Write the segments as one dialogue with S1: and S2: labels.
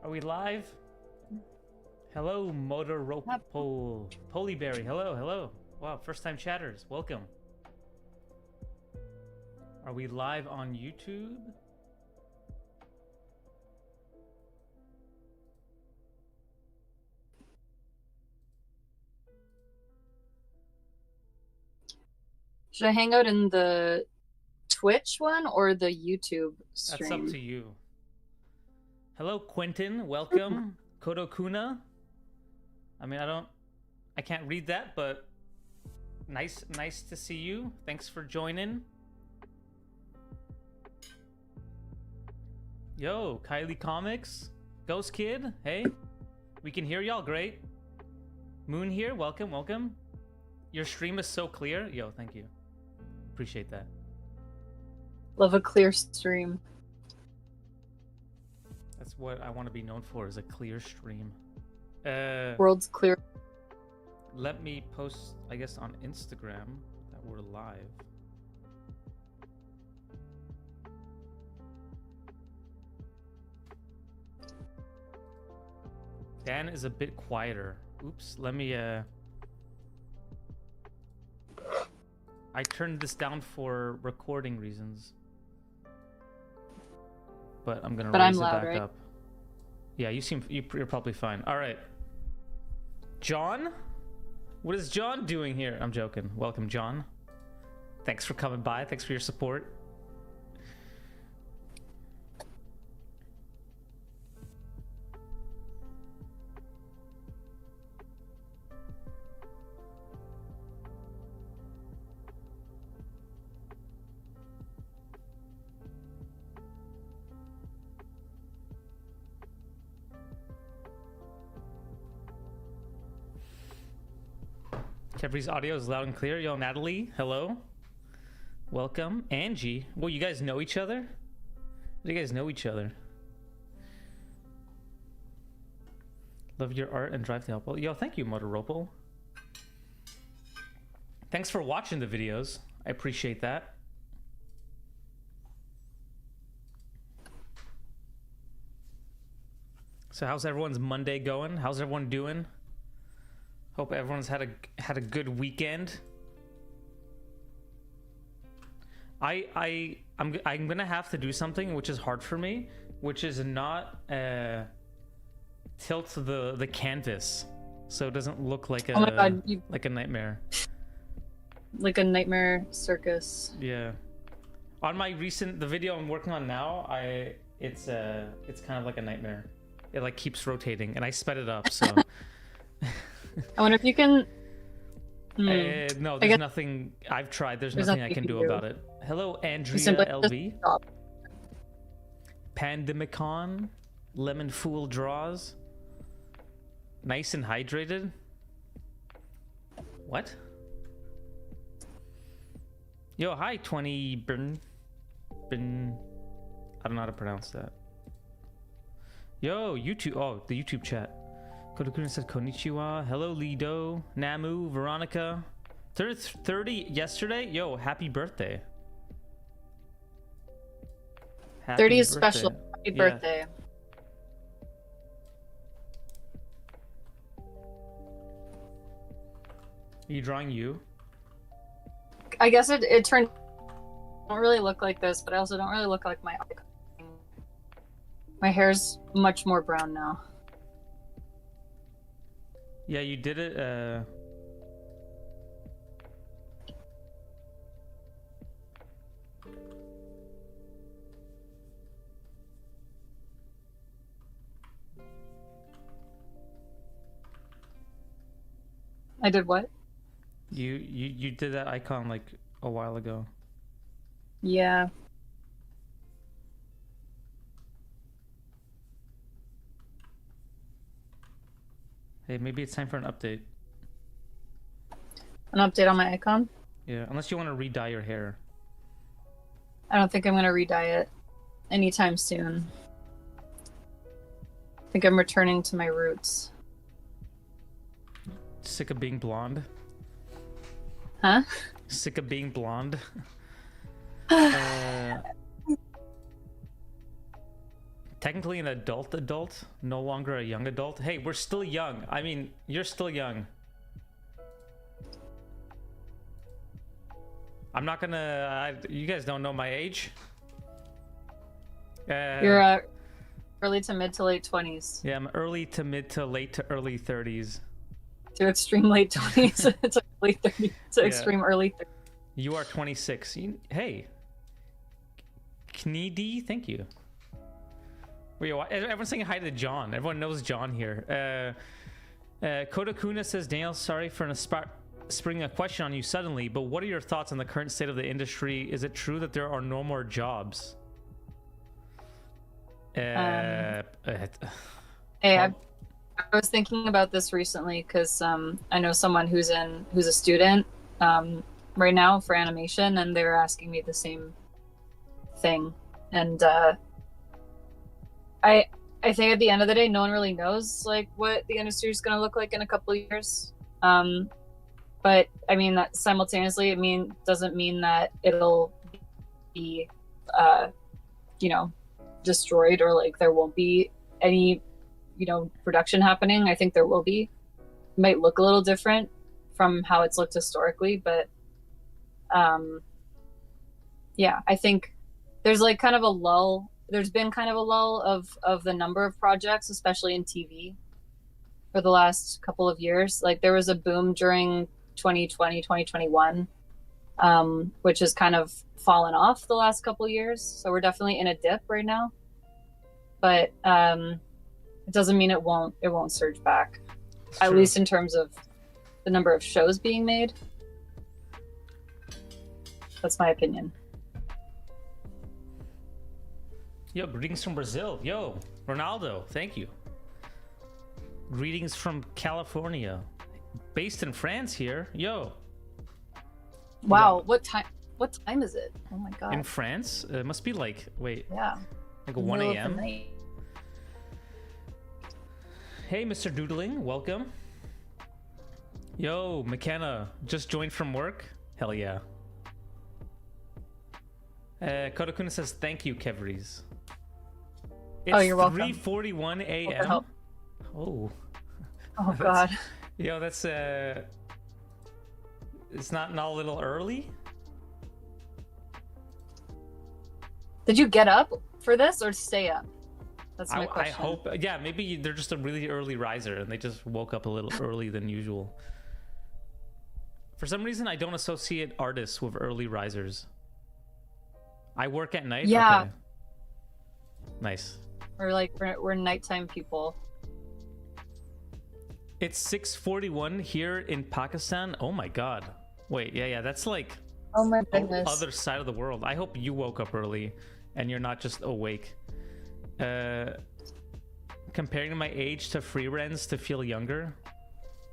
S1: Are we live? Hello, Motor Rope Pole. Polyberry, hello, hello. Wow, first time chatters, welcome. Are we live on YouTube?
S2: Should I hang out in the Twitch one or the YouTube stream?
S1: That's up to you. Hello, Quentin, welcome. Kodokuna. I mean, I can't read that, but nice to see you. Thanks for joining. Yo, Kylie Comics, Ghost Kid, hey. We can hear y'all, great. Moon here, welcome, welcome. Your stream is so clear. Yo, thank you. Appreciate that.
S2: Love a clear stream.
S1: That's what I want to be known for, is a clear stream.
S2: World's clear.
S1: Let me post, I guess, on Instagram that we're live. Dan is a bit quieter. Oops, let me I turned this down for recording reasons. But I'm gonna raise it back right? up. Yeah, you're probably fine. All right. John? What is John doing here? I'm joking. Welcome, John. Thanks for coming by. Thanks for your support. Jeffrey's audio is loud and clear. Yo, Natalie, hello. Welcome. Angie. Well, you guys know each other? Do you guys know each other? Love your art and drive to help. Yo, thank you, Motoropal. Thanks for watching the videos. I appreciate that. So how's everyone's Monday going? How's everyone doing? Hope everyone's had a good weekend. I'm gonna have to do something which is hard for me, which is not tilt the canvas so it doesn't look like a,
S2: oh my God,
S1: like a nightmare.
S2: Like a nightmare circus.
S1: Yeah. On my the video I'm working on now, it's kind of like a nightmare. It like keeps rotating, and I sped it up, so.
S2: I wonder if you can.
S1: No, there's nothing. I've tried. There's nothing I can do about it. Hello, Andrea LV. Pandemicon, Lemon Fool draws. Nice and hydrated. What? Yo, hi, 20 Burn. I don't know how to pronounce that. Yo, YouTube. Oh, the YouTube chat. Kodokuna said konnichiwa. Hello, Lido, Namu, Veronica. 30 yesterday? Yo, happy birthday. Happy
S2: 30 is
S1: birthday.
S2: special. Happy birthday.
S1: Are you drawing you?
S2: I guess it turned. I don't really look like this, but I also don't really look like my icon. My hair's much more brown now.
S1: Yeah, you did it.
S2: I did what?
S1: You did that icon like a while ago.
S2: Yeah.
S1: Hey, maybe it's time for an update.
S2: An update on my icon?
S1: Yeah, unless you want to re-dye your hair.
S2: I don't think I'm gonna re-dye it anytime soon. I think I'm returning to my roots.
S1: Sick of being blonde?
S2: Huh?
S1: Sick of being blonde? Technically an adult, no longer a young adult. Hey, we're still young. I mean, you're still young. I'm not gonna... you guys don't know my age.
S2: You're early to mid to late 20s.
S1: Yeah, I'm early to mid to late to early 30s.
S2: To extreme late 20s. It's like late 30s to extreme early 30s.
S1: You are 26. Hey. Kneedy, thank you. Everyone's saying hi to John. Everyone knows John here. Kodakuna says, Daniel, sorry for springing a question on you suddenly, but what are your thoughts on the current state of the industry? Is it true that there are no more jobs?
S2: Hey, I was thinking about this recently because I know someone who's a student right now for animation, and they were asking me the same thing. And I think at the end of the day, no one really knows like what the industry is going to look like in a couple of years. But I mean that simultaneously, doesn't mean that it'll be, destroyed, or like there won't be any, production happening. I think there will be. It might look a little different from how it's looked historically, but yeah, I think there's like kind of a lull. There's been kind of a lull of the number of projects, especially in TV, for the last couple of years. Like there was a boom during 2020, 2021, which has kind of fallen off the last couple of years. So we're definitely in a dip right now, but it doesn't mean it won't surge back. At least in terms of the number of shows being made. That's my opinion.
S1: Yo, greetings from Brazil. Yo, Ronaldo, thank you. Greetings from California. Based in France here. Yo.
S2: Wow, yeah. What time is it? Oh my god.
S1: In France? It must be like, wait.
S2: Yeah.
S1: Like 1 a.m. Hey, Mr. Doodling, welcome. Yo, McKenna, just joined from work? Hell yeah. Kodakuna says, thank you, Kevries. It's
S2: you're welcome.
S1: 3:41 a.m. Oh.
S2: Oh god.
S1: Yo, that's it's not a little early?
S2: Did you get up for this or stay up? That's my question.
S1: I hope. Yeah, maybe they're just a really early riser and they just woke up a little early than usual. For some reason, I don't associate artists with early risers. I work at night.
S2: Yeah.
S1: Okay. Nice.
S2: We're nighttime people.
S1: It's 6:41 here in Pakistan. Oh my god. Wait, yeah, that's like
S2: oh my goodness.
S1: Other side of the world. I hope you woke up early and you're not just awake. Comparing my age to free rents to feel younger.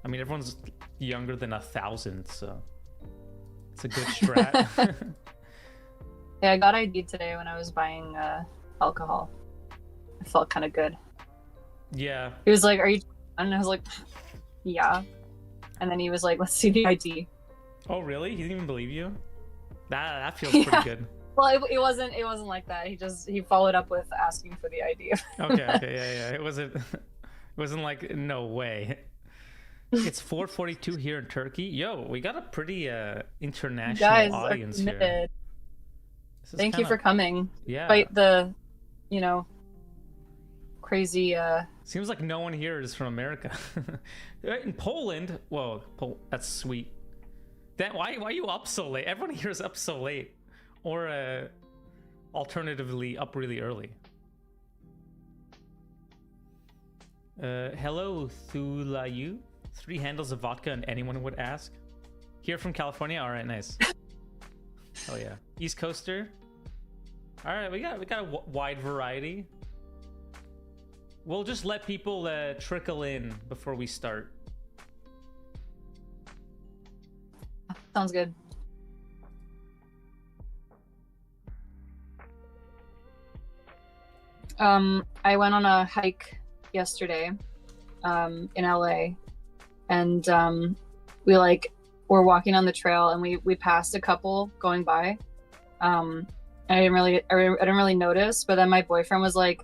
S1: I mean, everyone's younger than 1,000, so it's a good strat.
S2: Yeah, I got ID'd today when I was buying alcohol. I felt kind of good.
S1: Yeah.
S2: He was like, "Are you?" And I was like, "Yeah." And then he was like, "Let's see the ID."
S1: Oh, really? He didn't even believe you? That feels pretty good.
S2: Well, it wasn't like that. He followed up with asking for the ID.
S1: Okay, yeah. It wasn't like no way. It's 4:42 here in Turkey. Yo, we got a pretty international audience here.
S2: Thank you for coming.
S1: Yeah.
S2: Despite the, crazy.
S1: Seems like no one here is from America. In Poland, whoa, that's sweet. Why are you up so late? Everyone here is up so late, or alternatively up really early. Hello, Thulayu. 3 handles of vodka and anyone would ask. Here from California. All right, nice. Oh yeah, East Coaster. All right, we got a wide variety. We'll just let people trickle in before we start.
S2: Sounds good. I went on a hike yesterday in LA, and we were walking on the trail, and we passed a couple going by. I didn't really notice, but then my boyfriend was like,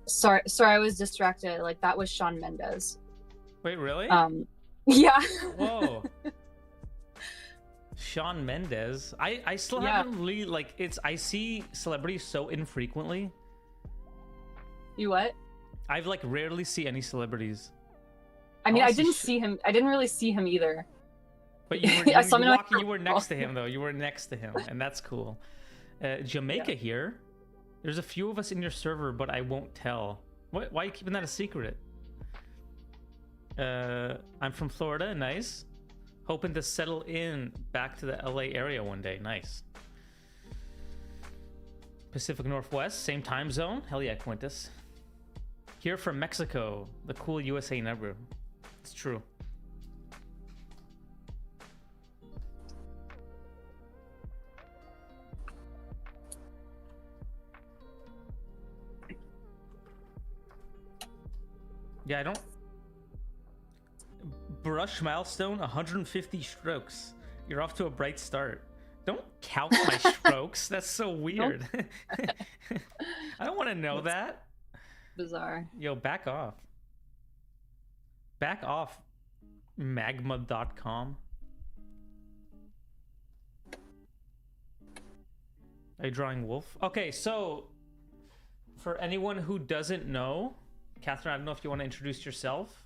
S2: Sorry, I was distracted. Like that was Shawn Mendes.
S1: Wait, really?
S2: Yeah.
S1: Whoa. Shawn Mendes. I still haven't really like I see celebrities so infrequently.
S2: You what?
S1: I've like rarely see any celebrities.
S2: I mean, I didn't see him. I didn't really see him either.
S1: But you were next to him though. You were next to him, and that's cool. Jamaica here. There's a few of us in your server, but I won't tell. Why are you keeping that a secret? I'm from Florida. Nice. Hoping to settle in back to the LA area one day. Nice. Pacific Northwest, same time zone. Hell yeah, Quintus. Here from Mexico, the cool USA neighbor. It's true. Yeah, I don't... Brush milestone, 150 strokes. You're off to a bright start. Don't count my strokes. That's so weird. I don't want to know that.
S2: Bizarre.
S1: Yo, back off. Back off, magma.com. Are you drawing wolf? Okay, so for anyone who doesn't know, Catherine, I don't know if you want to introduce yourself.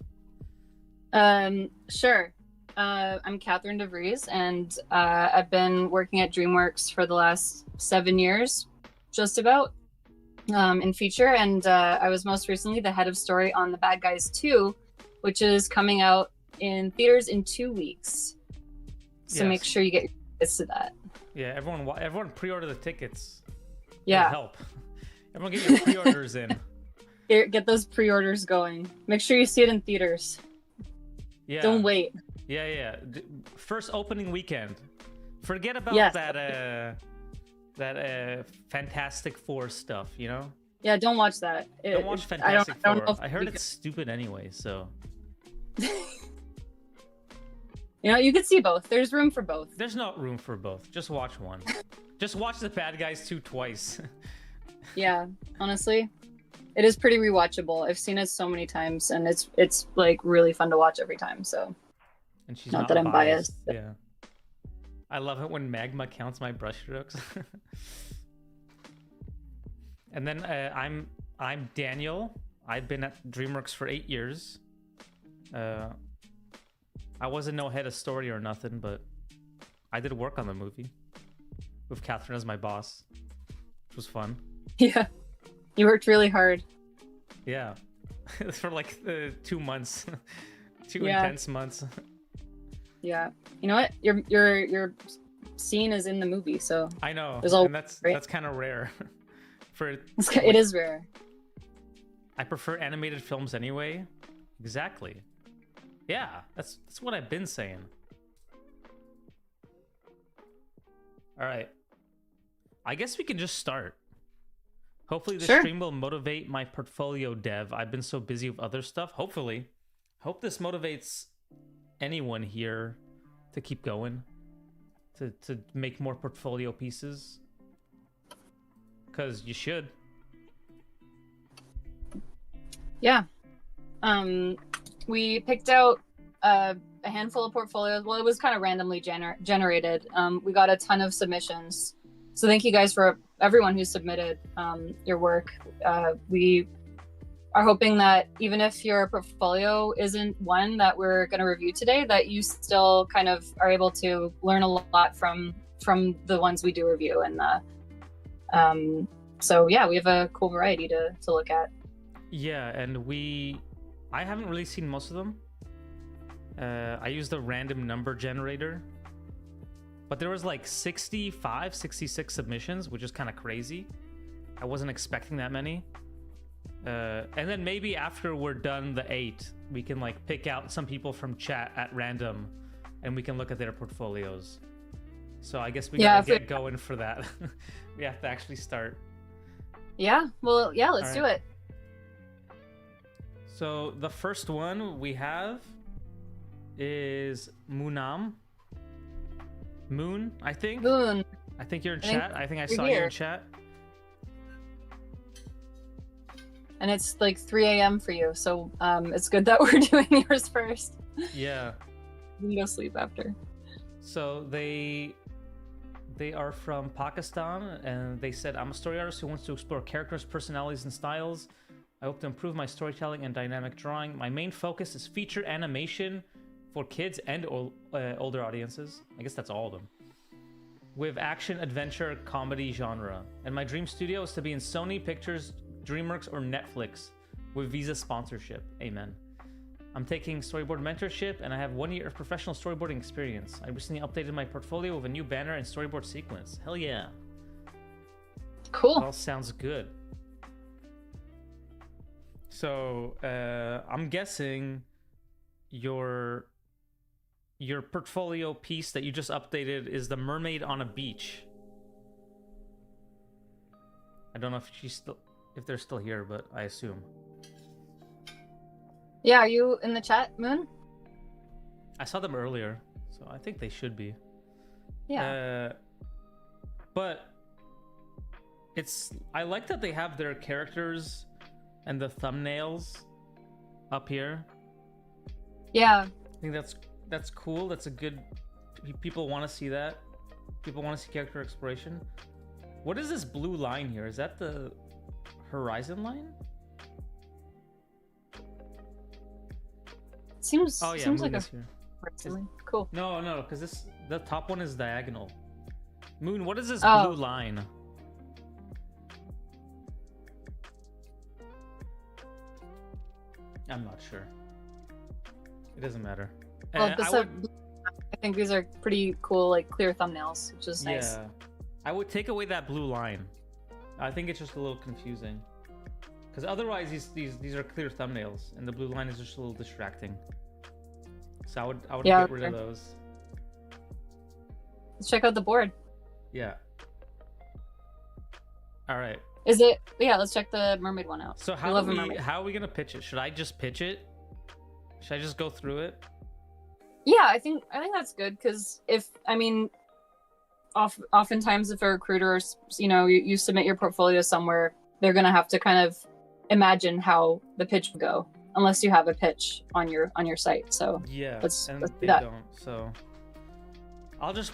S2: Sure. I'm Catherine DeVries, and I've been working at DreamWorks for the last 7 years, just about, in feature. And I was most recently the head of story on The Bad Guys 2, which is coming out in theaters in 2 weeks. So make sure you get your tickets to that.
S1: Yeah, everyone pre-order the tickets.
S2: Yeah.
S1: It'll help. Everyone get your pre-orders in.
S2: Get those pre-orders going. Make sure you see it in theaters.
S1: Yeah.
S2: Don't wait.
S1: Yeah. First opening weekend. Forget about that Fantastic Four stuff, you know?
S2: Yeah, don't watch that.
S1: Don't watch Fantastic Four. I heard it's stupid anyway, so.
S2: You know, you could see both. There's room for both.
S1: There's no room for both. Just watch one. Just watch The Bad Guys 2 twice.
S2: Yeah, honestly. It is pretty rewatchable. I've seen it so many times, and it's like really fun to watch every time. So,
S1: and she's
S2: not that I'm biased.
S1: Yeah, I love it when Magma counts my brushstrokes. And then I'm Daniel. I've been at DreamWorks for 8 years. I wasn't no head of story or nothing, but I did work on the movie with Catherine as my boss, which was fun.
S2: Yeah. You worked really hard.
S1: Yeah. For like 2 months. Two intense months. Yeah.
S2: You know what? Your scene is in the movie, so
S1: I know. And that's kind of rare. It
S2: is rare.
S1: I prefer animated films anyway. Exactly. Yeah, that's what I've been saying. All right. I guess we can just start. Hopefully this stream will motivate my portfolio dev. I've been so busy with other stuff. Hopefully. Hope this motivates anyone here to keep going. To make more portfolio pieces. Because you should.
S2: Yeah. We picked out a handful of portfolios. Well, it was kind of randomly generated. We got a ton of submissions. So thank you guys for everyone who submitted your work. We are hoping that even if your portfolio isn't one that we're going to review today, that you still kind of are able to learn a lot from the ones we do review. And so yeah, we have a cool variety to look at.
S1: Yeah, and I haven't really seen most of them. I used a random number generator. But there was like 65, 66 submissions, which is kind of crazy. I wasn't expecting that many. And then maybe after we're done the 8, we can like pick out some people from chat at random and we can look at their portfolios. So I guess we gotta get going for that. We have to actually start.
S2: Yeah, well, yeah, let's do it.
S1: So the first one we have is Moon, I think.
S2: Moon.
S1: I think you're in chat. I think I saw you in chat.
S2: and it's like 3 a.m. for you. So it's good that we're doing yours first.
S1: Yeah.
S2: You can go sleep after.
S1: So they are from Pakistan, and they said, I'm a story artist who wants to explore characters, personalities, and styles. I hope to improve my storytelling and dynamic drawing. My main focus is feature animation for kids and older audiences. I guess that's all of them. With action, adventure, comedy genre. And my dream studio is to be in Sony Pictures, DreamWorks, or Netflix with Visa sponsorship. Amen. I'm taking storyboard mentorship, and I have 1 year of professional storyboarding experience. I recently updated my portfolio with a new banner and storyboard sequence. Hell yeah.
S2: Cool.
S1: That all sounds good. So, I'm guessing your portfolio piece that you just updated is the mermaid on a beach. I don't know if they're still here, but I assume.
S2: Yeah, are you in the chat, Moon?
S1: I saw them earlier, so I think they should be.
S2: Yeah.
S1: But I like that they have their characters and the thumbnails up here.
S2: Yeah.
S1: I think that's cool. That's a good. People want to see that. People want to see character exploration. What is this blue line here? Is that the horizon line?
S2: Seems
S1: Oh yeah,
S2: seems
S1: Moon
S2: like
S1: is here.
S2: Cool.
S1: No, because the top one is diagonal. Moon, what is this
S2: Oh.
S1: blue line? I'm not sure. It doesn't matter.
S2: Well, I think these are pretty cool, like clear thumbnails, which is nice.
S1: Yeah, I would take away that blue line. I think it's just a little confusing. Because otherwise, these are clear thumbnails, and the blue line is just a little distracting. So I would get rid of those.
S2: Let's check out the board.
S1: Yeah. All right.
S2: Is it? Yeah, let's check the mermaid one out.
S1: So how are we gonna pitch it? Should I just pitch it? Should I just go through it?
S2: Yeah, I think that's good because oftentimes if a recruiter, you submit your portfolio somewhere, they're gonna have to kind of imagine how the pitch would go, unless you have a pitch on your site. So
S1: yeah,
S2: let's
S1: they
S2: do that.
S1: don't. So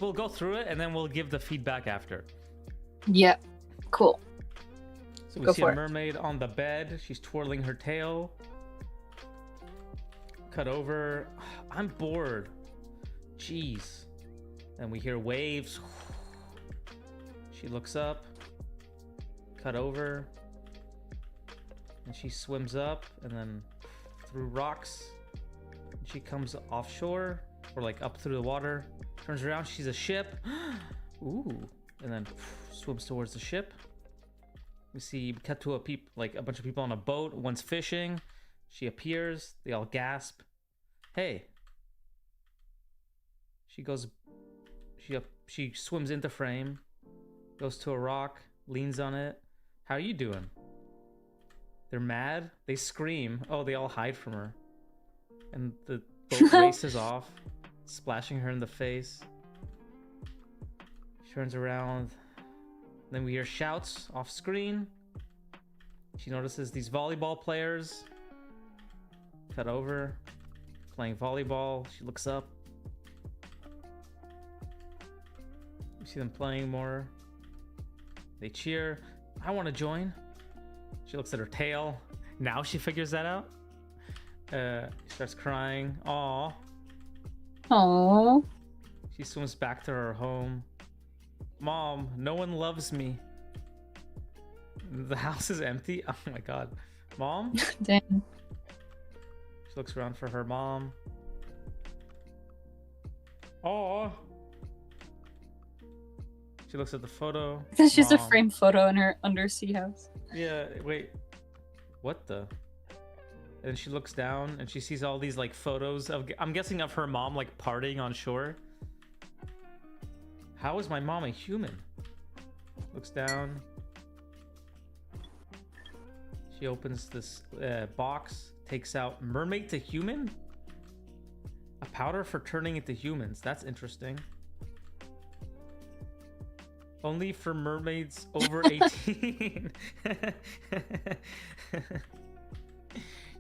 S1: we'll go through it and then we'll give the feedback after.
S2: Yeah, cool.
S1: So we see a mermaid on the bed. She's twirling her tail. Cut over. I'm bored. Jeez. Then we hear waves. She looks up. Cut over. And she swims up and then through rocks. She comes offshore or like up through the water. Turns around. She's a ship. Ooh. And then swims towards the ship. We see cut to a bunch of people on a boat. One's fishing. She appears. They all gasp. Hey. She swims into frame. Goes to a rock. Leans on it. How are you doing? They're mad. They scream. Oh, they all hide from her. And the boat races off, splashing her in the face. She turns around. Then we hear shouts off screen. She notices these volleyball players. Cut over. Playing volleyball. She looks up. We see them playing more. They cheer. I want to join. She looks at her tail. Now she figures that out. She starts crying. Aww.
S2: Aww.
S1: She swims back to her home. Mom, no one loves me. The house is empty. Oh my god. Mom?
S2: Dang.
S1: She looks around for her mom. Oh. She looks at the photo.
S2: It's just a framed photo in her undersea house.
S1: Yeah, wait. What the? And she looks down and she sees all these like photos of, I'm guessing, of her mom like partying on shore. How is my mom a human? Looks down. She opens this box, takes out mermaid to human? A powder for turning into humans. That's interesting. Only for mermaids over 18.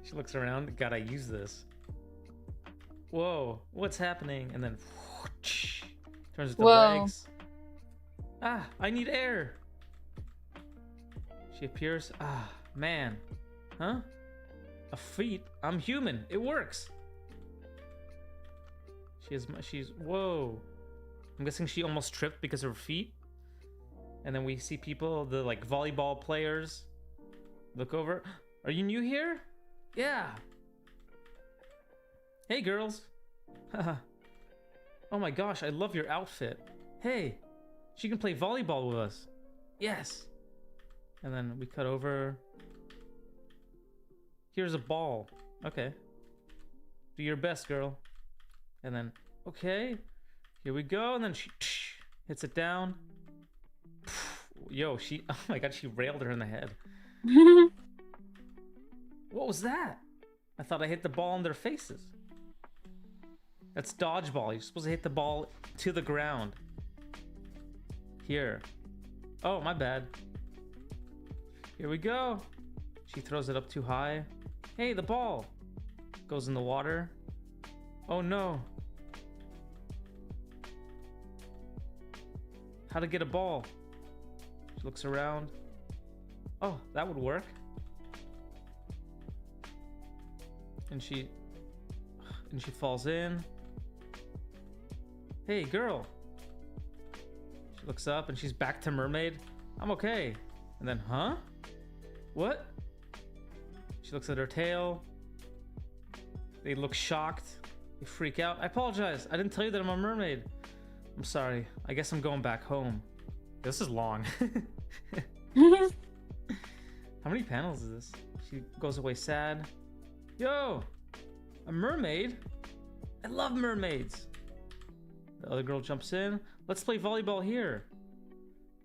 S1: She looks around. God, I use this. Whoa, what's happening? And then turns into legs. Ah, I need air. She appears. Ah, man. Huh? A feet? I'm human. It works. She's, whoa. I'm guessing she almost tripped because of her feet. And then we see people, the like volleyball players. Look over. Are you new here? Yeah. Hey, girls. Oh my gosh, I love your outfit. Hey, she can play volleyball with us. Yes. And then we cut over. Here's a ball. Okay. Do your best, girl. And then, okay. Here we go. And then she hits it down. Yo, oh my god, she railed her in the head. What was that? I thought I hit the ball in their faces. That's dodgeball. You're supposed to hit the ball to the ground. Here. Oh, my bad. Here we go. She throws it up too high. Hey, the ball goes in the water. Oh no. How to get a ball? She looks around. Oh, that would work. And she falls in. Hey, girl. She looks up and she's back to mermaid. I'm okay. And then, huh? What? She looks at her tail. They look shocked. They freak out. I apologize. I didn't tell you that I'm a mermaid. I'm sorry. I guess I'm going back home. This is long. How many panels is this? She goes away sad. Yo, a mermaid? I love mermaids. The other girl jumps in. Let's play volleyball here.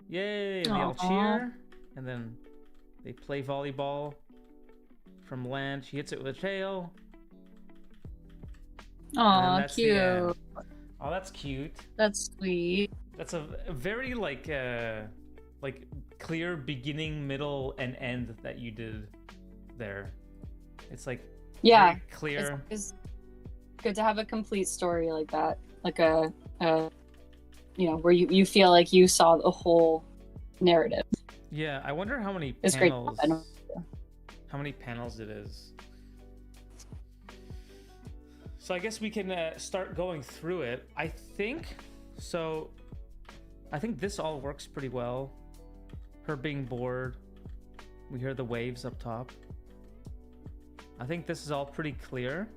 S1: Yay, and they all cheer. And then they play volleyball from land. She hits it with a tail.
S2: Aw, cute.
S1: Oh, that's cute.
S2: That's sweet.
S1: That's a very like clear beginning, middle, and end that you did there. It's like very clear.
S2: It's good to have a complete story like that, like a where you feel like you saw the whole narrative.
S1: Yeah, I wonder how many
S2: it's
S1: panels.
S2: Great.
S1: How many panels it is. So I guess we can start going through it. I think this all works pretty well. Her being bored. We hear the waves up top. I think this is all pretty clear.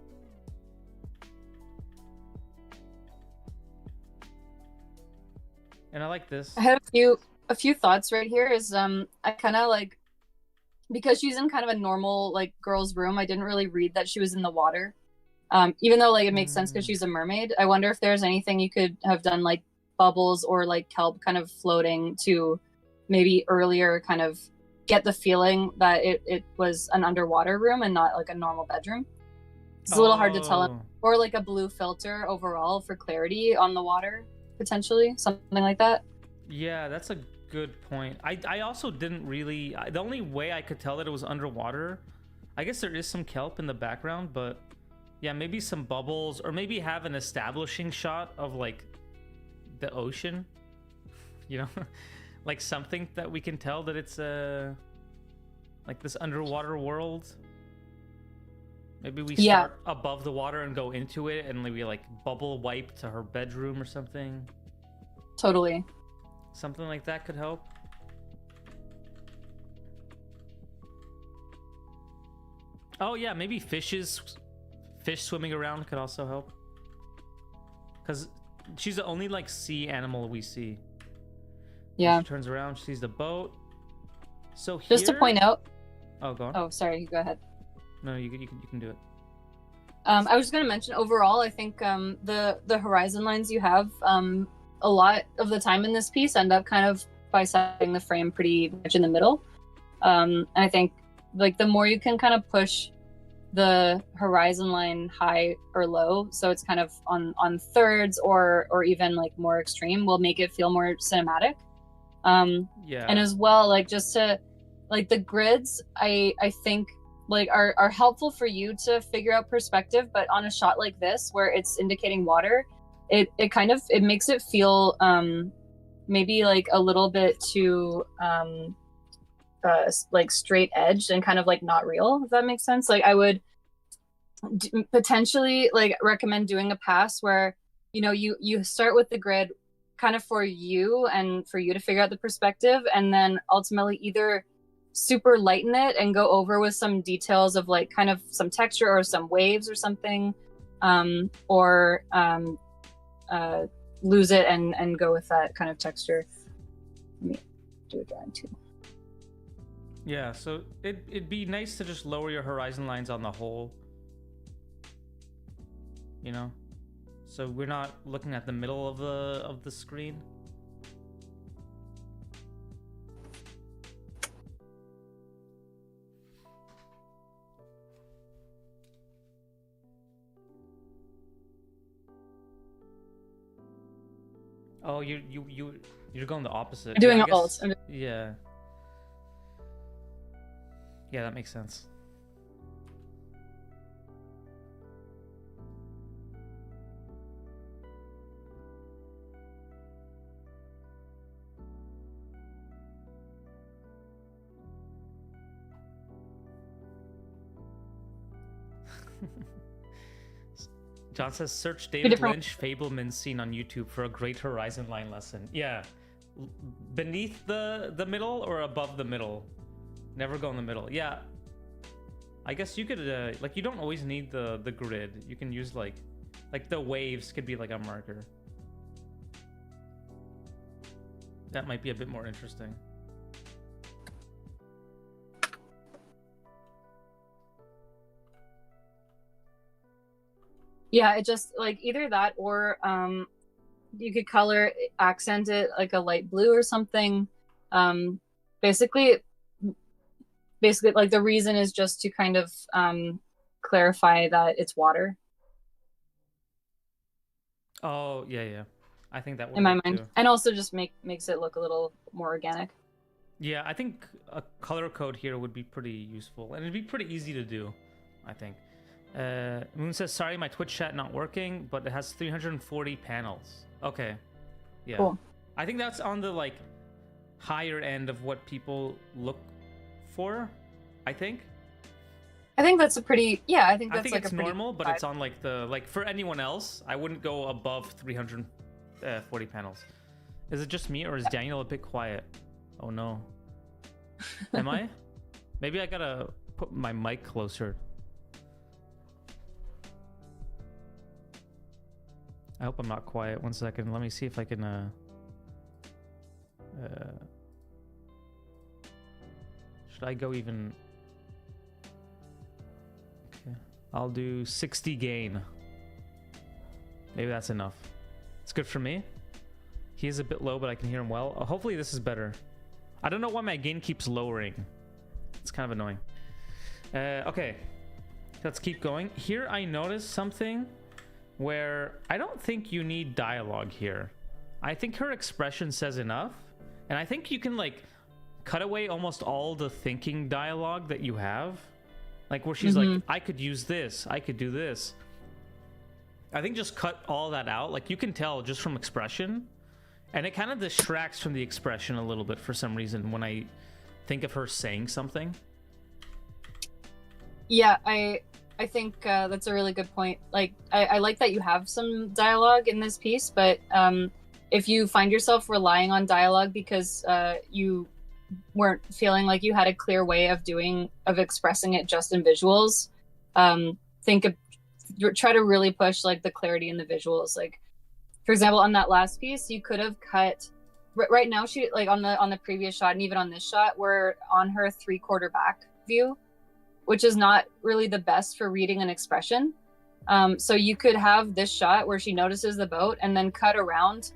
S1: And I like this.
S2: I had a few thoughts right here. Is I kind of like, because she's in kind of a normal like girl's room, I didn't really read that she was in the water. Even though like it makes sense because she's a mermaid. I wonder if there's anything you could have done, like bubbles or like kelp kind of floating to maybe earlier kind of get the feeling that it was an underwater room and not like a normal bedroom. It's a little hard to tell. Or like a blue filter overall for clarity on the water, potentially. Something like that.
S1: Yeah, that's a good point. I also didn't really... the only way I could tell that it was underwater... I guess there is some kelp in the background, but... Yeah, maybe some bubbles, or maybe have an establishing shot of like the ocean, you know, like something that we can tell that it's like this underwater world. Maybe we start above the water and go into it, and maybe like bubble wipe to her bedroom or something.
S2: Totally.
S1: Something like that could help. Oh yeah, maybe fish swimming around could also help, because she's the only like sea animal we see.
S2: Yeah.
S1: She turns around, she sees the boat. So here...
S2: Just to point out.
S1: Oh, go on.
S2: Oh, sorry. Go ahead.
S1: No, you can do it.
S2: I was just gonna mention overall, I think the horizon lines you have a lot of the time in this piece end up kind of bisecting the frame pretty much in the middle. And I think like the more you can kind of push the horizon line high or low, so it's kind of on thirds or even like more extreme, will make it feel more cinematic. And as well, like just to like the grids, I think are helpful for you to figure out perspective, but on a shot like this where it's indicating water, it kind of it makes it feel maybe like a little bit too like straight edged and kind of like not real, if that makes sense. Like I would potentially like recommend doing a pass where you start with the grid kind of for you and for you to figure out the perspective, and then ultimately either super lighten it and go over with some details of like kind of some texture or some waves or something, or lose it and go with that kind of texture. Let me do a drawing too.
S1: Yeah, so it'd be nice to just lower your horizon lines on the whole, so we're not looking at the middle of the screen. Oh, you're going the opposite.
S2: I'm doing alt.
S1: Yeah. Yeah, that makes sense. John says, search David Lynch Fableman scene on YouTube for a great horizon line lesson. Yeah. Beneath the middle or above the middle? Never go in the middle. Yeah. I guess you could, like, you don't always need the grid. You can use, like the waves could be like a marker. That might be a bit more interesting.
S2: Yeah, it just like either that or you could color accent it like a light blue or something. Basically like the reason is just to kind of clarify that it's water.
S1: Oh, yeah. I think that would
S2: in my mind
S1: too.
S2: And also just makes it look a little more organic.
S1: Yeah, I think a color code here would be pretty useful, and it'd be pretty easy to do, I think. Moon says, sorry, my Twitch chat not working, but it has 340 panels. Okay. Yeah.
S2: Cool.
S1: I think that's on the, like, higher end of what people look for, I think.
S2: I think that's a pretty, yeah, I think that's like
S1: it's
S2: a pretty
S1: normal, but it's on, like, the, like, for anyone else, I wouldn't go above 340 panels. Is it just me, or is Daniel a bit quiet? Oh, no. Am I? Maybe I gotta put my mic closer. I hope I'm not quiet. 1 second. Let me see if I can should I go even? Okay. I'll do 60 gain. Maybe that's enough. It's good for me. He is a bit low, but I can hear him well. Hopefully this is better. I don't know why my gain keeps lowering. It's kind of annoying. Okay. Let's keep going. Here I noticed something where I don't think you need dialogue here. I think her expression says enough, and I think you can like cut away almost all the thinking dialogue that you have, like where she's like, I could use this, I could do this. I think just cut all that out. Like you can tell just from expression, and it kind of distracts from the expression a little bit for some reason when I think of her saying something.
S2: Yeah, I think that's a really good point. Like, I like that you have some dialogue in this piece, but if you find yourself relying on dialogue because you weren't feeling like you had a clear way of expressing it just in visuals, try to really push like the clarity in the visuals. Like, for example, on that last piece, you could have cut. Right now, she like on the previous shot and even on this shot, we're on her 3/4 back view, which is not really the best for reading an expression. So you could have this shot where she notices the boat and then cut around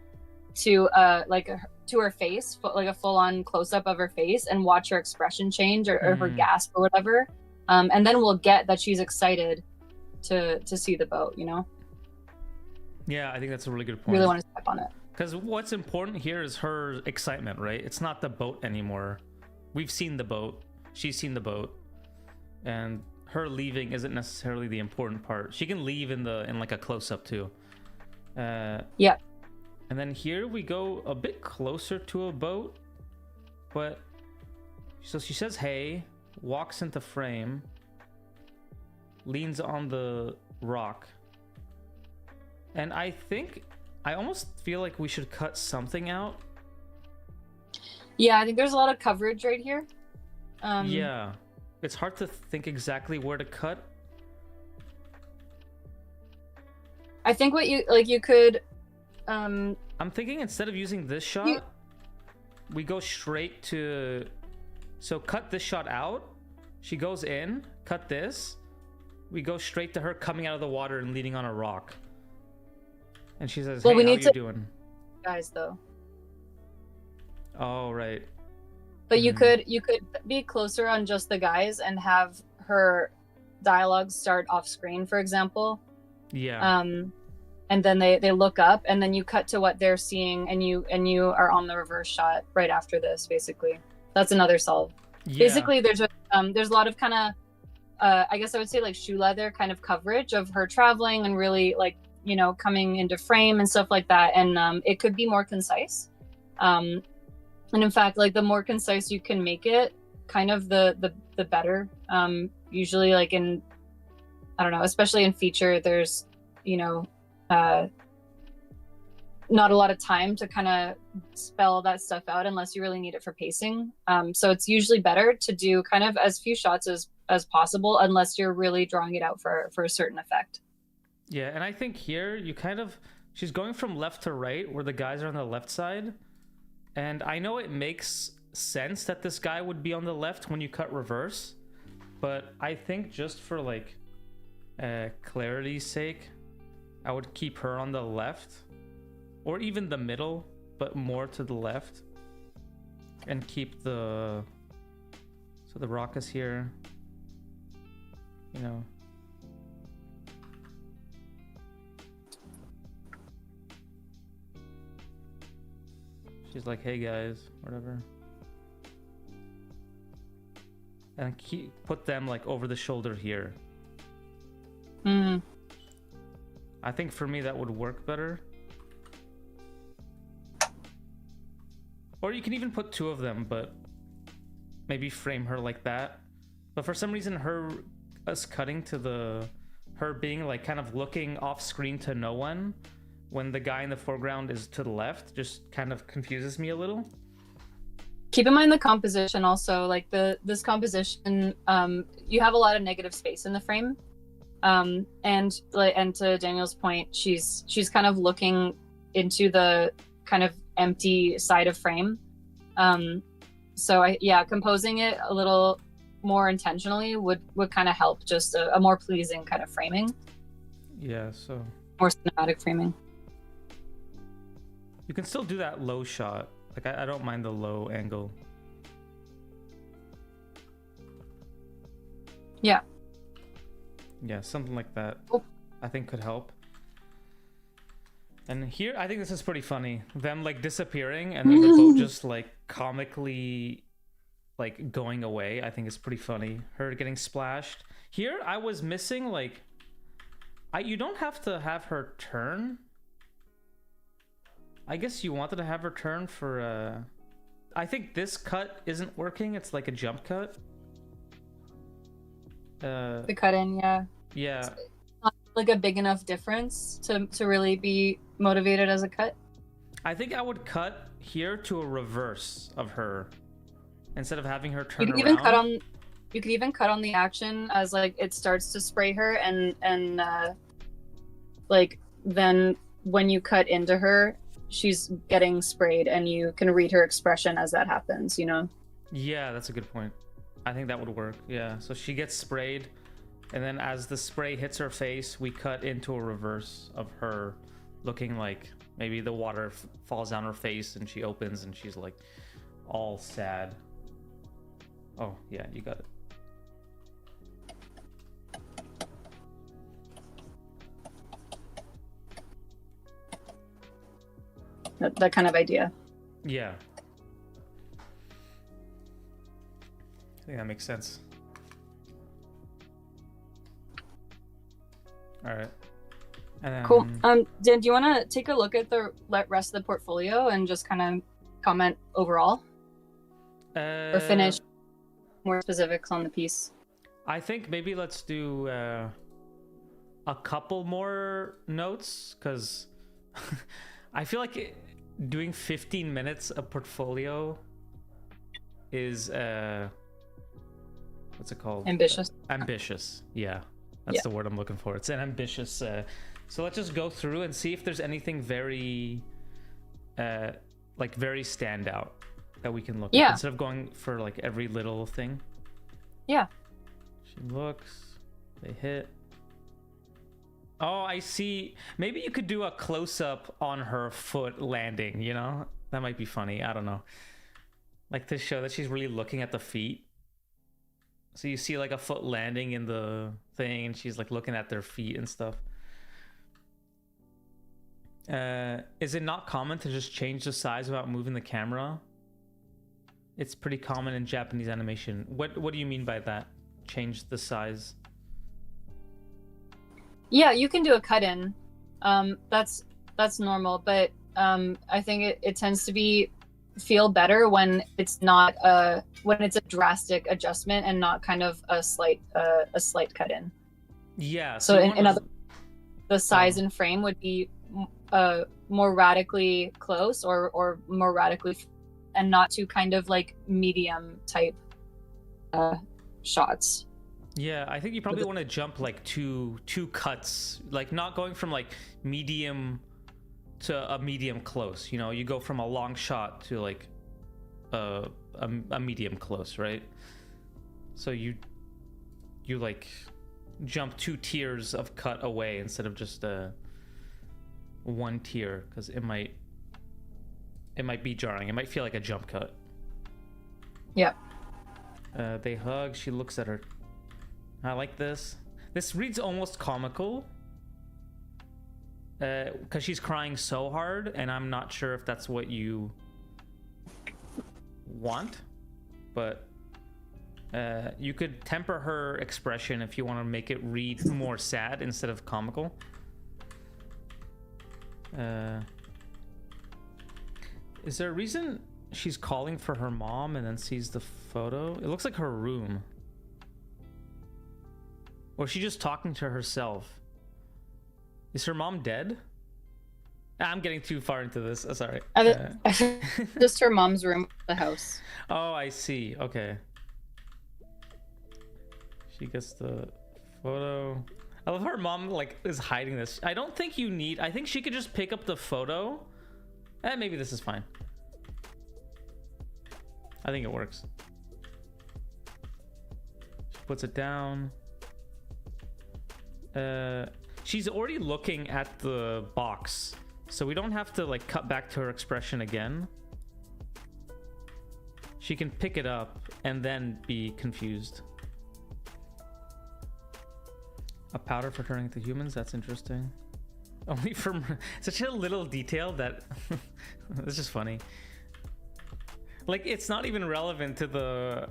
S2: to to her face, like a full-on close-up of her face, and watch her expression change or her gasp or whatever. And then we'll get that she's excited to see the boat, you know?
S1: Yeah, I think that's a really good point.
S2: Really want to step on it.
S1: Because what's important here is her excitement, right? It's not the boat anymore. We've seen the boat. She's seen the boat. and her leaving isn't necessarily the important part. She can leave in like a close-up too.
S2: Yeah.
S1: And then here we go a bit closer to a boat, but so she says hey, walks into frame, leans on the rock, and I almost feel like we should cut something out.
S2: Yeah, I think there's a lot of coverage right here.
S1: Yeah, it's hard to think exactly where to cut.
S2: I think what you could.
S1: I'm thinking instead of using this shot, we go straight to. So cut this shot out. She goes in. Cut this. We go straight to her coming out of the water and leaning on a rock. And she says, "Hey, how you doing?"
S2: Guys, though.
S1: Oh, right.
S2: But you could be closer on just the guys and have her dialogue start off screen, for example.
S1: Yeah.
S2: And then they look up, and then you cut to what they're seeing, and you are on the reverse shot right after this. Basically, that's another solve. Yeah. Basically, there's a lot of kind of I guess I would say like shoe leather kind of coverage of her traveling and really like coming into frame and stuff like that, and it could be more concise. And in fact, like the more concise you can make it, kind of the better. Usually, like in I don't know, especially in feature, there's not a lot of time to kind of spell that stuff out unless you really need it for pacing. So it's usually better to do kind of as few shots as possible, unless you're really drawing it out for a certain effect.
S1: Yeah, and I think here she's going from left to right where the guys are on the left side. And I know it makes sense that this guy would be on the left when you cut reverse, but I think just for like clarity's sake, I would keep her on the left, or even the middle, but more to the left, and keep so the rock is here, She's like, hey guys, whatever. And put them like over the shoulder here. I think for me that would work better. Or you can even put two of them, but maybe frame her like that. But for some reason, us cutting to her being like kind of looking off screen to no one when the guy in the foreground is to the left just kind of confuses me a little.
S2: Keep in mind the composition also, like this composition, you have a lot of negative space in the frame. And to Daniel's point, she's kind of looking into the kind of empty side of frame. So composing it a little more intentionally would kind of help, just a more pleasing kind of framing.
S1: Yeah, so
S2: more cinematic framing.
S1: You can still do that low shot. Like I don't mind the low angle.
S2: Yeah.
S1: Yeah, something like that. I think could help. And here, I think this is pretty funny. Them like disappearing and then the boat just like comically like going away. I think is pretty funny. Her getting splashed. Here, I was missing like, you don't have to have her turn. I guess you wanted to have her turn for I think this cut isn't working. It's like a jump cut.
S2: The cut in, yeah.
S1: Yeah.
S2: It's not like a big enough difference to really be motivated as a cut.
S1: I think I would cut here to a reverse of her instead of having her turn around.
S2: You could even cut on the action as like it starts to spray her and like then when you cut into her, she's getting sprayed and you can read her expression as that happens, Yeah,
S1: that's a good point. I think that would work. Yeah, so she gets sprayed, and then as the spray hits her face, we cut into a reverse of her looking like maybe the water falls down her face and she opens and she's like all sad. Oh, yeah, you got it.
S2: That kind of idea.
S1: Yeah. I think that makes sense. All right. And then,
S2: Cool. Dan, do you want to take a look at the rest of the portfolio and just kind of comment overall, or finish more specifics on the piece?
S1: I think maybe let's do a couple more notes, because I feel like doing 15 minutes a portfolio is what's it called?
S2: Ambitious.
S1: Ambitious. Yeah, that's the word I'm looking for. It's an ambitious. So let's just go through and see if there's anything very, very standout that we can look at instead of going for like every little thing.
S2: Yeah.
S1: She looks. They hit. Oh, I see. Maybe you could do a close-up on her foot landing, you know? That might be funny. I don't know. Like to show that she's really looking at the feet. So you see like a foot landing in the thing and she's like looking at their feet and stuff. Is it not common to just change the size without moving the camera? It's pretty common in Japanese animation. What do you mean by that? Change the size?
S2: Yeah, you can do a cut in. That's normal, but I think it tends to feel better when it's not when it's a drastic adjustment and not kind of a slight cut in.
S1: Yeah.
S2: So in other, the size and frame would be more radically close or more radically, and not too kind of like medium type shots.
S1: Yeah, I think you probably want to jump like two cuts, like not going from like medium to a medium close. You know, you go from a long shot to like a medium close, right? So you like jump 2 tiers of cut away instead of just one tier, because it might be jarring. It might feel like a jump cut.
S2: Yeah.
S1: They hug. She looks at her. I like this. This reads almost comical, because she's crying so hard, and I'm not sure if that's what you want, but you could temper her expression if you want to make it read more sad instead of comical. Is there a reason she's calling for her mom and then sees the photo? It looks like her room. Or is she just talking to herself? Is her mom dead? I'm getting too far into this. Oh, sorry.
S2: Just her mom's room, the house.
S1: Oh, I see. Okay. She gets the photo. I love her mom like is hiding this. I don't think you need. I think she could just pick up the photo. Maybe this is fine. I think it works. She puts it down. She's already looking at the box, so we don't have to like cut back to her expression again. She can pick it up and then be confused. A powder for turning into humans? That's interesting. Only from such a little detail that it's just funny. Like it's not even relevant to the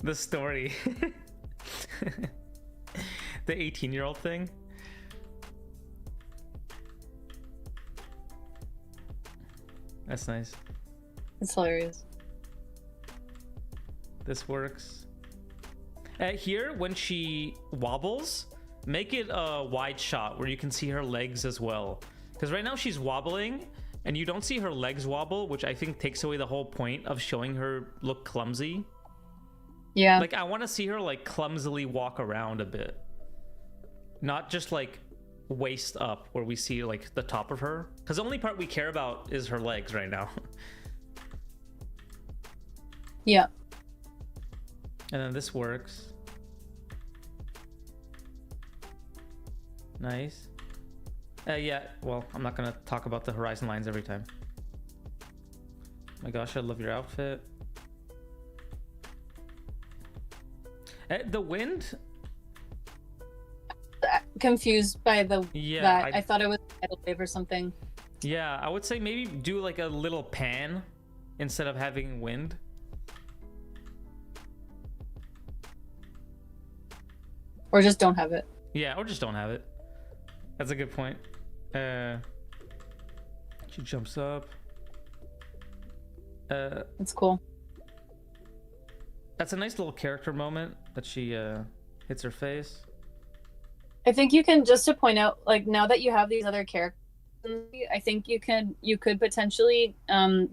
S1: the story. The 18-year-old thing. That's nice.
S2: It's hilarious.
S1: This works. Here, when she wobbles, make it a wide shot where you can see her legs as well. Because right now she's wobbling and you don't see her legs wobble, which I think takes away the whole point of showing her look clumsy.
S2: Yeah.
S1: Like I want to see her like clumsily walk around a bit. Not just like waist up where we see like the top of her. Because the only part we care about is her legs right now.
S2: Yeah.
S1: And then this works. Nice. Yeah, well, I'm not gonna talk about the horizon lines every time. My gosh, I love your outfit. The wind?
S2: Confused by the
S1: yeah,
S2: I thought it was a tidal wave or something.
S1: Yeah, I would say maybe do like a little pan instead of having wind.
S2: Or just don't have it.
S1: Yeah, or just don't have it. That's a good point. She jumps up.
S2: It's cool.
S1: That's a nice little character moment that she hits her face.
S2: I think you can, just to point out, like, now that you have these other characters, I think you could potentially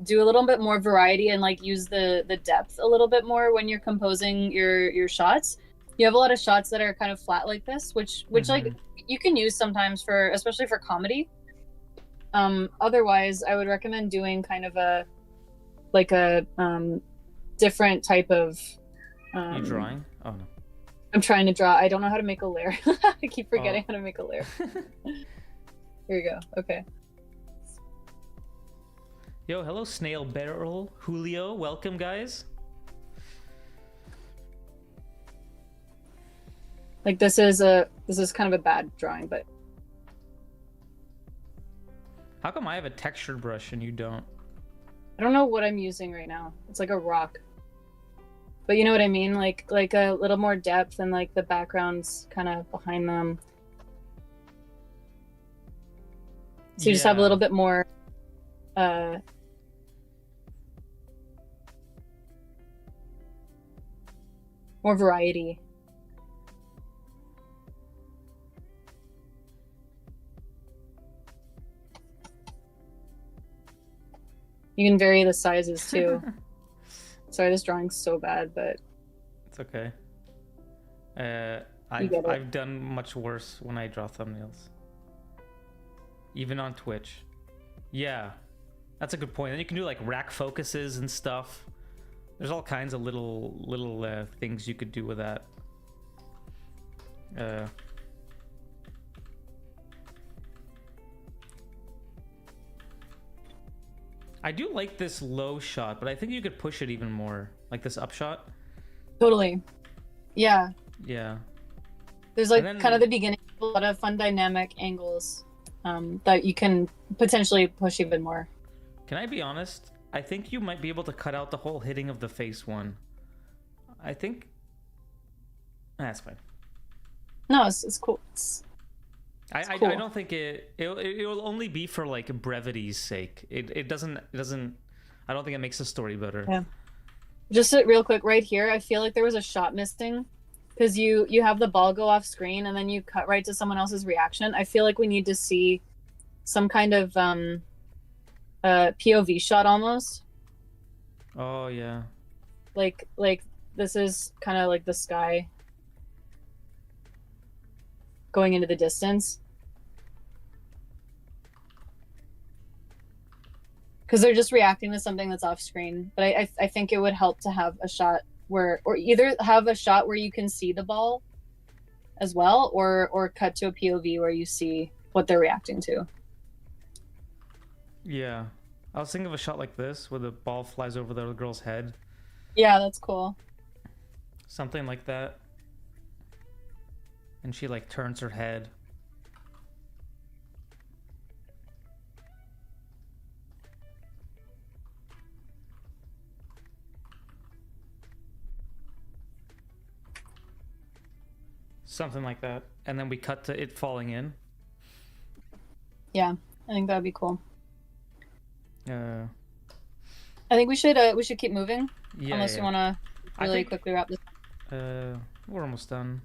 S2: do a little bit more variety and like use the depth a little bit more when you're composing your shots. You have a lot of shots that are kind of flat like this, which like you can use sometimes for, especially for comedy. Otherwise, I would recommend doing kind of a different type of.
S1: You drawing? Oh no.
S2: I'm trying to draw. I don't know how to make a layer. I keep forgetting how to make a layer. Here we go. Okay.
S1: Yo, hello, Snail Barrel, Julio. Welcome, guys.
S2: Like this is kind of a bad drawing, but
S1: how come I have a textured brush and you don't?
S2: I don't know what I'm using right now. It's like a rock. But you know what I mean? Like a little more depth and like the background's kind of behind them. So you just have a little bit more more variety. You can vary the sizes too. Sorry, this drawing's so bad, but
S1: it's okay. I've done much worse when I draw thumbnails, even on Twitch. Yeah, that's a good point. And you can do like rack focuses and stuff. There's all kinds of little things you could do with that. I do like this low shot, but I think you could push it even more, like this up shot.
S2: Totally. Yeah.
S1: Yeah.
S2: There's like kind of the beginning, a lot of fun dynamic angles that you can potentially push even more.
S1: Can I be honest? I think you might be able to cut out the whole hitting of the face one. I think that's fine.
S2: No, it's cool.
S1: I don't think it will only be for like brevity's sake. It doesn't I don't think it makes the story better.
S2: Yeah. Just real quick right here, I feel like there was a shot missing because you have the ball go off screen and then you cut right to someone else's reaction. I feel like we need to see some kind of POV shot almost.
S1: Oh yeah.
S2: Like this is kind of like the sky going into the distance, because they're just reacting to something that's off screen. But I think it would help to have a shot where, or either have a shot where you can see the ball as well, or cut to a POV where you see what they're reacting to.
S1: Yeah, I was thinking of a shot like this where the ball flies over the girl's head.
S2: Yeah, that's cool.
S1: Something like that. And she like turns her head. Something like that. And then we cut to it falling in.
S2: Yeah, I think that'd be cool.
S1: I
S2: think we should keep moving. Yeah, unless you want to really quickly wrap this.
S1: We're almost done.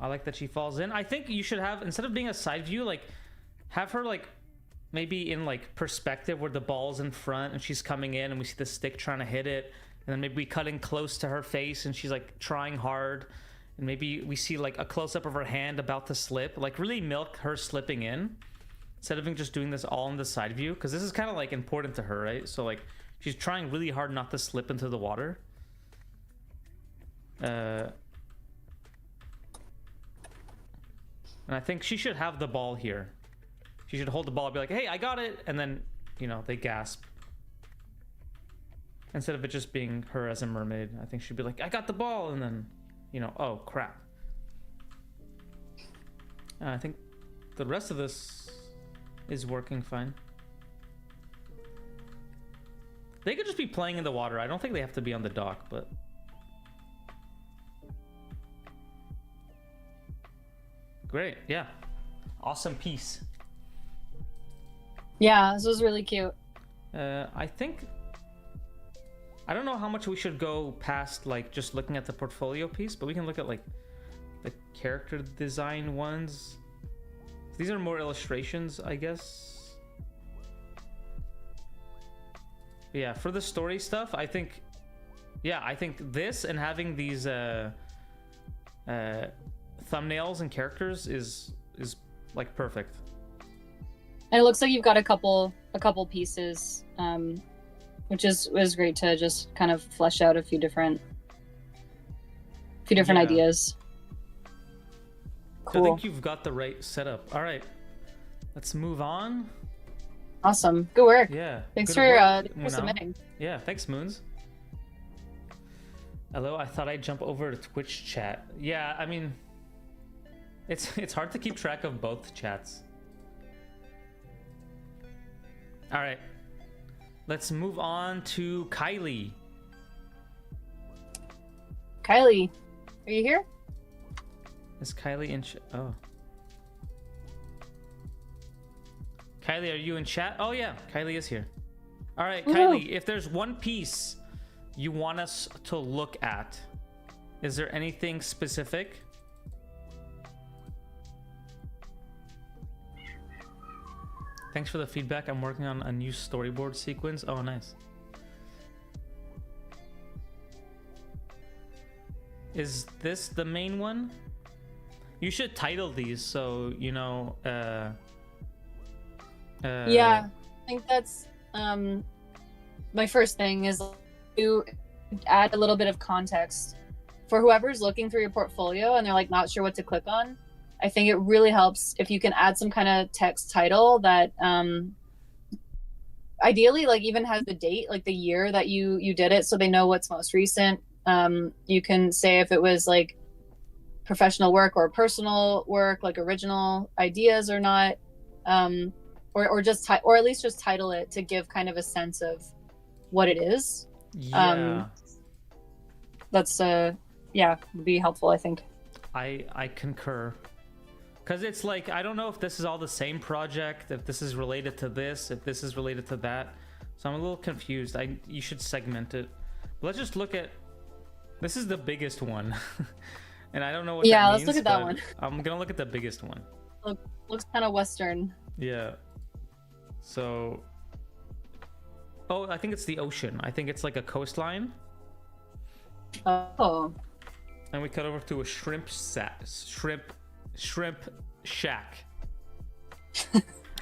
S1: I like that she falls in. I think you should have, instead of being a side view, like have her like maybe in like perspective where the ball's in front and she's coming in and we see the stick trying to hit it, and then maybe we cut in close to her face and she's like trying hard, and maybe we see like a close-up of her hand about to slip, like really milk her slipping in instead of just doing this all in the side view, because this is kind of like important to her, right? So like she's trying really hard not to slip into the water. And I think she should have the ball here. She should hold the ball and be like, hey, I got it. And then, you know, they gasp. Instead of it just being her as a mermaid, I think she'd be like, I got the ball. And then, you know, oh, crap. And I think the rest of this is working fine. They could just be playing in the water. I don't think they have to be on the dock, but... Great. Yeah. Awesome piece.
S2: Yeah, this was really cute.
S1: I think I don't know how much we should go past like just looking at the portfolio piece, but we can look at like the character design ones. These are more illustrations, I guess. But yeah, for the story stuff, I think this and having these thumbnails and characters is like perfect.
S2: And it looks like you've got a couple pieces, which was great to just kind of flesh out a few different ideas. Cool.
S1: I think you've got the right setup. All right, let's move on.
S2: Awesome. Good work.
S1: Yeah.
S2: Thanks for submitting.
S1: Yeah, thanks, Moons. Hello, I thought I'd jump over to Twitch chat. Yeah, I mean, it's hard to keep track of both chats. All right, let's move on to Kylie.
S2: Kylie, are you here?
S1: Is Kylie in chat? Oh. Kylie, are you in chat? Oh yeah, Kylie is here. All right, Kylie, if there's one piece you want us to look at, is there anything specific? Thanks for the feedback. I'm working on a new storyboard sequence. Oh, nice. Is this the main one? You should title these so you know.
S2: Yeah, I think that's my first thing is to add a little bit of context for whoever's looking through your portfolio and they're like not sure what to click on. I think it really helps if you can add some kind of text title that ideally like even has the date, like the year that you did it, so they know what's most recent. You can say if it was like professional work or personal work, like original ideas or not, or just or at least just title it to give kind of a sense of what it is.
S1: Yeah.
S2: That's yeah, would be helpful, I think.
S1: I concur. Because it's like, I don't know if this is all the same project, if this is related to this, if this is related to that. So I'm a little confused. You should segment it. But let's just look at, this is the biggest one. And I don't know what that means.
S2: Let's look at that one.
S1: I'm going to look at the biggest one.
S2: Looks kind of Western.
S1: Yeah. So, oh, I think it's the ocean. I think it's like a coastline.
S2: Oh.
S1: And we cut over to a shrimp shack.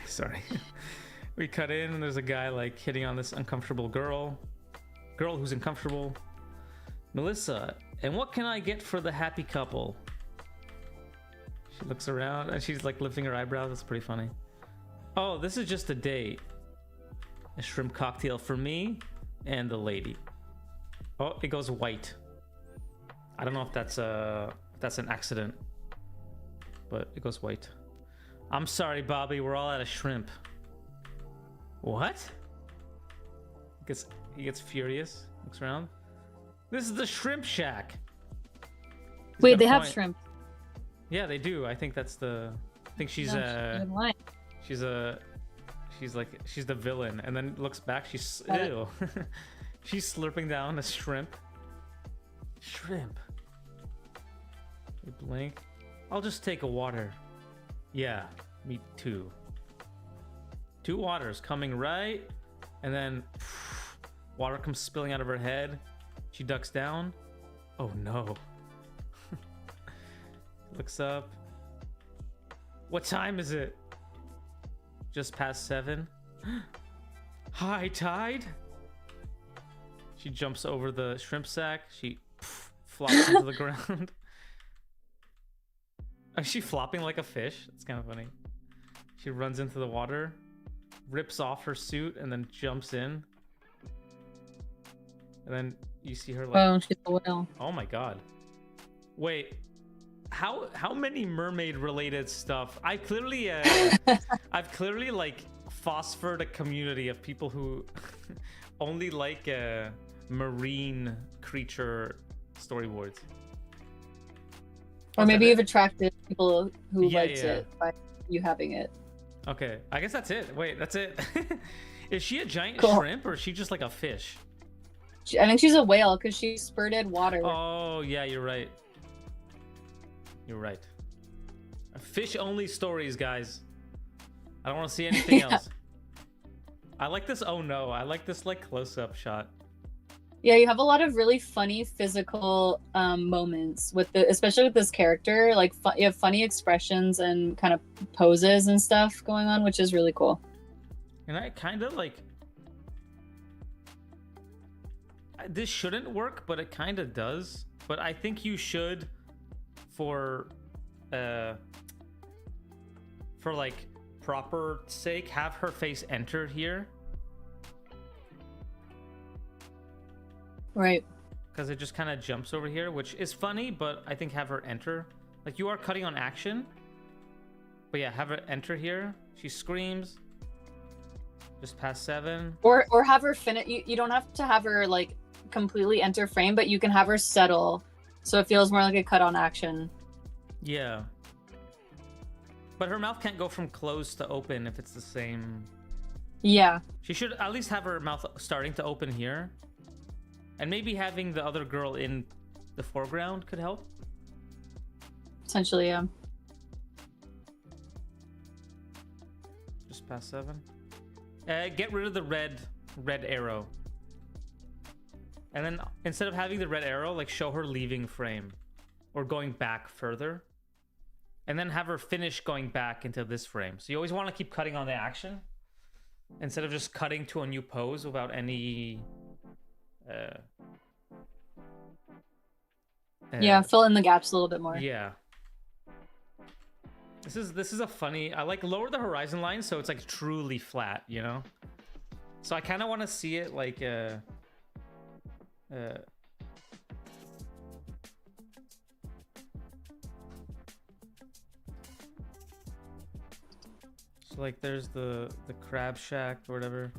S1: Sorry. We cut in and there's a guy like hitting on this uncomfortable girl who's uncomfortable. Melissa, and what can I get for the happy couple? She looks around and she's like lifting her eyebrows. That's pretty funny. Oh, this is just a date. A shrimp cocktail for me and the lady. Oh, it goes white. I don't know if that's an accident, but it goes white. I'm sorry, Bobby. We're all out of shrimp. What? He gets furious. Looks around. This is the shrimp shack.
S2: Wait, they have shrimp.
S1: Yeah, they do. I think that's the. I think she's she's the villain, and then looks back. She's ew. She's slurping down a shrimp. Shrimp. You blink. I'll just take a water. Yeah, me too. 2 waters coming right, and then water comes spilling out of her head. She ducks down. Oh no. Looks up. What time is it? Just past 7. High tide? She jumps over the shrimp sack. She flops into the ground. Is she flopping like a fish? It's kind of funny. She runs into the water, rips off her suit, and then jumps in. And then you see her like...
S2: Oh, she's a whale.
S1: Oh my god. Wait. How many mermaid related stuff? I've clearly like phosphored a community of people who only like marine creature storyboards.
S2: Or maybe you've attracted people who liked
S1: yeah.
S2: it by you having it.
S1: Okay, I guess that's it. Wait, that's it. Is she a giant
S2: Cool.
S1: shrimp or is she just like a fish?
S2: I think she's a whale because she spurted water.
S1: Oh, yeah, you're right. You're right. Fish only stories, guys. I don't want to see anything else. I like this. Oh no, I like this like close-up shot.
S2: Yeah, you have a lot of really funny physical moments with especially with this character. Like you have funny expressions and kind of poses and stuff going on, which is really cool.
S1: And I kind of like. This shouldn't work, but it kind of does. But I think you should, for like proper sake, have her face enter here.
S2: Right.
S1: Because it just kind of jumps over here, which is funny, but I think have her enter. Like, you are cutting on action. But yeah, have her enter here. She screams. Just past 7.
S2: Or have her finish. You don't have to have her, like, completely enter frame, but you can have her settle. So it feels more like a cut on action.
S1: Yeah. But her mouth can't go from closed to open if it's the same.
S2: Yeah.
S1: She should at least have her mouth starting to open here. And maybe having the other girl in the foreground could help.
S2: Essentially, yeah.
S1: Just past 7. Get rid of the red arrow. And then instead of having the red arrow, like show her leaving frame or going back further. And then have her finish going back into this frame. So you always want to keep cutting on the action instead of just cutting to a new pose without any
S2: yeah, fill in the gaps a little bit more.
S1: Yeah. This is a funny. I like lower the horizon line so it's like truly flat, you know? So I kind of want to see it like so like there's the crab shack or whatever.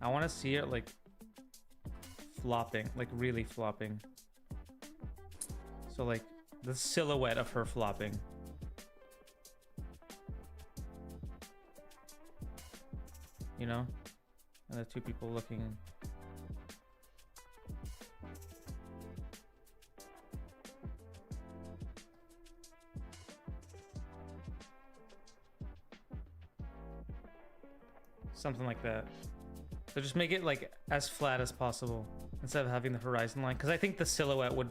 S1: I want to see it like flopping, like really flopping. So like the silhouette of her flopping. You know? And the two people looking. Something like that. So just make it like as flat as possible instead of having the horizon line. Because I think the silhouette would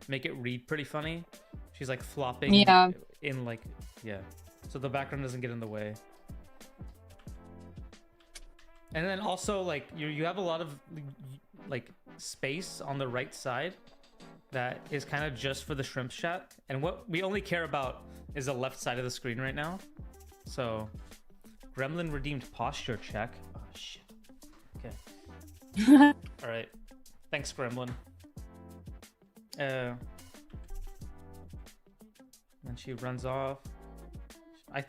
S1: make it read pretty funny. She's like flopping in like, yeah. So the background doesn't get in the way. And then also like you have a lot of like space on the right side that is kind of just for the shrimp shot. And what we only care about is the left side of the screen right now. So Gremlin redeemed posture check. Oh shit. Okay. All right. Thanks, Gremlin. And she runs off.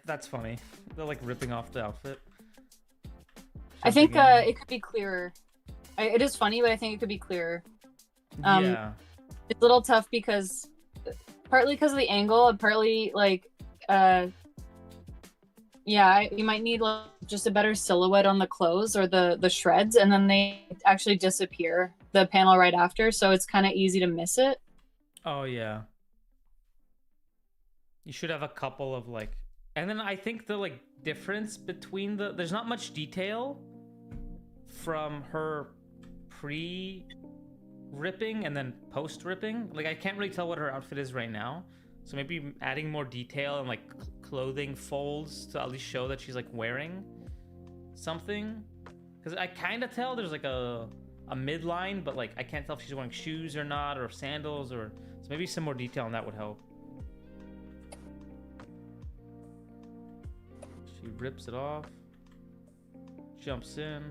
S1: That's funny. They're like ripping off the outfit.
S2: I think it could be clearer. It is funny, but I think it could be clearer.
S1: Yeah.
S2: It's a little tough because partly because of the angle and partly like yeah, you might need like, just a better silhouette on the clothes or the shreds, and then they actually disappear the panel right after, so it's kind of easy to miss it.
S1: Oh yeah. You should have a couple of like, and then I think the like difference between there's not much detail from her pre-ripping and then post-ripping. Like I can't really tell what her outfit is right now. So maybe adding more detail and like clothing folds to at least show that she's like wearing something. Because I kind of tell there's like a midline, but like I can't tell if she's wearing shoes or not, or sandals, or so maybe some more detail on that would help. She rips it off, jumps in,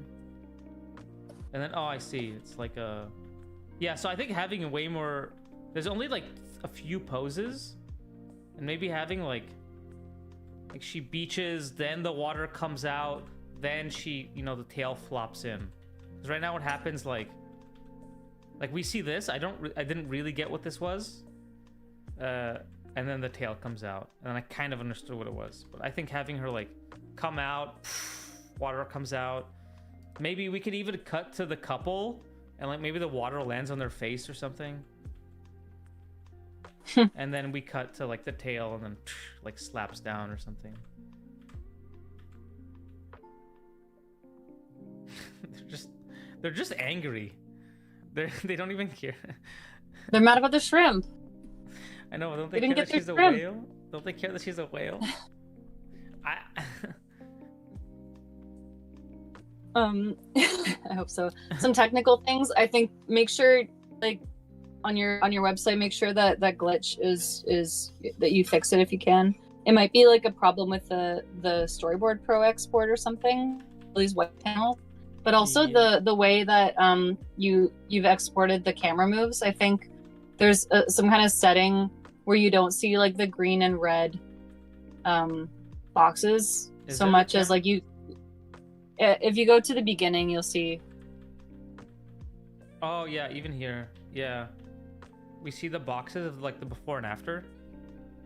S1: and then oh, I see. It's like a yeah. So I think having way more. There's only like a few poses. And maybe having like she beaches, then the water comes out, then she, you know, the tail flops in. Because right now what happens, like Like we see this, I didn't really get what this was. And then the tail comes out, and I kind of understood what it was. But I think having her like come out, water comes out. Maybe we could even cut to the couple, and like maybe the water lands on their face or something. And then we cut to like the tail, and then like slaps down or something. They're just angry. They don't even care.
S2: They're mad about the shrimp.
S1: I know. Don't they care that she's a whale? Don't they care that she's a whale?
S2: I hope so. Some technical things. I think make sure like on your website, make sure that that glitch is that you fix it if you can. It might be like a problem with the Storyboard Pro export or something. These white panels. But also the way that you've exported the camera moves. I think there's some kind of setting where you don't see like the green and red boxes so much as like you. If you go to the beginning, you'll see.
S1: Oh yeah, even here, yeah, we see the boxes of like the before and after.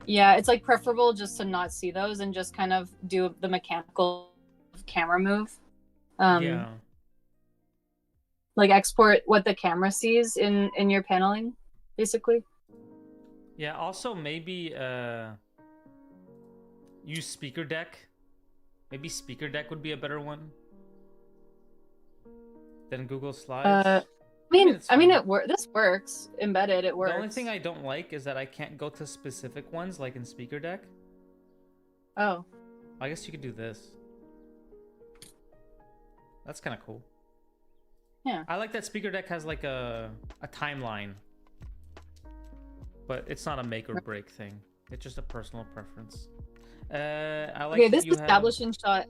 S2: Yeah, it's like preferable just to not see those and just kind of do the mechanical camera move.
S1: Yeah.
S2: Like export what the camera sees in your paneling, basically.
S1: Yeah. Also, maybe use speaker deck. Maybe speaker deck would be a better one than Google Slides.
S2: I mean, this works embedded. It works.
S1: The only thing I don't like is that I can't go to specific ones like in speaker deck.
S2: Oh.
S1: I guess you could do this. That's kind of cool.
S2: Yeah.
S1: I like that speaker deck has like a timeline, but it's not a make or break thing. It's just a personal preference. I like.
S2: Okay, this establishing shot.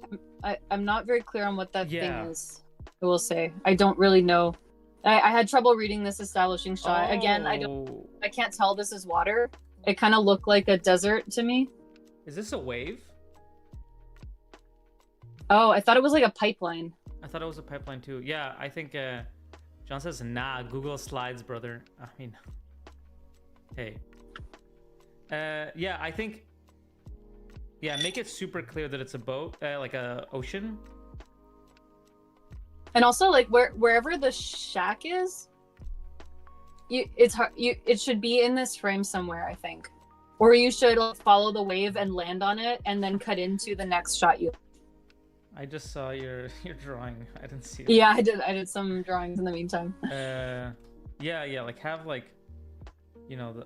S2: I'm not very clear on what that thing is. I will say I don't really know. I had trouble reading this establishing shot. Again, I can't tell this is water. It kind of looked like a desert to me.
S1: Is this a wave?
S2: Oh, I thought it was like a pipeline.
S1: I thought it was a pipeline too. Yeah, I think John says, nah, Google Slides, brother. I mean, hey. Yeah, I think, yeah, make it super clear that it's a boat, like a ocean.
S2: And also, like, wherever the shack is, it should be in this frame somewhere, I think. Or you should like, follow the wave and land on it and then cut into the next shot you.
S1: I just saw your drawing. I didn't see it.
S2: Yeah, I did some drawings in the meantime.
S1: Yeah, like have like, you know,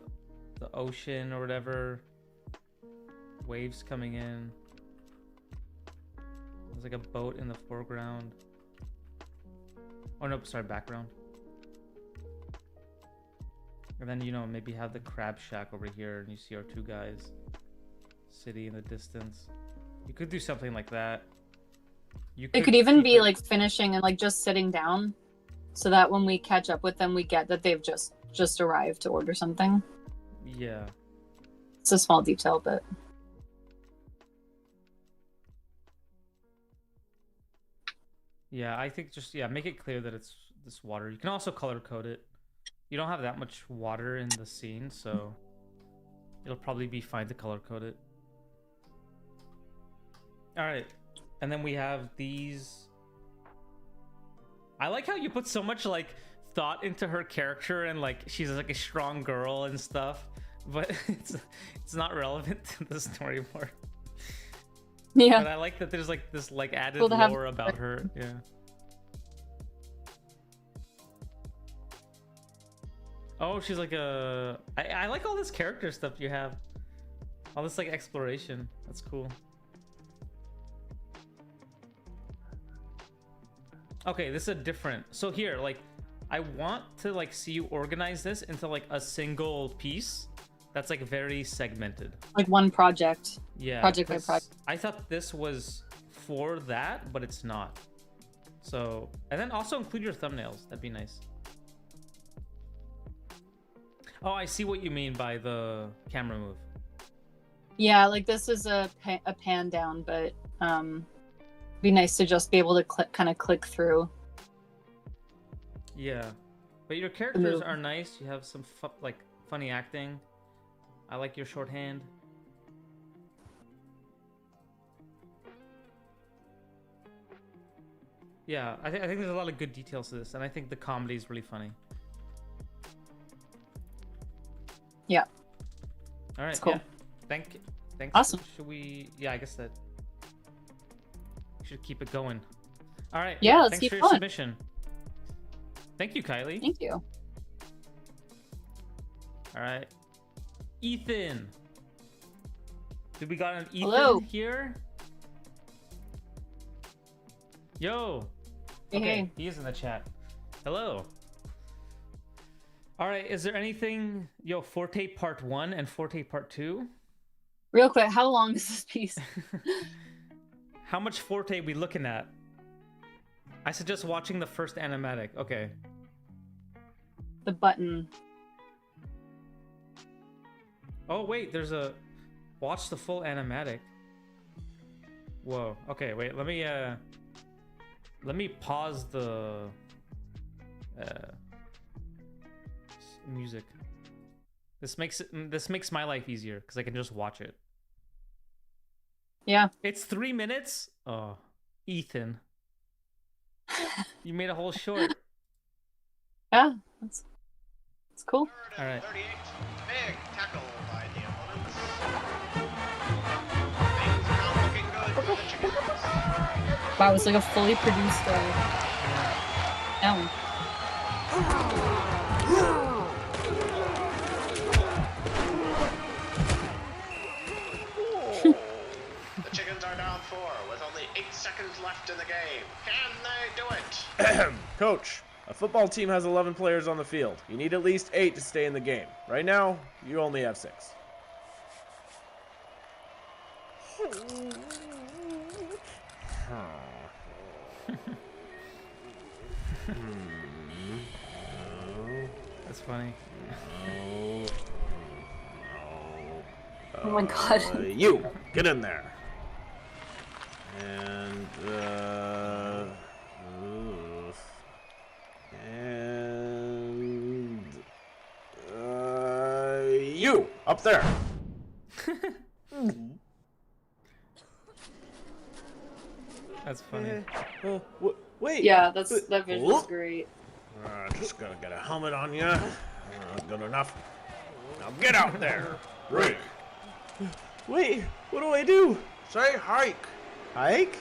S1: the ocean or whatever, waves coming in. There's like a boat in the foreground. Oh no, sorry, background. And then, you know, maybe have the crab shack over here and you see our two guys. City in the distance. You could do something like that.
S2: It could even be like finishing and like just sitting down so that when we catch up with them, we get that they've just arrived to order something.
S1: Yeah.
S2: It's a small detail, but.
S1: Yeah, I think just, yeah, make it clear that it's this water. You can also color code it. You don't have that much water in the scene, so it'll probably be fine to color code it. All right. And then we have these. I like how you put so much like thought into her character and like she's like a strong girl and stuff, but it's not relevant to the storyboard.
S2: Yeah.
S1: But I like that there's like this like added lore about her. Yeah. Oh, she's like a. I like all this character stuff you have. All this like exploration. That's cool. Okay, this is a different. So here, like, I want to like see you organize this into like a single piece that's like very segmented. Like
S2: one project.
S1: Yeah.
S2: Project by project.
S1: I thought this was for that, but it's not. So, and then also include your thumbnails. That'd be nice. Oh, I see what you mean by the camera move.
S2: Yeah, like this is a pan down, but be nice to just be able to kind of click through.
S1: Yeah. But your characters are nice. You have some like funny acting. I like your shorthand. Yeah, I think there's a lot of good details to this, and I think the comedy is really funny.
S2: Yeah.
S1: All right.
S2: It's cool.
S1: Yeah. Thanks.
S2: Awesome.
S1: Should we? Yeah, I guess that. We should keep it going. All right.
S2: Yeah, let's
S1: thanks
S2: keep
S1: for your
S2: going.
S1: submission. Thank you, Kylie.
S2: Thank you.
S1: All right. Ethan. Did we got an Ethan
S2: Hello.
S1: here? Yo.
S2: Hey,
S1: Okay,
S2: hey.
S1: he is in the chat. Hello. All right, is there anything, Forte Part 1 and Forte Part 2?
S2: Real quick, how long is this piece?
S1: How much Forte we looking at? I suggest watching the first animatic. Okay.
S2: The button.
S1: Oh, wait, there's a... Watch the full animatic. Whoa. Okay, wait, let me pause the... music. This makes my life easier because I can just watch it.
S2: Yeah.
S1: It's 3 minutes. Oh, Ethan, you made a whole short.
S2: Yeah, that's cool.
S1: All right.
S3: 38. Big tackle by the opponents. Things are not looking good for the Chickens.
S2: Wow, it's like a fully produced album.
S3: The Chickens are down 4 with only 8 seconds left in the game. Can they do it?
S4: Coach, a football team has 11 players on the field. You need at least 8 to stay in the game. Right now, you only have 6.
S1: That's funny.
S2: Oh my god.
S4: You, get in there. And, you, up there.
S1: That's funny.
S4: Wait.
S2: Yeah, that visual's great.
S4: Just gonna get a helmet on you. Good enough. Now get out there. Break. Wait, what do I do?
S3: Say hike.
S4: Hike?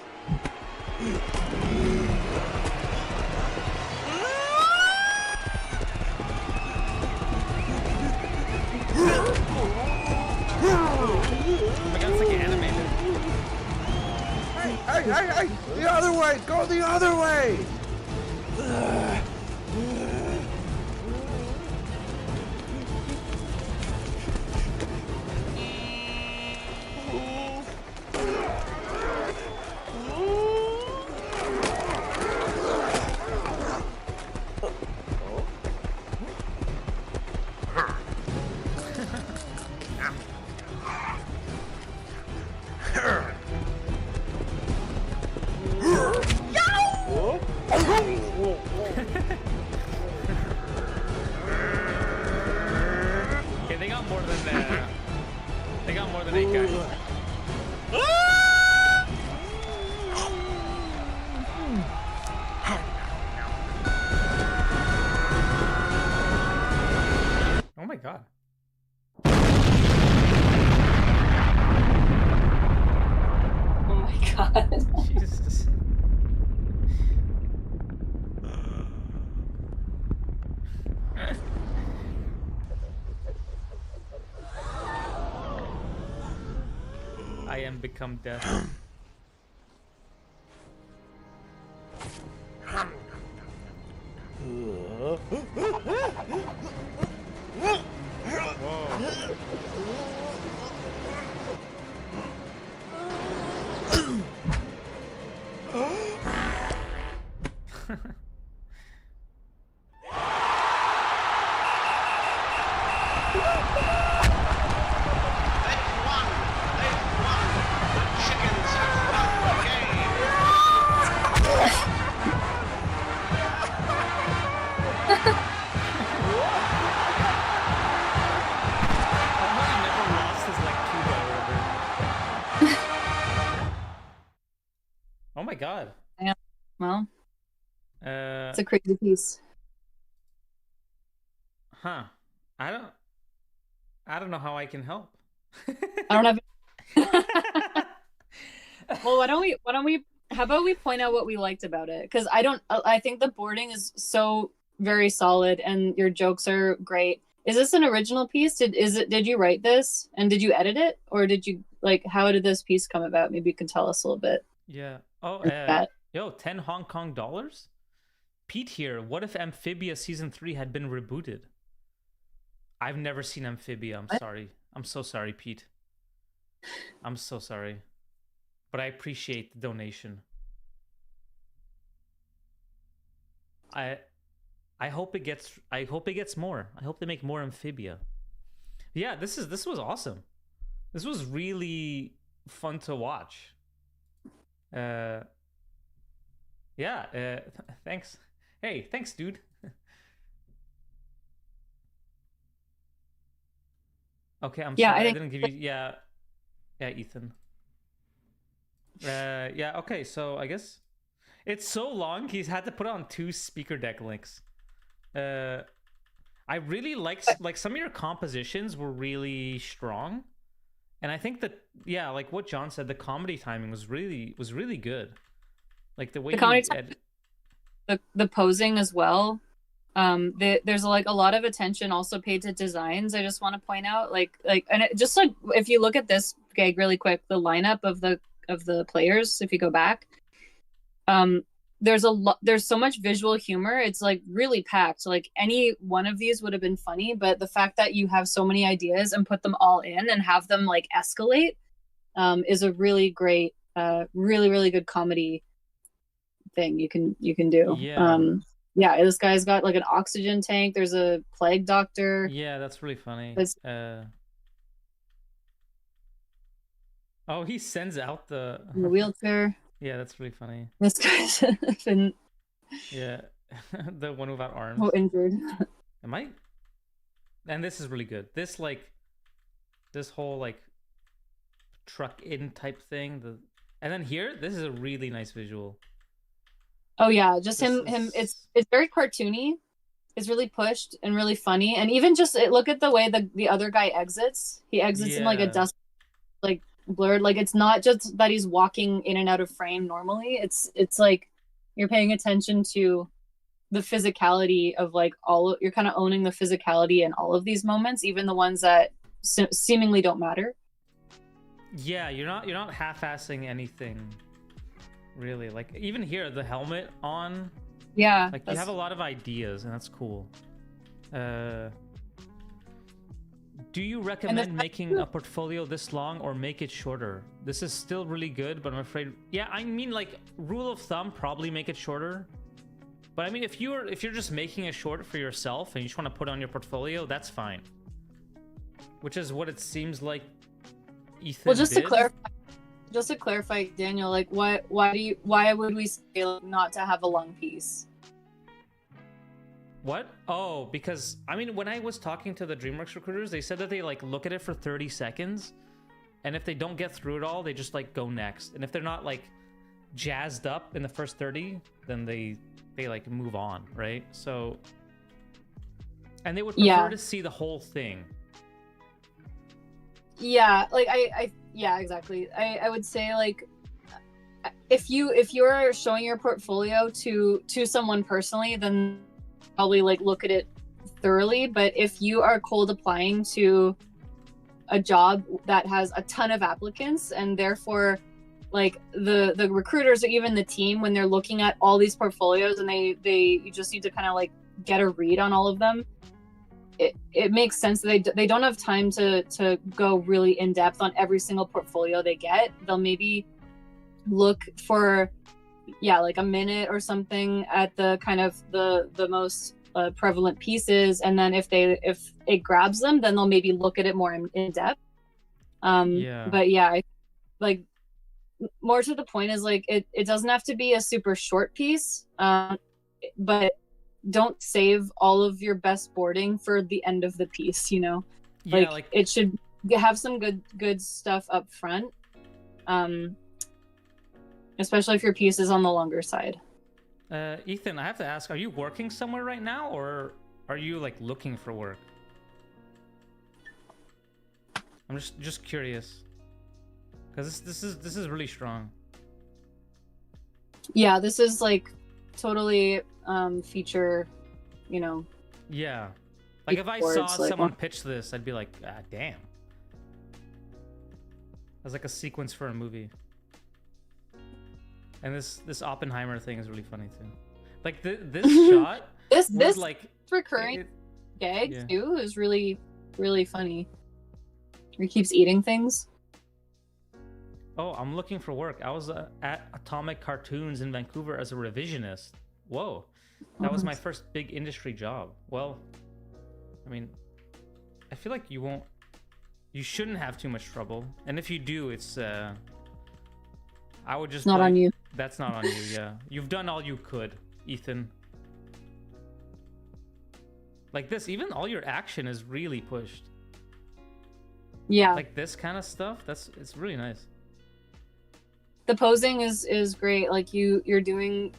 S1: Oh my god, it's like animated.
S4: Hey! The other way! Go the other way!
S1: Okay, they got more than 8 guys. Oh my god.
S2: Oh my god.
S1: Jesus. I am become death.
S3: They've won. The Chickens
S1: god.
S2: Yeah. Well,
S1: Uh,
S2: it's a crazy piece.
S1: huh. I don't know how I can help.
S2: I don't have. Well, why don't we? How about we point out what we liked about it? Because I think the boarding is so very solid, and your jokes are great. Is this an original piece? Did you write this and did you edit it, or did you how did this piece come about? Maybe you can tell us a little bit.
S1: Yeah. Oh,
S2: That.
S1: yo, 10 Hong Kong dollars? Pete here. What if Amphibia season 3 had been rebooted? I've never seen Amphibia. I'm sorry. I'm so sorry, Pete. I'm so sorry. But I appreciate the donation. I hope it gets more. I hope they make more Amphibia. Yeah, this was awesome. This was really fun to watch. Yeah, thanks. Hey, thanks, dude. Okay, I'm sorry I didn't give you yeah, Ethan. Yeah, okay, so I guess it's so long he's had to put on 2 speaker deck links. I really like some of your compositions were really strong. And I think that like what John said, the comedy timing was really good. Like the way
S2: the posing as well. There's like a lot of attention also paid to designs. I just want to point out and it just if you look at this gag really quick, the lineup of the players, if you go back, there's so much visual humor. It's like really packed. Like any one of these would have been funny, but the fact that you have so many ideas and put them all in and have them like escalate is a really great really good comedy thing you can do. Yeah, this guy's got like an oxygen tank. There's a plague doctor.
S1: Yeah, that's really funny. Oh, he sends out the
S2: wheelchair.
S1: Yeah, that's really funny.
S2: This guy's been
S1: the one without arms.
S2: Oh, injured.
S1: Am I? And this is really good. This whole like truck in type thing. And then here, this is a really nice visual.
S2: Oh yeah, just him. It's very cartoony. It's really pushed and really funny. And even just look at the way the other guy exits. He exits in like a dust, like blurred. Like it's not just that he's walking in and out of frame normally. It's like you're paying attention to the physicality of like you're kind of owning the physicality in all of these moments, even the ones that seemingly don't matter.
S1: Yeah, you're not half-assing anything. Really, like even here, the helmet on.
S2: Yeah,
S1: like you have a lot of ideas, and that's cool. Do you recommend making a portfolio this long or make it shorter? This is still really good, but I'm afraid. Yeah, I mean, like rule of thumb, probably make it shorter. But I mean, if you're just making a short for yourself and you just want to put on your portfolio, that's fine. Which is what it seems like Ethan
S2: Well, just
S1: did.
S2: to clarify, Daniel, like why would we say not to have a long piece?
S1: What? Oh, because I mean, when I was talking to the DreamWorks recruiters, they said that they like look at it for 30 seconds, and if they don't get through it all, they just like go next. And if they're not like jazzed up in the first 30, then they like move on, right? So, and they would prefer to see the whole thing.
S2: Yeah, like yeah, exactly. I would say like if you're showing your portfolio to someone personally, then probably like look at it thoroughly. But if you are cold applying to a job that has a ton of applicants, and therefore like the recruiters or even the team, when they're looking at all these portfolios and you just need to kind of like get a read on all of them, it makes sense that they don't have time to go really in depth on every single portfolio they get. They'll maybe look for like a minute or something at the kind of the most prevalent pieces, and then if it grabs them, then they'll maybe look at it more in depth. But yeah, like more to the point is like it doesn't have to be a super short piece, but don't save all of your best boarding for the end of the piece, you know? Like it should have some good stuff up front. especially if your piece is on the longer side.
S1: Ethan, I have to ask, are you working somewhere right now, or are you like looking for work? I'm just curious, because this is really strong.
S2: Yeah, this is like totally feature, you know.
S1: Yeah, like if I saw someone pitch this, I'd be like, ah, damn. That's like a sequence for a movie. And this Oppenheimer thing is really funny too. Like this shot,
S2: this
S1: like
S2: recurring gag too is really funny. He keeps eating things.
S1: Oh, I'm looking for work. I was at Atomic Cartoons in Vancouver as a revisionist. Whoa, that was my first big industry job. Well, I mean, I feel like you shouldn't have too much trouble. And if you do, it's I would just
S2: not on you.
S1: That's not on you. Yeah, you've done all you could, Ethan. Like this, even all your action is really pushed.
S2: Yeah,
S1: like this kind of stuff. It's really nice.
S2: The posing is great. Like you're doing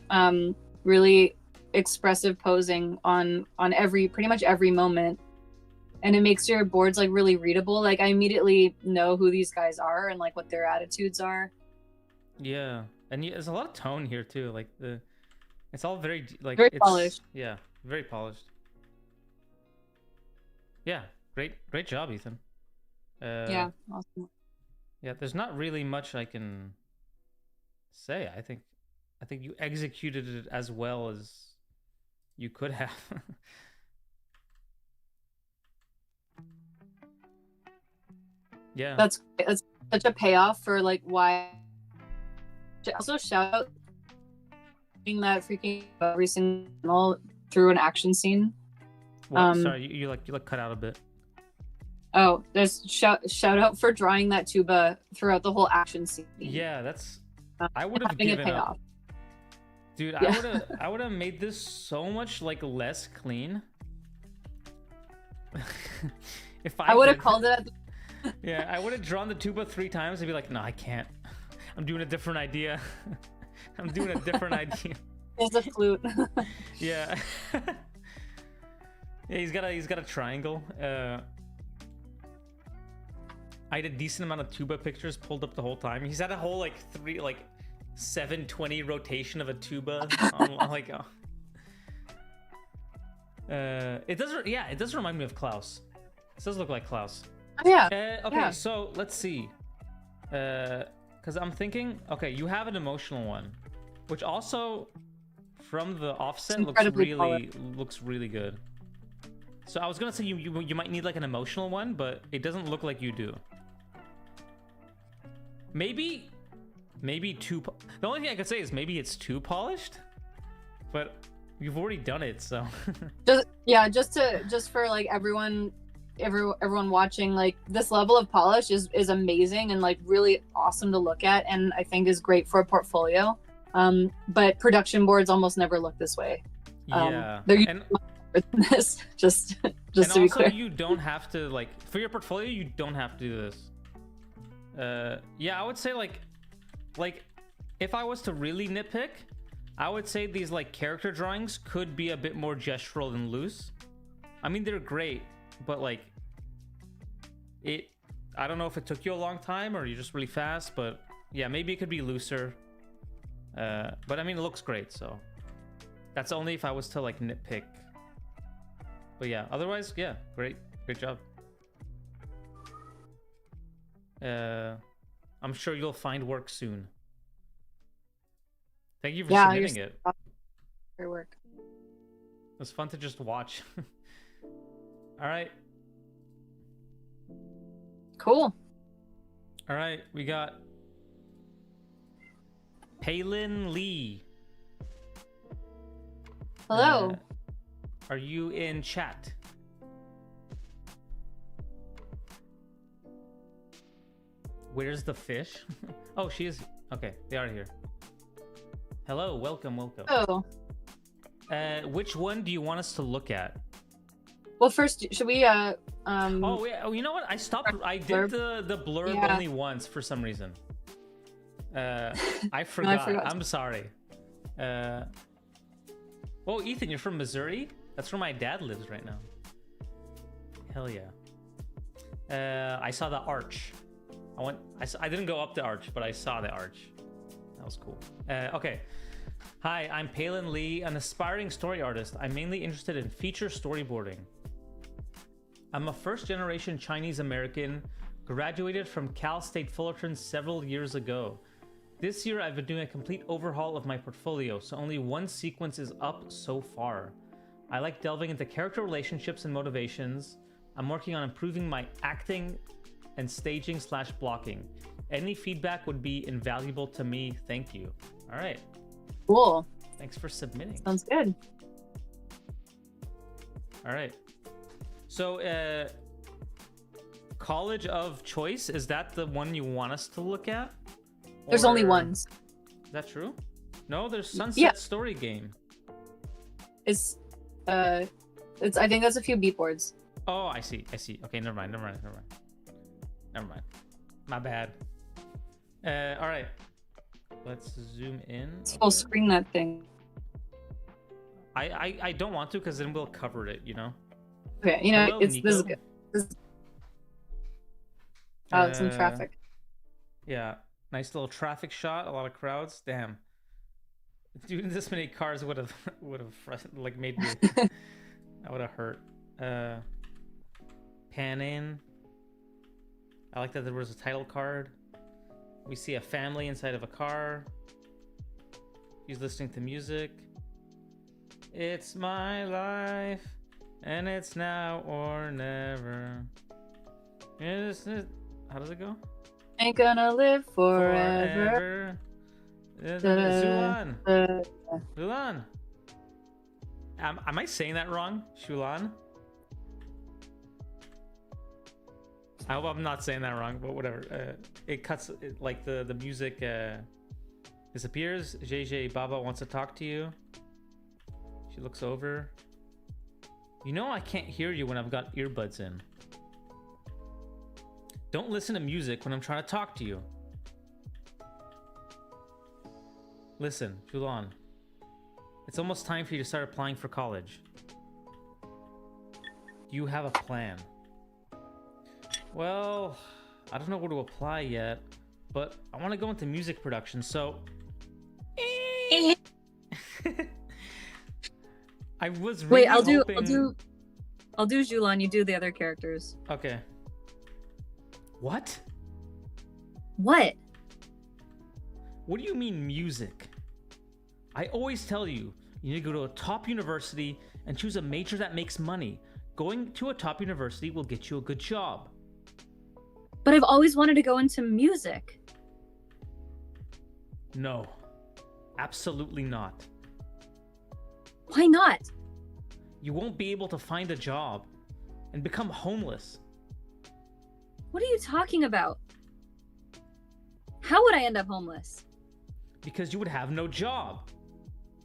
S2: really expressive posing on pretty much every moment, and it makes your boards like really readable. Like I immediately know who these guys are and like what their attitudes are.
S1: Yeah, and there's a lot of tone here too. Like it's all very like
S2: very polished.
S1: Yeah, very polished. Yeah, great job, Ethan.
S2: Yeah, awesome.
S1: Yeah, there's not really much I can say. I think you executed it as well as you could have. Yeah,
S2: that's such a payoff for like why. Also, shout out doing that freaking every single through an action scene.
S1: Well, sorry, you cut out a bit.
S2: Oh, there's shout out for drawing that tuba throughout the whole action scene.
S1: Yeah, that's. I would have given up. Dude, yeah. I would have made this so much like less clean. If I
S2: would have called it.
S1: Yeah, I would have drawn the tuba 3 times and be like, no, I can't. I'm doing a different idea. I'm doing a different idea.
S2: There's a flute.
S1: Yeah. Yeah, he's got a triangle. I had a decent amount of tuba pictures pulled up the whole time. He's had a whole like 720 rotation of a tuba. Like, it does remind me of Klaus. It does look like Klaus.
S2: Oh, yeah.
S1: Okay,
S2: yeah.
S1: So let's see. Because I'm thinking, okay, you have an emotional one, which also from the offset looks really good. So I was gonna say you might need like an emotional one, but it doesn't look like you do. Maybe too. The only thing I could say is maybe it's too polished, but you've already done it, so. just for like everyone watching, like this level of polish is amazing and like really awesome to look at, and I think is great for a portfolio. But production boards almost never look this way. Yeah.
S2: This just
S1: and
S2: to be
S1: also,
S2: clear,
S1: you don't have to like for your portfolio. You don't have to do this. Yeah, I would say like if I was to really nitpick, I would say these like character drawings could be a bit more gestural than loose. I mean, they're great, but like I don't know if it took you a long time or you're just really fast, but yeah, maybe it could be looser. But I mean, it looks great, so that's only if I was to like nitpick. But yeah, otherwise, yeah, great job. I'm sure you'll find work soon. Thank you for submitting it.
S2: Great work.
S1: It was fun to just watch. All right.
S2: Cool.
S1: All right, we got Palin Lee.
S2: Hello.
S1: Are you in chat? Where's the fish? Oh, she is. Okay, they are here. Hello, welcome.
S2: Oh.
S1: Which one do you want us to look at?
S2: Well, first, should we
S1: Oh yeah. Oh, you know what? I did the blurb only once for some reason. I forgot.
S2: forgot.
S1: I'm sorry. Oh, Ethan, you're from Missouri? That's where my dad lives right now. Hell yeah. I saw the arch. I didn't go up the arch, but I saw the arch. That was cool. Okay. Hi, I'm Palin Lee, an aspiring story artist. I'm mainly interested in feature storyboarding. I'm a first-generation Chinese American, graduated from Cal State Fullerton several years ago. This year, I've been doing a complete overhaul of my portfolio, so only one sequence is up so far. I like delving into character relationships and motivations. I'm working on improving my acting and staging / blocking. Any feedback would be invaluable to me. Thank you. All right.
S2: Cool.
S1: Thanks for submitting.
S2: Sounds good.
S1: All right. So, college of choice, is that the one you want us to look at?
S2: There's only ones.
S1: Is that true? No, there's Sunset Story Game.
S2: It's I think that's a few beat boards.
S1: Oh, I see. Okay, never mind. My bad. All right. Let's zoom in.
S2: It's full screen that thing.
S1: I don't want to, because then we'll cover it, you know?
S2: Okay, you know,
S1: Hello,
S2: this
S1: Nico.
S2: is good. Some traffic.
S1: Yeah, nice little traffic shot. A lot of crowds. Damn, doing this many cars would have like made me. That would have hurt. Pan in. I like that there was a title card. We see a family inside of a car. He's listening to music. It's my life, and it's now or never. How does it go?
S2: Ain't gonna live forever.
S1: Zulan. Zulan. Am I saying that wrong? Shulan? I hope I'm not saying that wrong, but whatever. It cuts, like the music disappears. JJ Baba wants to talk to you. She looks over. You know I can't hear you when I've got earbuds in. Don't listen to music when I'm trying to talk to you. Listen, Julan. It's almost time for you to start applying for college. Do you have a plan? Well, I don't know where to apply yet, but I want to go into music production, so... I was really hoping...
S2: I'll do Julan, you do the other characters.
S1: Okay. What?
S2: What?
S1: What do you mean music? I always tell you, you need to go to a top university and choose a major that makes money. Going to a top university will get you a good job.
S2: But I've always wanted to go into music.
S1: No, absolutely not.
S2: Why not?
S1: You won't be able to find a job and become homeless.
S2: What are you talking about? How would I end up homeless?
S1: Because you would have no job.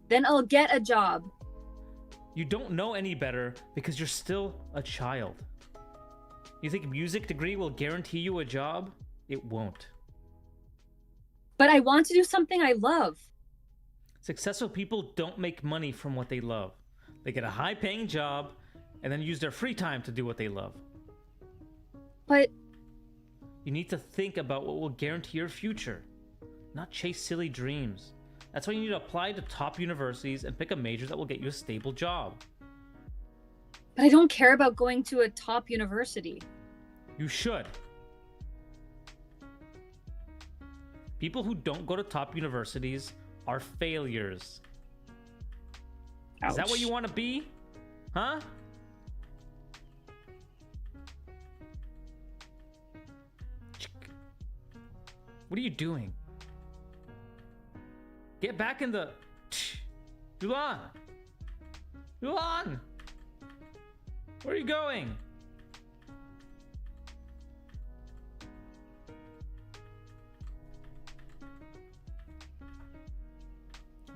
S2: Then I'll get a job.
S1: You don't know any better because you're still a child. You think music degree will guarantee you a job? It won't.
S2: But I want to do something I love.
S1: Successful people don't make money from what they love. They get a high-paying job and then use their free time to do what they love.
S2: But...
S1: You need to think about what will guarantee your future, not chase silly dreams. That's why you need to apply to top universities and pick a major that will get you a stable job.
S2: But I don't care about going to a top university.
S1: You should. People who don't go to top universities are failures.
S2: Ouch.
S1: Is that what you want to be? Huh? What are you doing? Get back in the... Yulan! Yulan! Where are you going?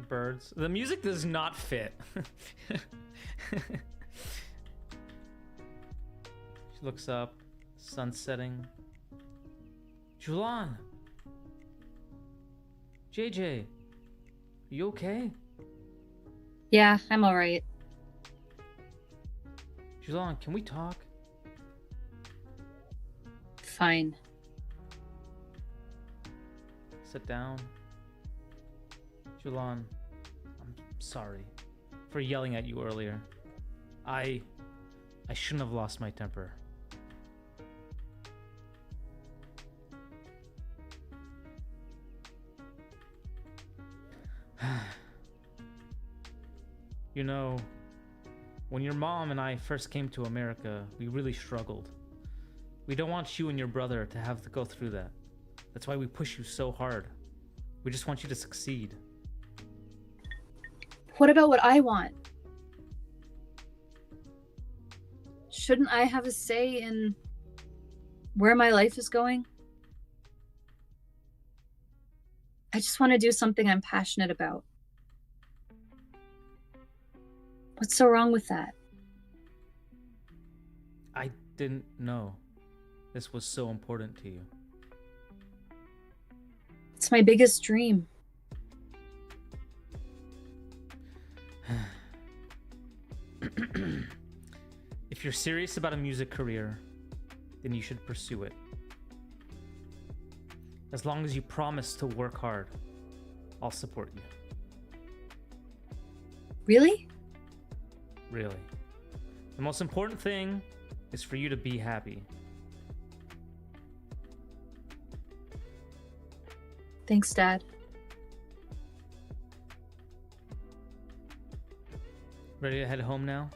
S1: Birds. The music does not fit. She looks up. Sun setting. Julan! JJ, are you okay?
S2: Yeah, I'm all right.
S1: Julon, can we talk?
S2: Fine.
S1: Sit down. Julon, I'm sorry for yelling at you earlier. I shouldn't have lost my temper. You know, when your mom and I first came to America, we really struggled. We don't want you and your brother to have to go through that. That's why we push you so hard. We just want you to succeed.
S2: What about what I want? Shouldn't I have a say in where my life is going? I just want to do something I'm passionate about. What's so wrong with that?
S1: I didn't know this was so important to you.
S2: It's my biggest dream.
S1: If you're serious about a music career, then you should pursue it. As long as you promise to work hard, I'll support you.
S2: Really?
S1: Really. The most important thing is for you to be happy.
S2: Thanks, Dad.
S1: Ready to head home now?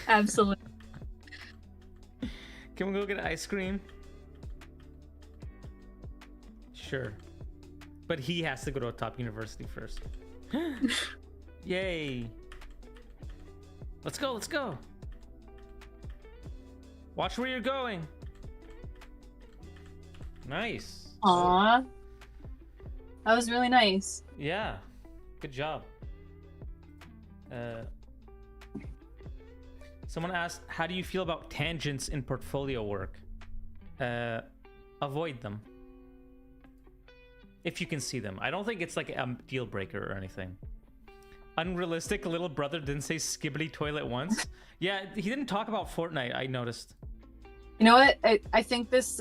S2: Absolutely.
S1: Can we go get ice cream? Sure. But he has to go to a top university first. Yay. Let's go, let's go. Watch where you're going. Nice.
S2: Aw. That was really nice.
S1: Yeah. Good job. Someone asked, how do you feel about tangents in portfolio work? Avoid them. If you can see them. I don't think it's like a deal breaker or anything. Unrealistic little brother didn't say skibbity toilet once. Yeah, he didn't talk about Fortnite, I noticed.
S2: You know what? I think this,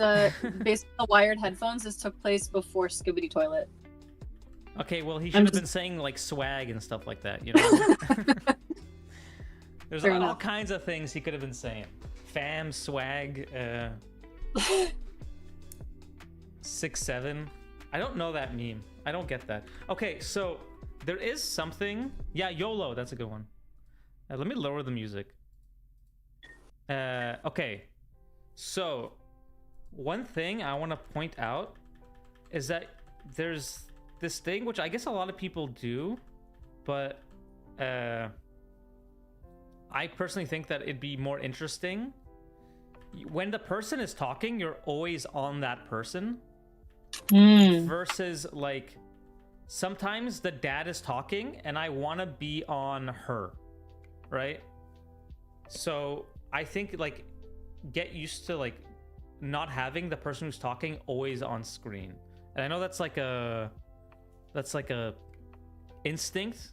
S2: based on the wired headphones, this took place before Skibbity Toilet.
S1: Okay, well, he should have been saying, like, swag and stuff like that, you know? There's all kinds of things he could have been saying. Fam, swag, 6'7". I don't know that meme. I don't get that. Okay, so there is something... Yeah, YOLO, that's a good one. Let me lower the music. Okay. So, one thing I want to point out is that there's this thing, which I guess a lot of people do, but I personally think that it'd be more interesting. When the person is talking, you're always on that person. Versus, like, sometimes the dad is talking and I want to be on her, right? So, I think, like, get used to, like, not having the person who's talking always on screen. And I know that's like a instinct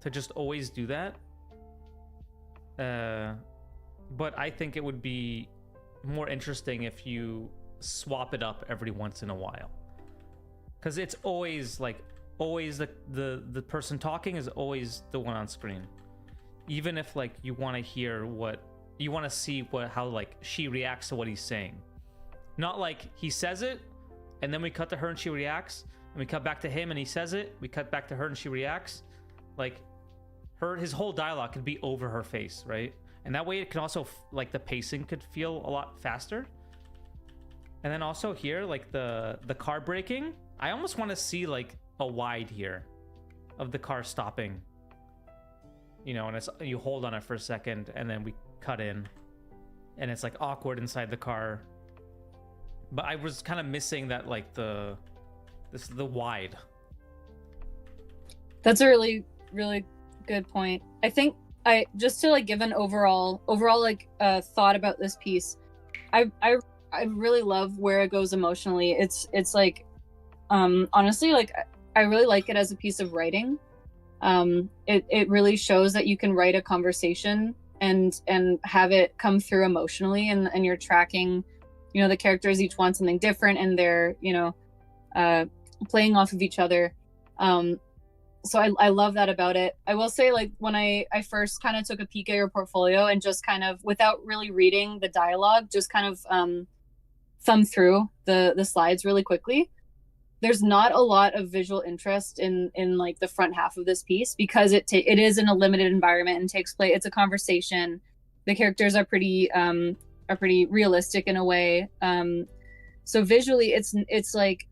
S1: to just always do that. But I think it would be more interesting if you swap it up every once in a while. Because it's always, like, always the person talking is always the one on screen. Even if, like, you want to hear what... You want to see how, like, she reacts to what he's saying. Not like he says it, and then we cut to her and she reacts, and we cut back to him and he says it, we cut back to her and she reacts. Like, his whole dialogue could be over her face, right? And that way it can also, like, the pacing could feel a lot faster. And then also here, like, the car braking, I almost want to see, like, a wide here of the car stopping. You know, and it's, you hold on it for a second, and then we cut in, and it's, like, awkward inside the car. But I was kind of missing that, like, the wide.
S2: That's a really, really good point. I think I just to like give an overall like thought about this piece. I really love where it goes emotionally. It's like honestly, like I really like it as a piece of writing. It really shows that you can write a conversation and have it come through emotionally, and you're tracking, you know, the characters each want something different, and they're, you know, playing off of each other. So I love that about it. I will say, like, when I first kind of took a peek at your portfolio and just kind of, without really reading the dialogue, just kind of thumb through the slides really quickly, there's not a lot of visual interest in like the front half of this piece, because it is in a limited environment and takes place, it's a conversation. The characters are pretty realistic in a way. So visually it's like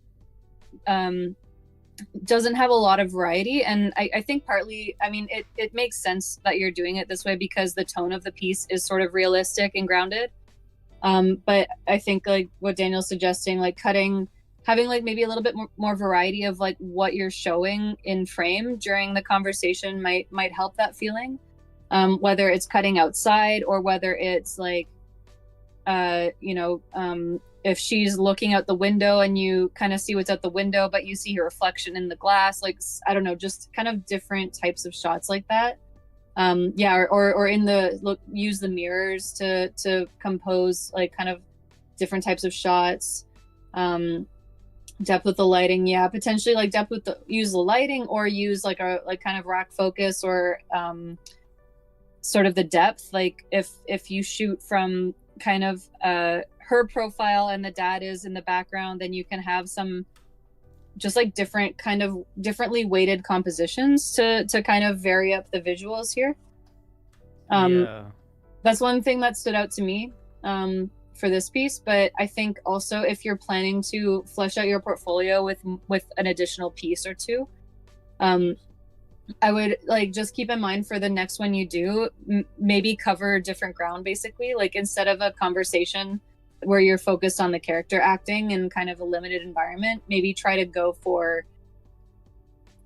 S2: doesn't have a lot of variety, and I think partly, I mean, it makes sense that you're doing it this way because the tone of the piece is sort of realistic and grounded. But I think like what Daniel's suggesting, like having like maybe a little bit more variety of like what you're showing in frame during the conversation might help that feeling. Whether it's cutting outside or whether it's like you know, if she's looking out the window and you kind of see what's out the window, but you see her reflection in the glass, like, I don't know, just kind of different types of shots like that. Yeah, or in the look, use the mirrors to compose like kind of different types of shots. Depth with the lighting, yeah, potentially like depth with use the lighting, or use like a kind of rack focus, or sort of the depth, like if you shoot from kind of her profile and the dad is in the background, then you can have some just like differently weighted compositions to kind of vary up the visuals here. Yeah. That's one thing that stood out to me for this piece. But I think also, if you're planning to flesh out your portfolio with an additional piece or two, I would like just keep in mind for the next one you do, maybe cover different ground, basically. Like, instead of a conversation where you're focused on the character acting in kind of a limited environment, maybe try to go for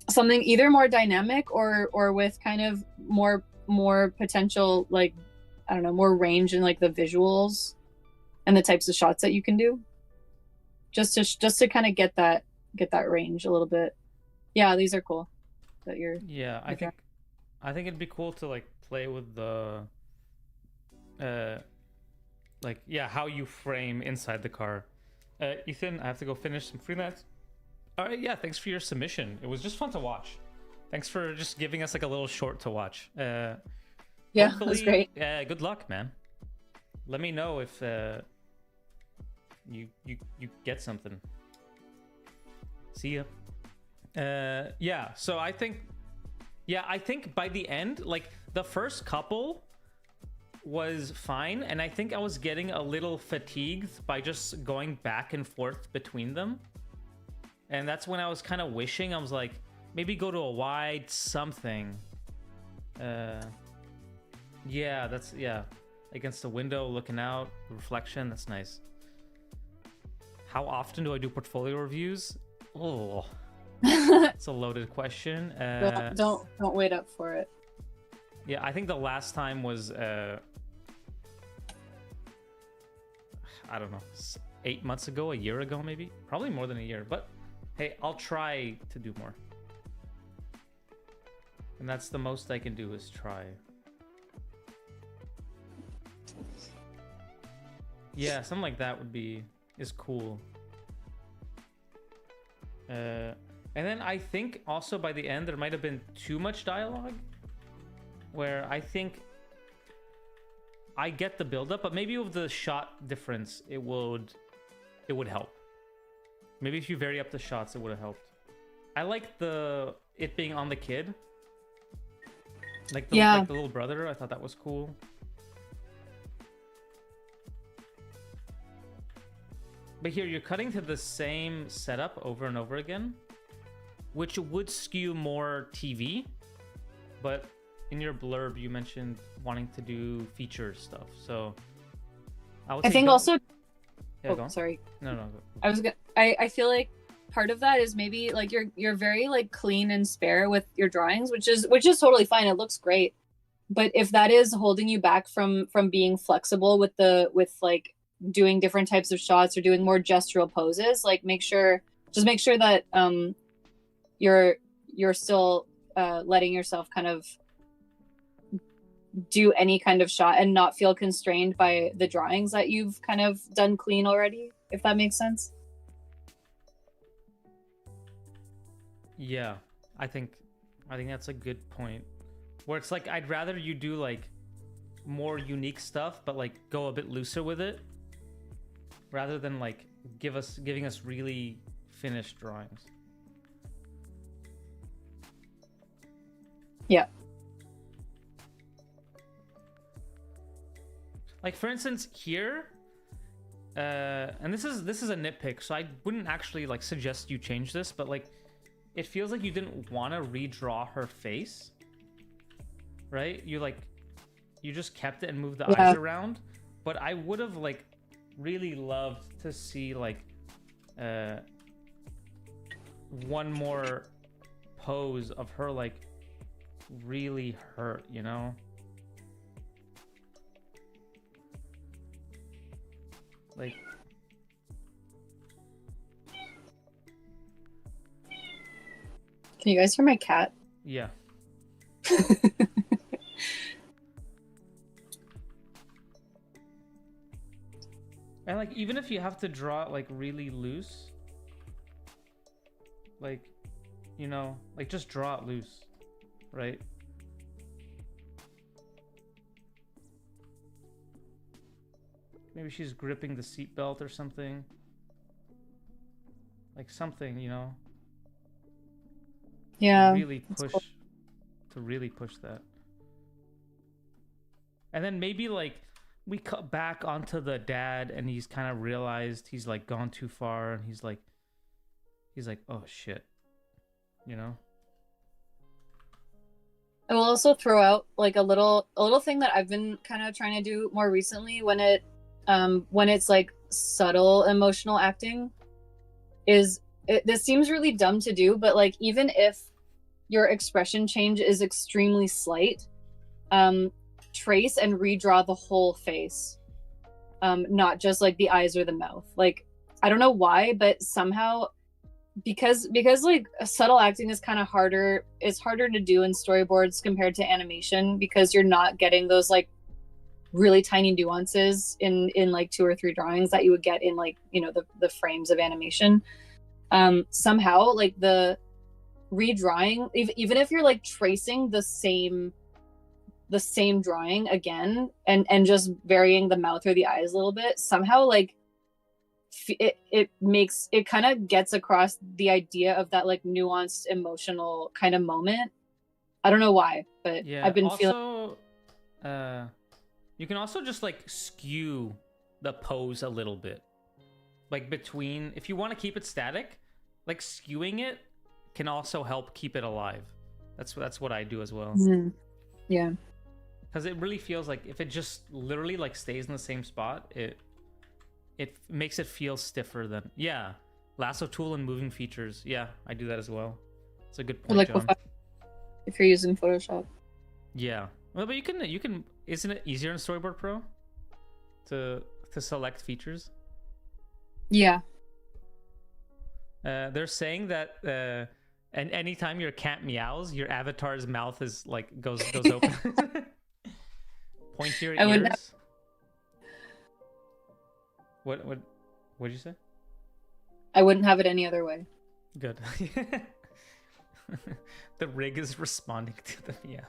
S2: something either more dynamic or with kind of more potential, like, I don't know, more range in like the visuals and the types of shots that you can do, just to kind of get that range a little bit. Yeah, these are cool that you're.
S1: Yeah, I think it'd be cool to like play with the like, yeah, how you frame inside the car. Ethan, I have to go finish some freelance. All right, yeah, thanks for your submission. It was just fun to watch. Thanks for just giving us like a little short to watch.
S2: Yeah, that's great.
S1: Good luck, man. Let me know if you get something. See ya. Yeah, so I think by the end, like, the first couple was fine, and I think I was getting a little fatigued by just going back and forth between them, and that's when I was kind of wishing, I was like, maybe go to a wide something. Yeah, against the window looking out, reflection, that's nice. How often do I do portfolio reviews? Oh, it's a loaded question.
S2: Don't wait up for it.
S1: Yeah, I think the last time was I don't know, 8 months ago, a year ago, maybe, probably more than a year. But hey, I'll try to do more, and that's the most I can do, is try. Yeah, something like that is cool. And then I think also by the end there might have been too much dialogue, where I think I get the build-up, but maybe with the shot difference it would help. Maybe if you vary up the shots, it would have helped. I like it being on the kid, like the little brother. I thought that was cool. But here you're cutting to the same setup over and over again, which would skew more TV. But in your blurb, you mentioned wanting to do feature stuff. So I think
S2: also.
S1: Yeah, go on.
S2: Sorry.
S1: No.
S2: I feel like part of that is maybe like you're very like clean and spare with your drawings, which is totally fine. It looks great. but if that is holding you back from being flexible with like doing different types of shots or doing more gestural poses, like make sure that you're still letting yourself kind of do any kind of shot and not feel constrained by the drawings that you've kind of done clean already, if that makes sense.
S1: Yeah, I think that's a good point. Where it's like, I'd rather you do like more unique stuff, but like go a bit looser with it, rather than like giving us really finished drawings.
S2: Yeah.
S1: Like for instance here, and this is a nitpick, so I wouldn't actually like suggest you change this, but like it feels like you didn't want to redraw her face, right? You just kept it and moved the eyes around, but I would have like really loved to see like one more pose of her like really hurt, you know? Like,
S2: can you guys hear my cat?
S1: yeah. And like, even if you have to draw it like really loose, like, you know, like just draw it loose, right? Maybe she's gripping the seatbelt or something. Like something, you know.
S2: Yeah.
S1: Really push to really push that. And then maybe like we cut back onto the dad and he's kind of realized he's like gone too far and he's like, oh shit. You know?
S2: I will also throw out like a little thing that I've been kind of trying to do more recently when it's like subtle emotional acting is this seems really dumb to do, but like even if your expression change is extremely slight, trace and redraw the whole face, not just like the eyes or the mouth. Like I don't know why, but somehow because like subtle acting is kind of harder. It's harder to do in storyboards compared to animation because you're not getting those like really tiny nuances in like 2 or 3 drawings that you would get in like, you know, the frames of animation. Somehow like the redrawing, even if you're like tracing the same drawing again and just varying the mouth or the eyes a little bit, somehow like it makes it kind of gets across the idea of that like nuanced emotional kind of moment. I don't know why, but
S1: yeah,
S2: I've been
S1: also, feeling you can also just like skew the pose a little bit, like between, if you want to keep it static, like skewing it can also help keep it alive. That's what I do as well.
S2: Mm-hmm. Yeah,
S1: because it really feels like if it just literally like stays in the same spot, it makes it feel stiffer than, yeah, lasso tool and moving features. Yeah, I do that as well. It's a good point,
S2: like
S1: John.
S2: if you're using Photoshop.
S1: Yeah, well, but you can. Isn't it easier in Storyboard Pro to select features?
S2: Yeah.
S1: They're saying that and anytime your cat meows, your avatar's mouth is like goes open. Point to your ears. What did you say?
S2: I wouldn't have it any other way.
S1: Good. The rig is responding to the meow.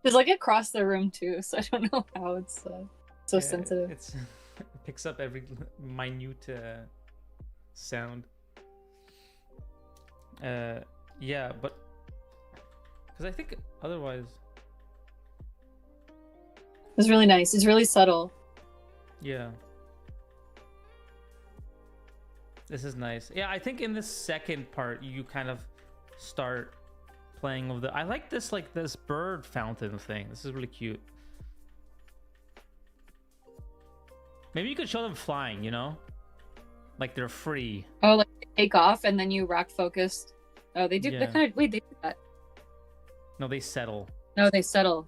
S2: There's like across the room too, so I don't know how it's so sensitive.
S1: It picks up every minute sound. Yeah, but because I think otherwise
S2: it's really nice. It's really subtle.
S1: Yeah. This is nice. Yeah, I think in the second part you kind of start playing with I like this, like this bird fountain thing. This is really cute. Maybe you could show them flying, you know? Like they're free.
S2: Oh, like they take off and then you rack focused. Oh, they do.
S1: Yeah.
S2: They kind of wait. They do that.
S1: No, they settle.
S2: No, they settle.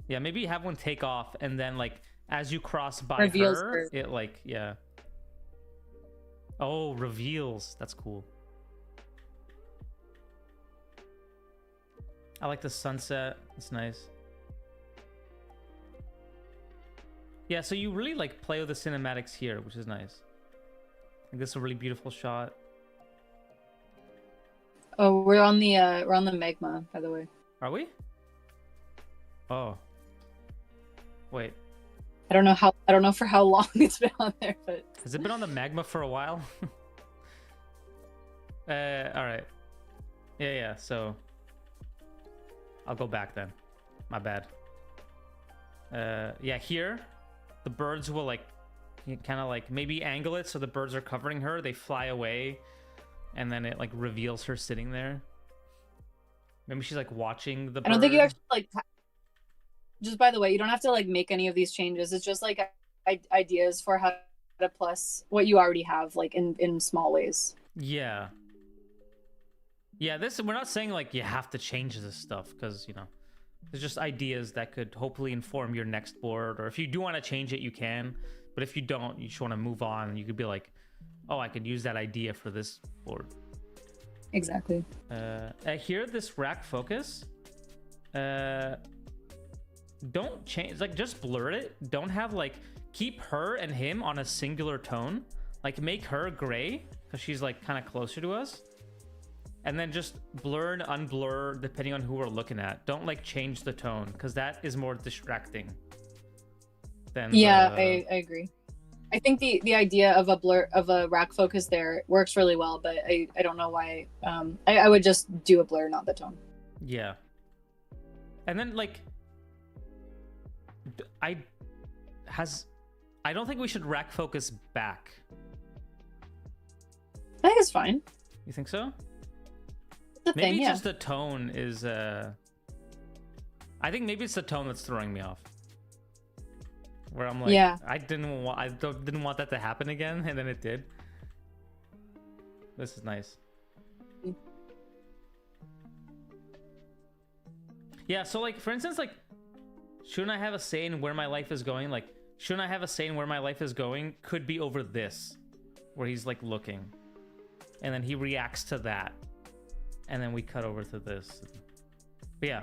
S1: Yeah, maybe have one take off, and then like as you cross by
S2: Reveals
S1: her,
S2: her.
S1: it like yeah. Oh, reveals. That's cool. I like the sunset. It's nice. Yeah, so you really like play with the cinematics here, which is nice. I think this is a really beautiful shot.
S2: Oh, we're on the magma, by the way.
S1: Are we? Oh. Wait.
S2: I don't know for how long it's been on there, but
S1: Has it been on the magma for a while? All right. Yeah, so I'll go back then. My bad. Yeah, here the birds will like kind of like maybe angle it so the birds are covering her, they fly away, and then it like reveals her sitting there. Maybe she's like watching the bird.
S2: I don't think you actually like. Just by the way, you don't have to like make any of these changes. It's just like ideas for how to plus what you already have, like in small ways.
S1: Yeah. Yeah, we're not saying like you have to change this stuff, because, you know, there's just ideas that could hopefully inform your next board, or if you do want to change it, you can. But if you don't, you just want to move on, you could be like, oh, I could use that idea for this board.
S2: Exactly.
S1: Here, this rack focus, don't change, like just blur it. Don't have like, keep her and him on a singular tone. Like make her gray, because she's like kind of closer to us. And then just blur and unblur depending on who we're looking at. Don't like change the tone, because that is more distracting than
S2: I agree. I think the idea of a rack focus there works really well, but I don't know why. I would just do a blur, not the tone.
S1: Yeah. And then like I don't think we should rack focus back.
S2: I think it's fine.
S1: You think so?
S2: Maybe
S1: Maybe
S2: yeah.
S1: just the tone is I think maybe it's the tone that's throwing me off. Where I'm like,
S2: Yeah.
S1: I didn't want that to happen again, and then it did. This is nice. Yeah, so like for instance, like shouldn't I have a say in where my life is going? Like, shouldn't I have a say in where my life is going? Could be over this, where he's like looking, and then he reacts to that, and then we cut over to this. But yeah,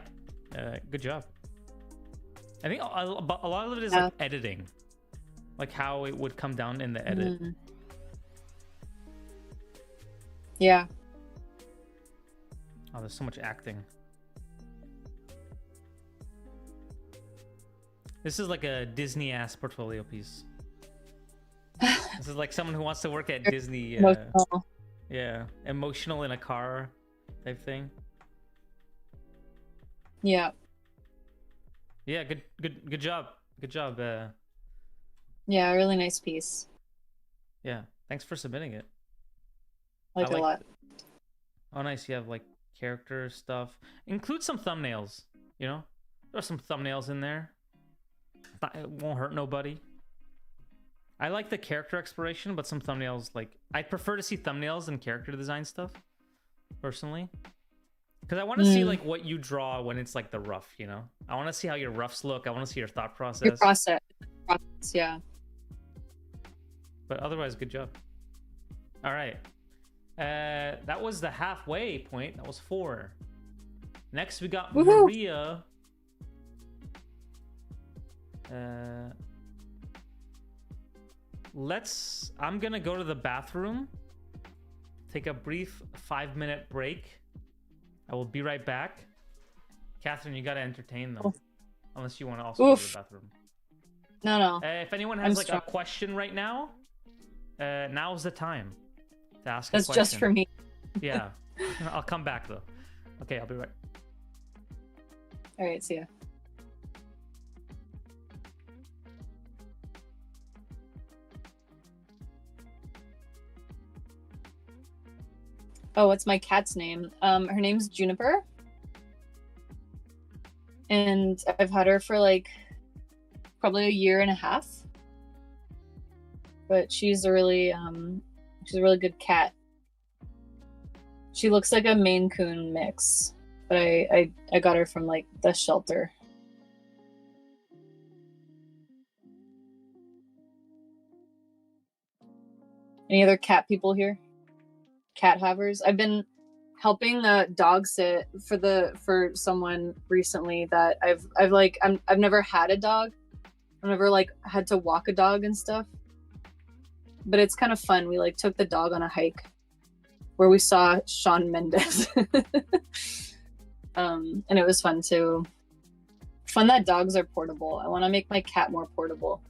S1: good job. I think a lot of it is like editing, like how it would come down in the edit.
S2: Yeah.
S1: Oh, there's so much acting. This is like a Disney-ass portfolio piece. This is like someone who wants to work at Disney.
S2: Emotional.
S1: Yeah, emotional in a car type thing.
S2: Yeah.
S1: Yeah, good job. Good job.
S2: Yeah, a really nice piece.
S1: Yeah, thanks for submitting it.
S2: Like a lot.
S1: Oh, nice. You have like character stuff. Include some thumbnails. You know, there's some thumbnails in there. It won't hurt nobody. I like the character exploration, but some thumbnails, like I prefer to see thumbnails than character design stuff, personally, because I want to see like what you draw when it's like the rough. You know, I want to see how your roughs look. I want to see your thought process.
S2: Your process, yeah.
S1: But otherwise, good job. All right, that was the halfway point. That was 4. Next, we got
S2: Woohoo!
S1: Maria. I'm gonna go to the bathroom, take a brief 5-minute break. I will be right back. Catherine, you gotta entertain them. Unless you want to also go to the bathroom.
S2: No.
S1: If anyone has a question right now, now's the time to ask a question.
S2: That's just for me.
S1: Yeah. I'll come back though. Okay, I'll be right.
S2: All right, see ya. Oh, what's my cat's name? Her name's Juniper. And I've had her for like probably 1.5 years. But she's a really good cat. She looks like a Maine Coon mix. but I got her from like the shelter. Any other cat people here? Cat havers? I've been helping dog sit for someone recently that I've never had a dog. I've never like had to walk a dog and stuff. But it's kind of fun. We like took the dog on a hike where we saw Shawn Mendes. And it was fun too. Fun that dogs are portable. I want to make my cat more portable.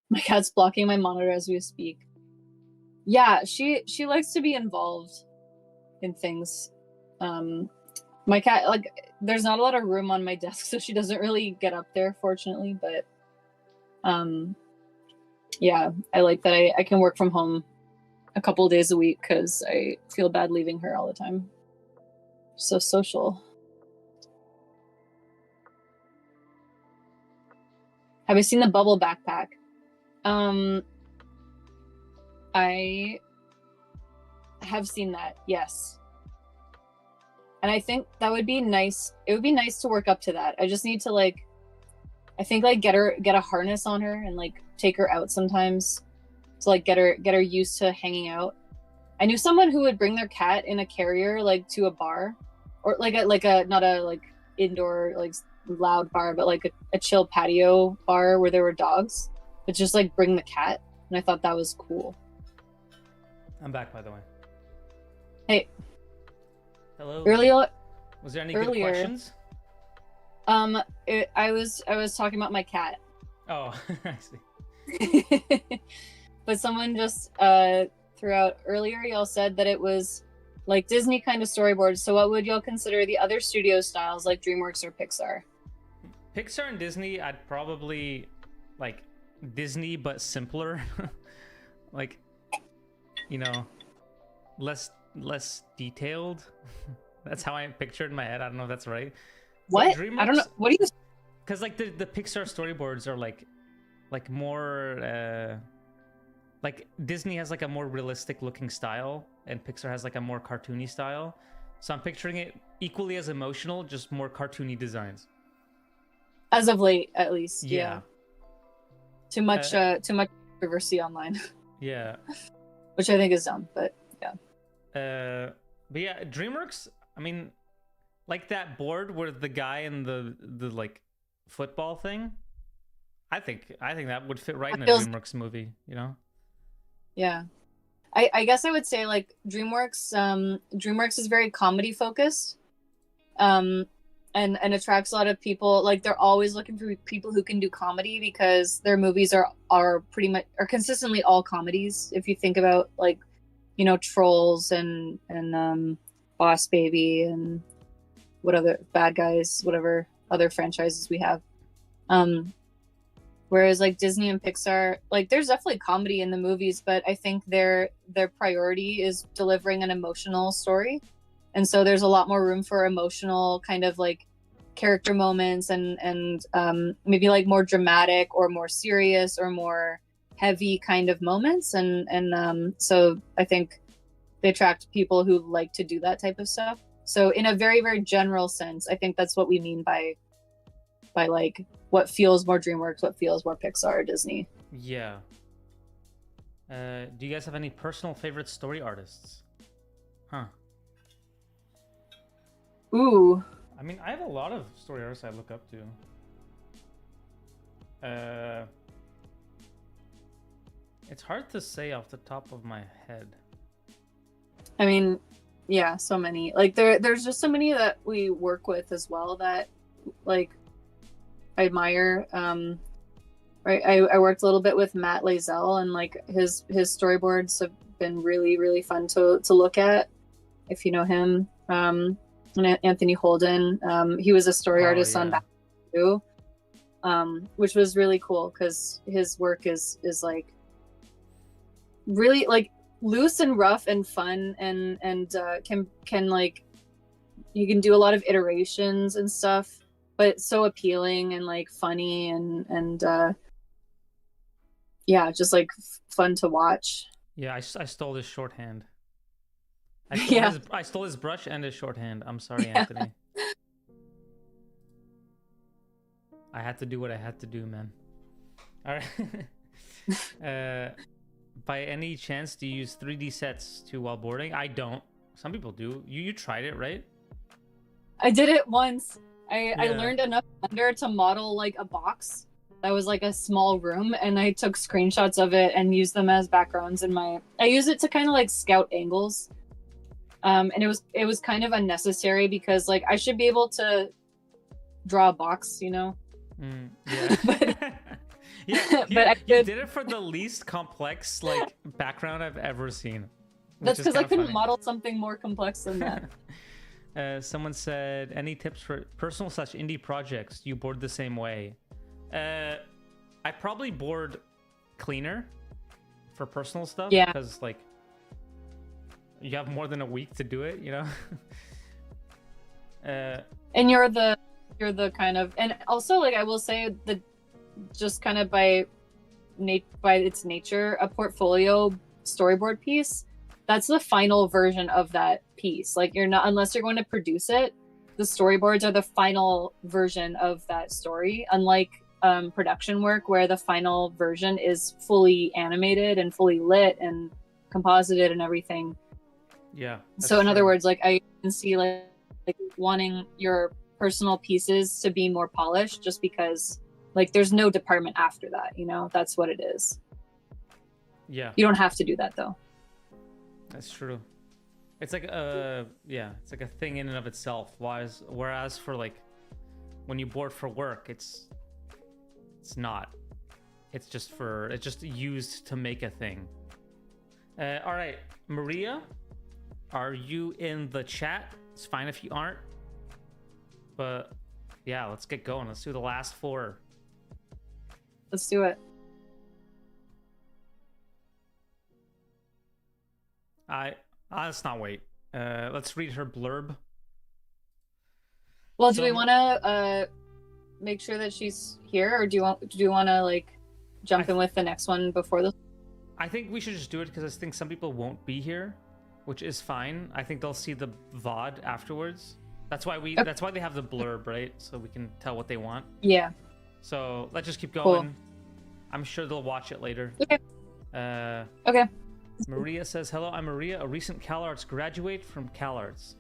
S2: My cat's blocking my monitor as we speak. Yeah, she likes to be involved in things. My cat, like, there's not a lot of room on my desk, so she doesn't really get up there, fortunately. But yeah, I like that I can work from home a couple of days a week because I feel bad leaving her all the time. So social. Have you seen the Bubble backpack? I have seen that, yes. And I think that would be nice. It would be nice to work up to that. I just need to like, I think like get a harness on her and like take her out sometimes to like get her used to hanging out. I knew someone who would bring their cat in a carrier like to a bar, or like a not a like indoor like loud bar, but like a chill patio bar where there were dogs, but just like bring the cat. And I thought that was cool.
S1: I'm back, by the way.
S2: Hey.
S1: Hello.
S2: Earlier.
S1: Was there any good questions?
S2: I was talking about my cat.
S1: Oh, I see.
S2: But someone just threw out earlier. Y'all said that it was like Disney kind of storyboards. So what would y'all consider the other studio styles like DreamWorks or Pixar?
S1: Pixar and Disney, I'd probably like Disney, but simpler. Like, you know, less detailed. That's how I pictured in my head. I don't know if that's right.
S2: What?
S1: DreamWorks,
S2: I don't know. What do you?
S1: Because like the Pixar storyboards are like more like Disney has like a more realistic looking style, and Pixar has like a more cartoony style. So I'm picturing it equally as emotional, just more cartoony designs.
S2: As of late, at least.
S1: Yeah.
S2: Too much controversy online.
S1: Yeah.
S2: Which I think is dumb, but yeah.
S1: But yeah, DreamWorks, I mean, like that board with the guy in the like football thing, I think that would fit right in a DreamWorks movie, you know?
S2: Yeah. I guess I would say like DreamWorks is very comedy focused. And attracts a lot of people. Like they're always looking for people who can do comedy because their movies are pretty much consistently all comedies. If you think about like, you know, Trolls and Boss Baby and what other Bad Guys, whatever other franchises we have. Whereas like Disney and Pixar, like there's definitely comedy in the movies, but I think their priority is delivering an emotional story. And so there's a lot more room for emotional kind of like character moments and maybe like more dramatic or more serious or more heavy kind of moments. And so I think they attract people who like to do that type of stuff. So in a very, very general sense, I think that's what we mean by like what feels more DreamWorks, what feels more Pixar or Disney.
S1: Yeah. Do you guys have any personal favorite story artists? Huh.
S2: Ooh.
S1: I mean, I have a lot of story artists I look up to. It's hard to say off the top of my head.
S2: I mean, yeah, so many. Like there's just so many that we work with as well that like I admire. Right, I worked a little bit with Matt Lazell, and like his storyboards have been really, really fun to look at. If you know him. And Anthony Holden, he was a story artist on Back too, which was really cool because his work is like really like loose and rough and fun and can like You can do a lot of iterations and stuff, but it's so appealing and like funny and yeah, just like fun to watch.
S1: Yeah, I stole his shorthand.
S2: Yeah.
S1: I stole his brush and his shorthand. I'm sorry, Anthony. I had to do what I had to do, man. All right. By any chance, do you use 3D sets too while boarding? I don't. Some people do. You tried it, right?
S2: I did it once. I learned enough Blender to model like a box that was like a small room, and I took screenshots of it and used them as backgrounds in my. I used it to kind of like scout angles, and it was kind of unnecessary because like I should be able to draw a box, you know.
S1: Yeah.
S2: But,
S1: yeah,
S2: but
S1: you did it for the least complex like background I've ever seen.
S2: That's because I couldn't model something more complex than that.
S1: Someone said, any tips for personal / indie projects? Do you board the same way? I probably board cleaner for personal stuff.
S2: Yeah.
S1: Because like you have more than a week to do it, you know.
S2: And you're the kind of, and also like I will say that just kind of by its nature, a portfolio storyboard piece, that's the final version of that piece. Like you're not, unless you're going to produce it, the storyboards are the final version of that story, unlike production work where the final version is fully animated and fully lit and composited and everything.
S1: Yeah.
S2: So in other words, like I can see like wanting your personal pieces to be more polished just because like there's no department after that, you know. That's what it is.
S1: Yeah,
S2: you don't have to do that though.
S1: That's true. It's like it's like a thing in and of itself. Whereas for like when you board for work, it's not. It's just used to make a thing. All right, Maria, are you in the chat? It's fine if you aren't. But yeah, let's get going. Let's do the last 4.
S2: Let's do it.
S1: Let's not wait. Let's read her blurb.
S2: Well, do we want to make sure that she's here, or do you want to like jump in with the next one before this?
S1: I think we should just do it because I think some people won't be here, which is fine. I think they'll see the VOD afterwards. That's why That's why they have the blurb, right? So we can tell what they want.
S2: Yeah.
S1: So let's just keep going. Cool. I'm sure they'll watch it later.
S2: Okay.
S1: Okay. Maria says, hello, I'm Maria, a recent CalArts graduate from CalArts.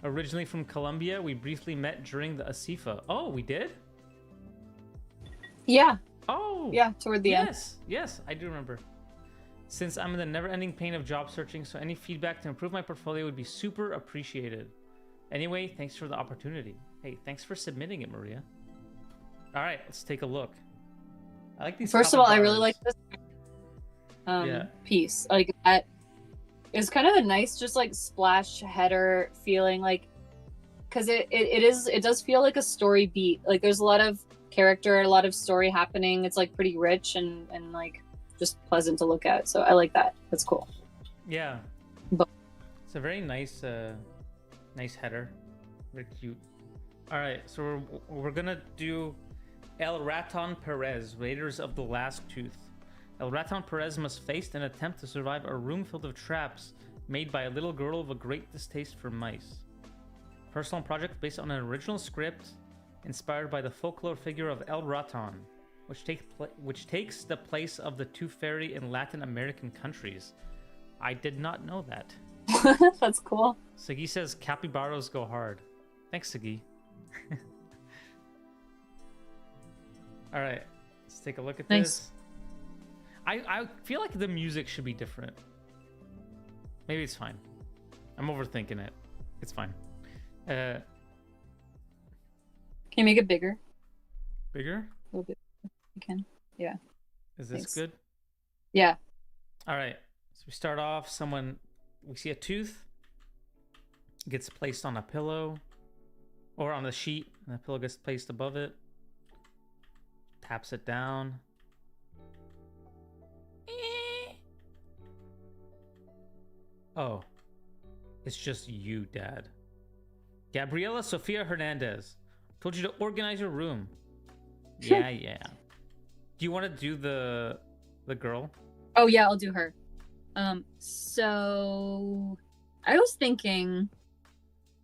S1: Originally from Colombia, we briefly met during the ASIFA. Oh, we did?
S2: Yeah.
S1: Oh.
S2: Yeah, toward the end.
S1: Yes, I do remember. Since I'm in the never-ending pain of job searching, so any feedback to improve my portfolio would be super appreciated. Anyway, thanks for the opportunity. Hey, thanks for submitting it, Maria. All right, let's take a look. I like these.
S2: First of all, I really like this piece. Like that is kind of a nice, just like splash header feeling, like because it does feel like a story beat. Like there's a lot of character, a lot of story happening. It's like pretty rich and like just pleasant to look at. So I like that. That's cool.
S1: Yeah.
S2: But
S1: it's a very nice nice header. Very cute. All right, so we're gonna do El Raton Perez, Raiders of the Last Tooth. El Raton Perez must face an attempt to survive a room filled with traps made by a little girl with a great distaste for mice. Personal project based on an original script inspired by the folklore figure of El Raton, which takes the place of the Tooth Fairy in Latin American countries. I did not know that.
S2: That's cool.
S1: Sagi says capybaras go hard. Thanks, Sagi. All right, let's take a look at this. I feel like the music should be different. Maybe it's fine. I'm overthinking it. It's fine.
S2: Can you make it bigger?
S1: Bigger?
S2: A little bit. You can. Yeah.
S1: Is this good?
S2: Yeah.
S1: All right. So we start off. We see a tooth. Gets placed on a pillow or on a sheet, and the pillow gets placed above it. Taps it down. Oh, it's just you, Dad. Gabriela Sofia Hernandez. Told you to organize your room. Yeah. Do you want to do the girl?
S2: Oh yeah, I'll do her. So I was thinking,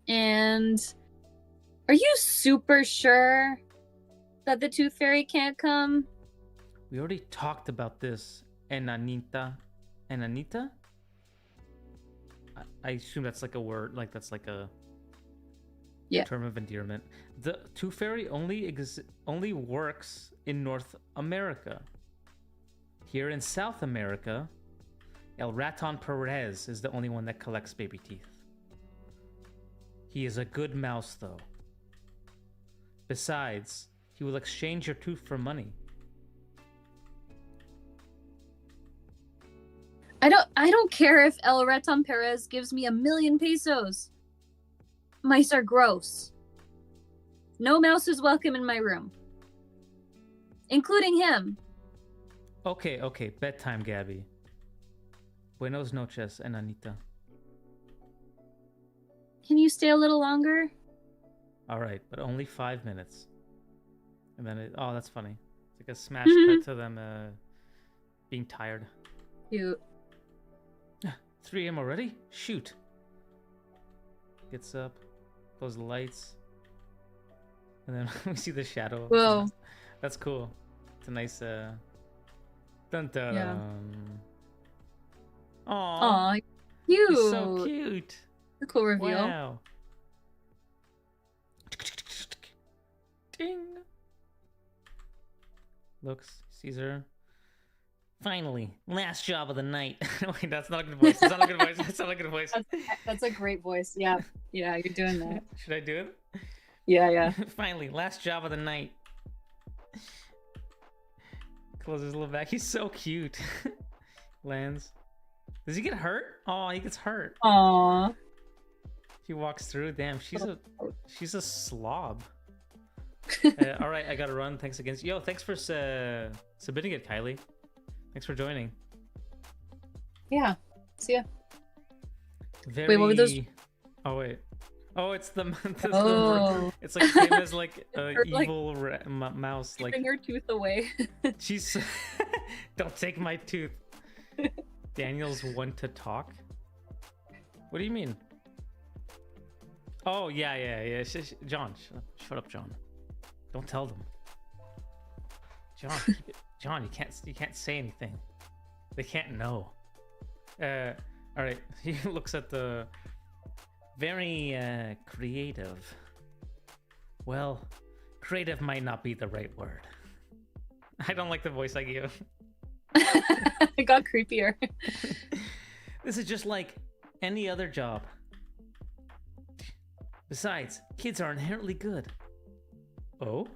S2: and are you super sure that the Tooth Fairy can't come?
S1: We already talked about this. Enanita? I assume that's like a word, like that's like a term of endearment. The Tooth Fairy only works in North America. Here in South America, El Raton Perez is the only one that collects baby teeth. He is a good mouse, though. Besides, he will exchange your tooth for money.
S2: I don't care if El Raton Perez gives me 1,000,000 pesos. Mice are gross. No mouse is welcome in my room. Including him.
S1: Okay. Bedtime, Gabby. Buenos noches, Enanita.
S2: Can you stay a little longer?
S1: All right, but only 5 minutes. And then oh, that's funny. It's like a smash cut to them being tired.
S2: Cute.
S1: 3 a.m. already? Shoot. Gets up, close the lights, and then we see the shadow.
S2: Whoa.
S1: That's cool. It's a nice dun dun.
S2: Yeah.
S1: Aw,
S2: cute.
S1: he's so cute.
S2: A cool reveal.
S1: Wow. Ding. Looks, sees her. Finally, last job of the night. Wait, that's not a good voice. That's not a good voice. That's not a good voice.
S2: That's a great voice. Yeah, you're doing that.
S1: Should I do it?
S2: Yeah.
S1: Finally, last job of the night. Closes his little back. He's so cute. Lands. Does he get hurt? Oh, he gets hurt.
S2: Aww.
S1: He walks through. Damn, she's a slob. All right, I gotta run. Thanks again. Yo, thanks for submitting it, Kylie. Thanks for joining.
S2: Yeah. See ya.
S1: Wait,
S2: what were those?
S1: Oh wait. Oh, it's the it's like him as like an evil mouse. Like
S2: keeping her tooth away.
S1: She's don't take my tooth. Daniel's one to talk. What do you mean? Oh yeah. John, shut up, John. Don't tell them. John, you can't say anything. They can't know. All right. He looks at the very creative. Well, creative might not be the right word. I don't like the voice I gave.
S2: It got creepier.
S1: This is just like any other job. Besides, kids are inherently good. Oh?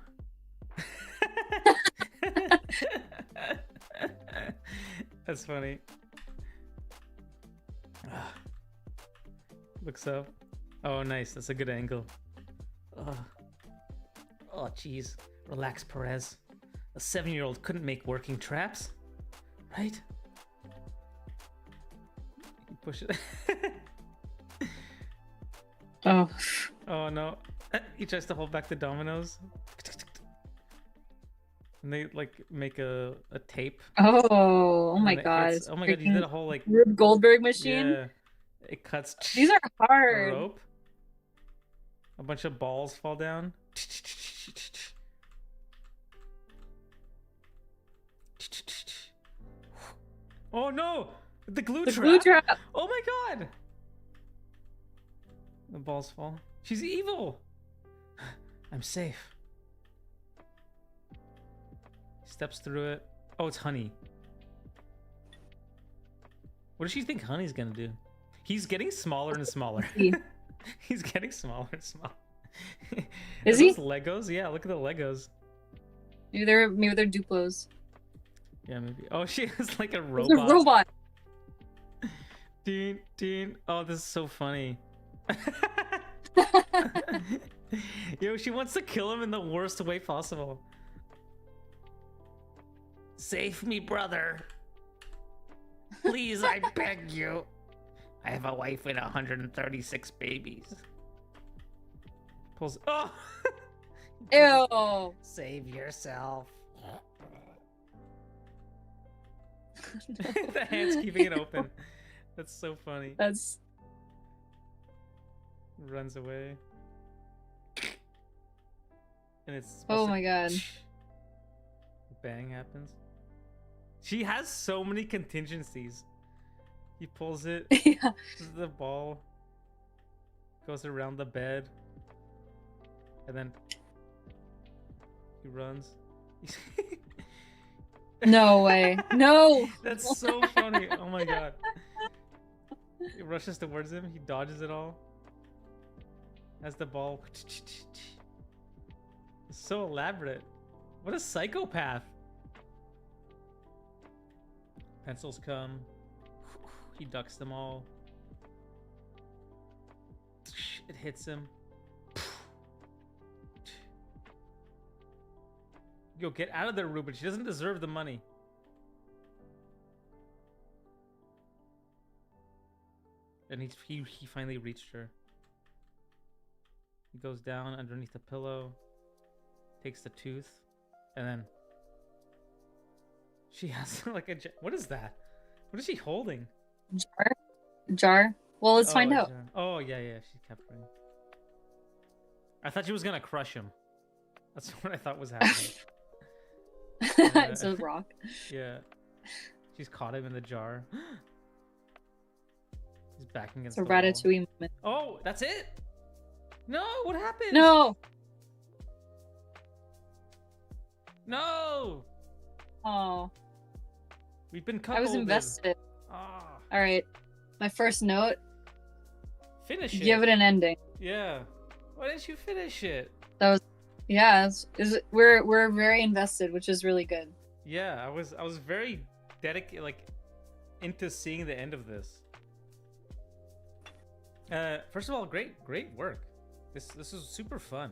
S1: That's funny. Looks up. Oh, nice. That's a good angle. Oh, jeez. Relax, Perez. A 7-year-old couldn't make working traps, right? You push it.
S2: Oh.
S1: Oh no. He tries to hold back the dominoes. And they like make a tape.
S2: Oh my god.
S1: Oh my god, you did a whole like
S2: Rube Goldberg machine.
S1: Yeah. It cuts.
S2: These are hard.
S1: Rope. A bunch of balls fall down. Oh no! The glue trap.
S2: Glue trap.
S1: Oh my god! The balls fall. She's evil. I'm safe. Steps through it. Oh, it's Honey. What does she think Honey's gonna do? He's getting smaller and smaller. He's getting smaller and smaller.
S2: Is he?
S1: Those Legos? Yeah, look at the Legos.
S2: Maybe they're Duplos.
S1: Yeah, maybe. Oh, she has like a robot.
S2: It's a robot.
S1: Ding. Oh, this is so funny. Yo, she wants to kill him in the worst way possible. Save me, brother. Please, I beg you. I have a wife and 136 babies. Pulls. Oh!
S2: Ew.
S1: Save yourself. The hand's keeping it open. That's so funny.
S2: That's.
S1: Runs away. And it's.
S2: Oh my god.
S1: Bang happens. She has so many contingencies. He pulls it.
S2: Yeah.
S1: The ball goes around the bed. And then he runs.
S2: No way. No.
S1: That's so funny. Oh my god. He rushes towards him. He dodges it all. As the ball. It's so elaborate. What a psychopath. Pencils come. He ducks them all. It hits him. Yo, get out of there, Ruben. She doesn't deserve the money. And he finally reached her. He goes down underneath the pillow, takes the tooth, and then she has like a what is that? What is she holding?
S2: Jar. Well, let's find out.
S1: Jar. Oh yeah, she kept ring. I thought she was gonna crush him. That's what I thought was happening.
S2: It's a rock.
S1: Yeah. She's caught him in the jar. He's backing against
S2: It's a
S1: the wall.
S2: Ratatouille moment.
S1: Oh, that's it? No, what happened?
S2: No.
S1: No!
S2: Oh,
S1: We've been
S2: I was
S1: cuckolded.
S2: invested.
S1: Ah,
S2: All right. My first note:
S1: finish it.
S2: give it an ending.
S1: Yeah. Why didn't you finish it?
S2: Yeah, we're very invested, which is really good.
S1: Yeah, I was very dedicated, like, into seeing the end of this. First of all, great work. This is super fun.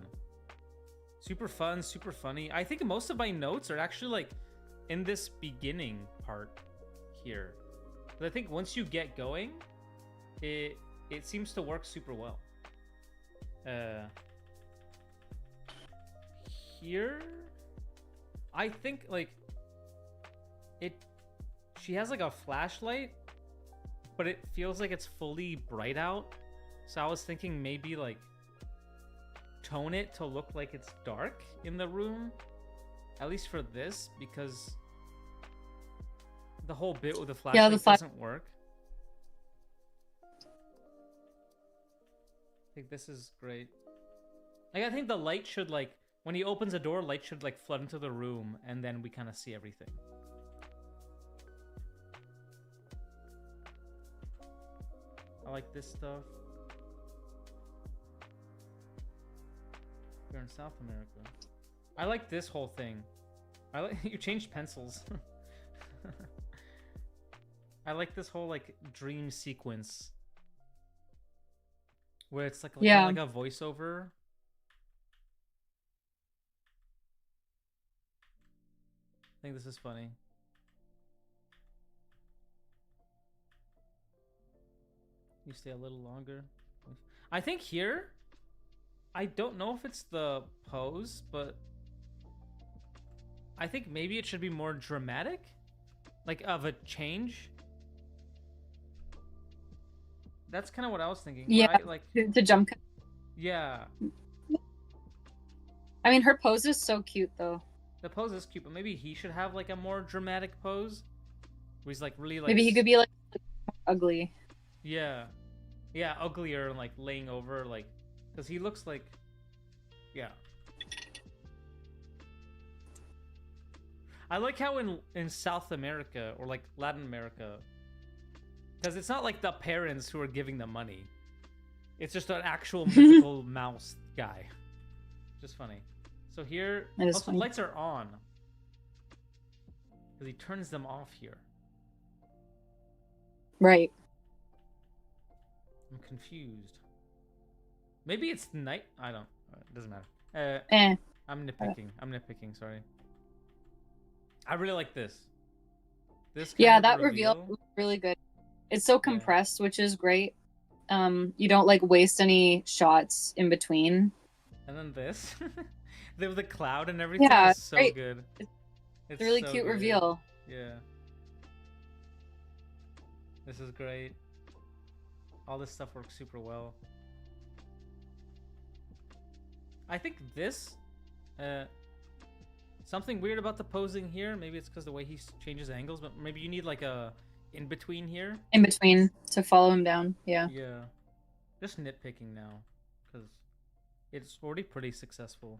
S1: Super fun, super funny. I think most of my notes are actually like in this beginning part here. But I think once you get going, it seems to work super well. Here, I think like she has like a flashlight, but it feels like it's fully bright out. So I was thinking maybe like tone it to look like it's dark in the room, at least for this, because the whole bit with the flashlight doesn't work. I think this is great. Like, I think the light should, like, when he opens a door, light should like flood into the room, and then we kind of see everything. I like this stuff. We're in South America. I like this whole thing. I like you changed pencils. I like this whole like dream sequence where it's like kind of like a voiceover. I think this is funny. You stay a little longer. I think here, I don't know if it's the pose, but I think maybe it should be more dramatic, like of a change. That's kind of what I was thinking.
S2: Yeah,
S1: right? Like
S2: the jump cut.
S1: Yeah.
S2: I mean, her pose is so cute, though.
S1: The pose is cute, but maybe he should have like a more dramatic pose, where he's like really like.
S2: Maybe he could be like ugly.
S1: Yeah, uglier and like laying over, like, because he looks like, yeah. I like how in South America or like Latin America, because it's not like the parents who are giving the money, it's just an actual mythical mouse guy. Just funny. So here, also lights are on, because he turns them off here.
S2: Right.
S1: I'm confused. Maybe it's night. I don't. It doesn't matter. I'm nitpicking. Sorry. I really like this.
S2: That reveal was really good. It's so compressed, which is great. You don't like waste any shots in between.
S1: And then this. The cloud and everything
S2: Yeah,
S1: is so
S2: great.
S1: good.
S2: It's a really
S1: so
S2: cute
S1: good.
S2: reveal.
S1: Yeah. This is great. All this stuff works super well. I think this, something weird about the posing here. Maybe it's because the way he changes angles, but maybe you need like a in between here.
S2: In between to follow him down. Yeah.
S1: Yeah. Just nitpicking now, because it's already pretty successful.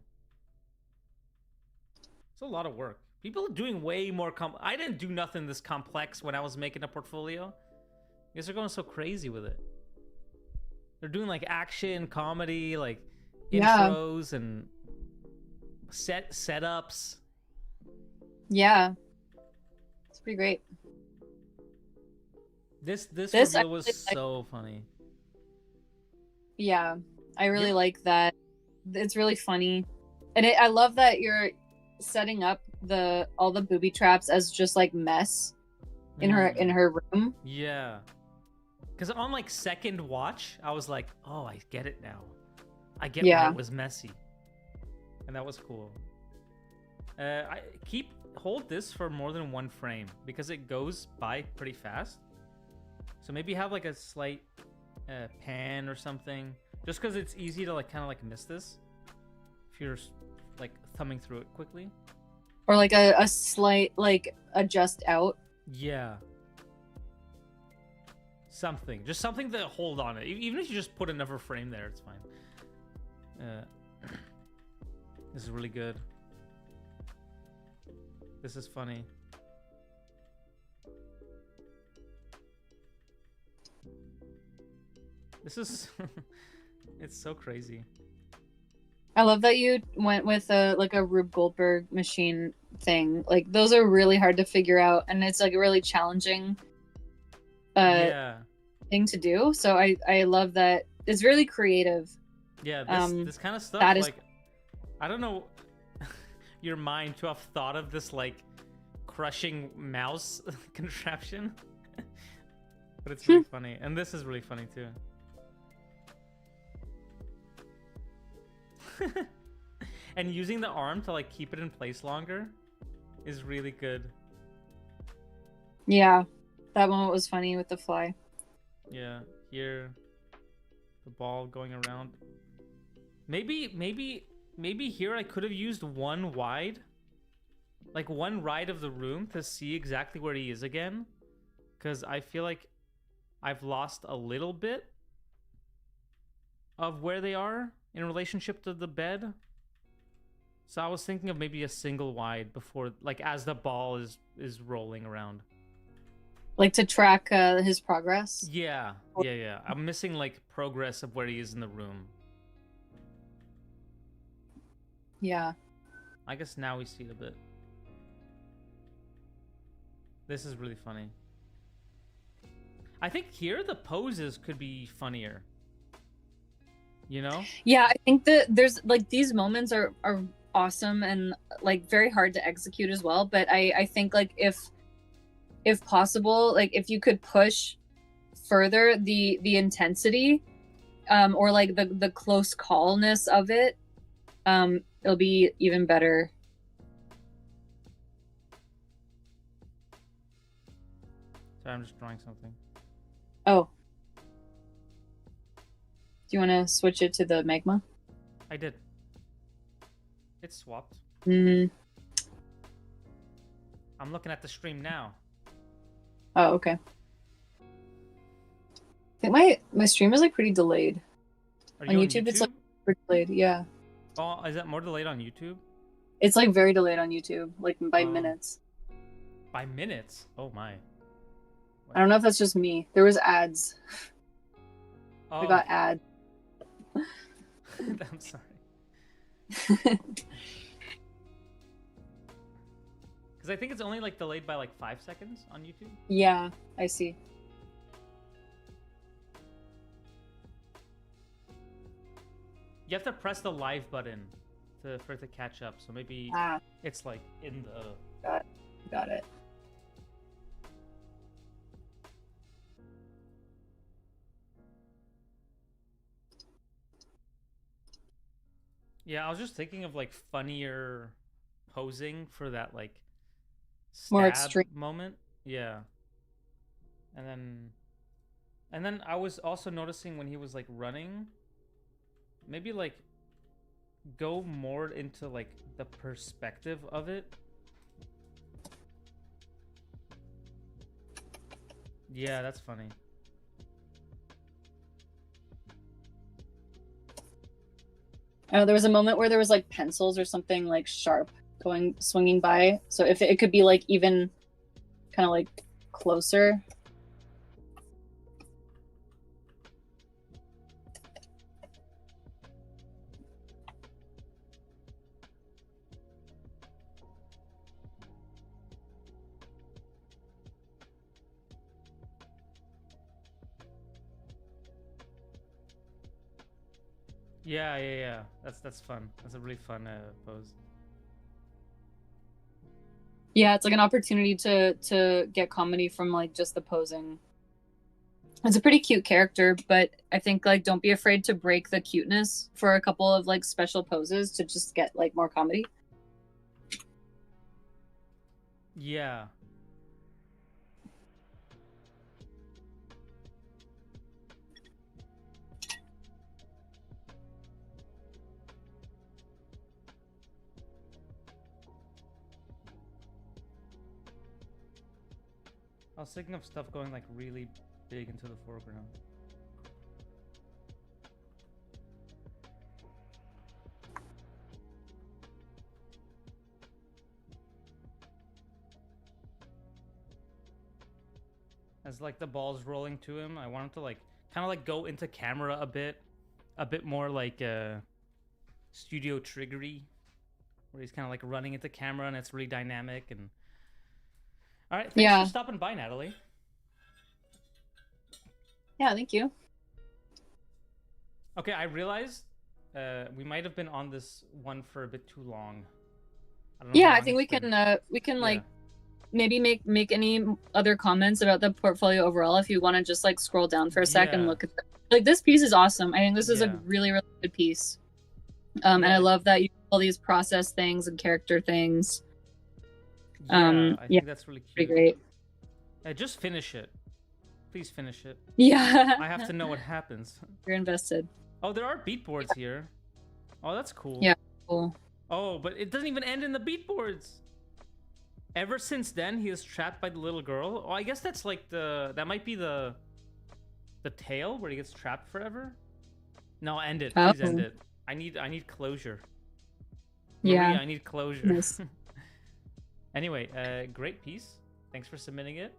S1: It's a lot of work. People are doing way more I didn't do nothing this complex when I was making a portfolio. You guys are going so crazy with it. They're doing like action, comedy, like intros and setups.
S2: Yeah. It's pretty great.
S1: This
S2: I
S1: reveal was
S2: really
S1: so funny.
S2: Yeah. I really like that. It's really funny. And I love that you're setting up all the booby traps as just like mess in her room.
S1: Yeah. Because on like second watch, I was like, oh, I get it now. I get why it was messy. And that was cool. Hold this for more than one frame because it goes by pretty fast. So maybe have like a slight pan or something, just because it's easy to like kind of like miss this if you're like thumbing through it quickly.
S2: Or like a slight like adjust out.
S1: Yeah. Just something to hold on it. Even if you just put another frame there, it's fine. This is really good. This is funny. This is it's so crazy.
S2: I love that you went with a Rube Goldberg machine thing. Like those are really hard to figure out, and it's like a really challenging thing to do. So I love that. It's really creative.
S1: Yeah, this kind of stuff like I don't know your mind to have thought of this like crushing mouse contraption. But it's really funny. And this is really funny too. And using the arm to like keep it in place longer is really good.
S2: Yeah, that moment was funny with the fly.
S1: Yeah, here the ball going around. Maybe here I could have used one wide of the room to see exactly where he is again, because I feel like I've lost a little bit of where they are in relationship to the bed. So I was thinking of maybe a single wide before, like as the ball is rolling around.
S2: Like to track his progress?
S1: Yeah. I'm missing like progress of where he is in the room.
S2: Yeah.
S1: I guess now we see it a bit. This is really funny. I think here the poses could be funnier. You know?
S2: Yeah, I think that there's like these moments are awesome and like very hard to execute as well. But I think like if possible, like if you could push further the intensity, or like the close callness of it, it'll be even better.
S1: Sorry, I'm just drawing something.
S2: Oh. Do you want to switch it to the magma?
S1: I did. It's swapped.
S2: Mm.
S1: I'm looking at the stream now.
S2: Oh, okay. I think my stream is like pretty delayed.
S1: On
S2: YouTube, it's like super delayed. Yeah.
S1: Oh, is that more delayed on YouTube?
S2: It's like very delayed on YouTube, like by minutes.
S1: By minutes? Oh my.
S2: I don't know if that's just me. There was ads.
S1: Oh.
S2: We got ads.
S1: I'm sorry. Because I think it's only like delayed by like 5 seconds on YouTube.
S2: Yeah, I see.
S1: You have to press the live button for it to catch up. So maybe it's like in the...
S2: Got it.
S1: Yeah, I was just thinking of like funnier posing for that like
S2: More
S1: stab
S2: extreme.
S1: moment. Yeah. And then I was also noticing when he was like running, maybe like go more into like the perspective of it. Yeah, that's funny.
S2: There was a moment where there was like pencils or something like sharp swinging by. So if it could be like even kind of like closer.
S1: Yeah. That's fun. That's a really fun pose.
S2: Yeah, it's like an opportunity to get comedy from like just the posing. It's a pretty cute character, but I think like don't be afraid to break the cuteness for a couple of like special poses to just get like more comedy.
S1: Yeah. I was thinking of stuff going like really big into the foreground. As like the ball's rolling to him, I want him to like kind of like go into camera a bit more like studio triggery, where he's kind of like running into camera and it's really dynamic. And all right, thanks for stopping by, Natalie.
S2: Yeah, thank you.
S1: Okay, I realized we might have been on this one for a bit too long.
S2: I think we can like maybe make any other comments about the portfolio overall if you want to just like scroll down for a sec and look at like this piece is awesome. I think this is a really good piece. And I love that you have all these process things and character things.
S1: I think that's really cute.
S2: Pretty great.
S1: Just finish it. Please finish it.
S2: Yeah.
S1: I have to know what happens.
S2: You're invested.
S1: Oh, there are beat boards here. Oh, that's cool.
S2: Yeah, cool.
S1: Oh, but it doesn't even end in the beat boards. Ever since then, he is trapped by the little girl. Oh, I guess that's like that might be the tale where he gets trapped forever. No, end it. Please end it. I need closure. Maria, I need closure.
S2: Nice.
S1: Anyway, great piece. Thanks for submitting it.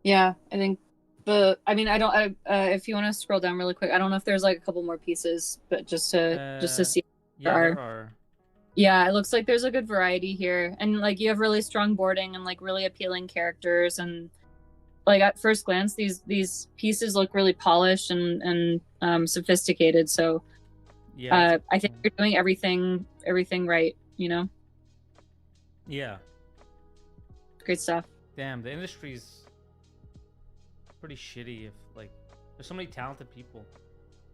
S2: Yeah, I think if you want to scroll down really quick, I don't know if there's like a couple more pieces, but just to see.
S1: There are.
S2: Yeah, it looks like there's a good variety here, and like you have really strong boarding and like really appealing characters, and like at first glance, these pieces look really polished and sophisticated. So, I think you're doing everything right. You know.
S1: Yeah.
S2: Great stuff.
S1: Damn, the industry's pretty shitty. If like, there's so many talented people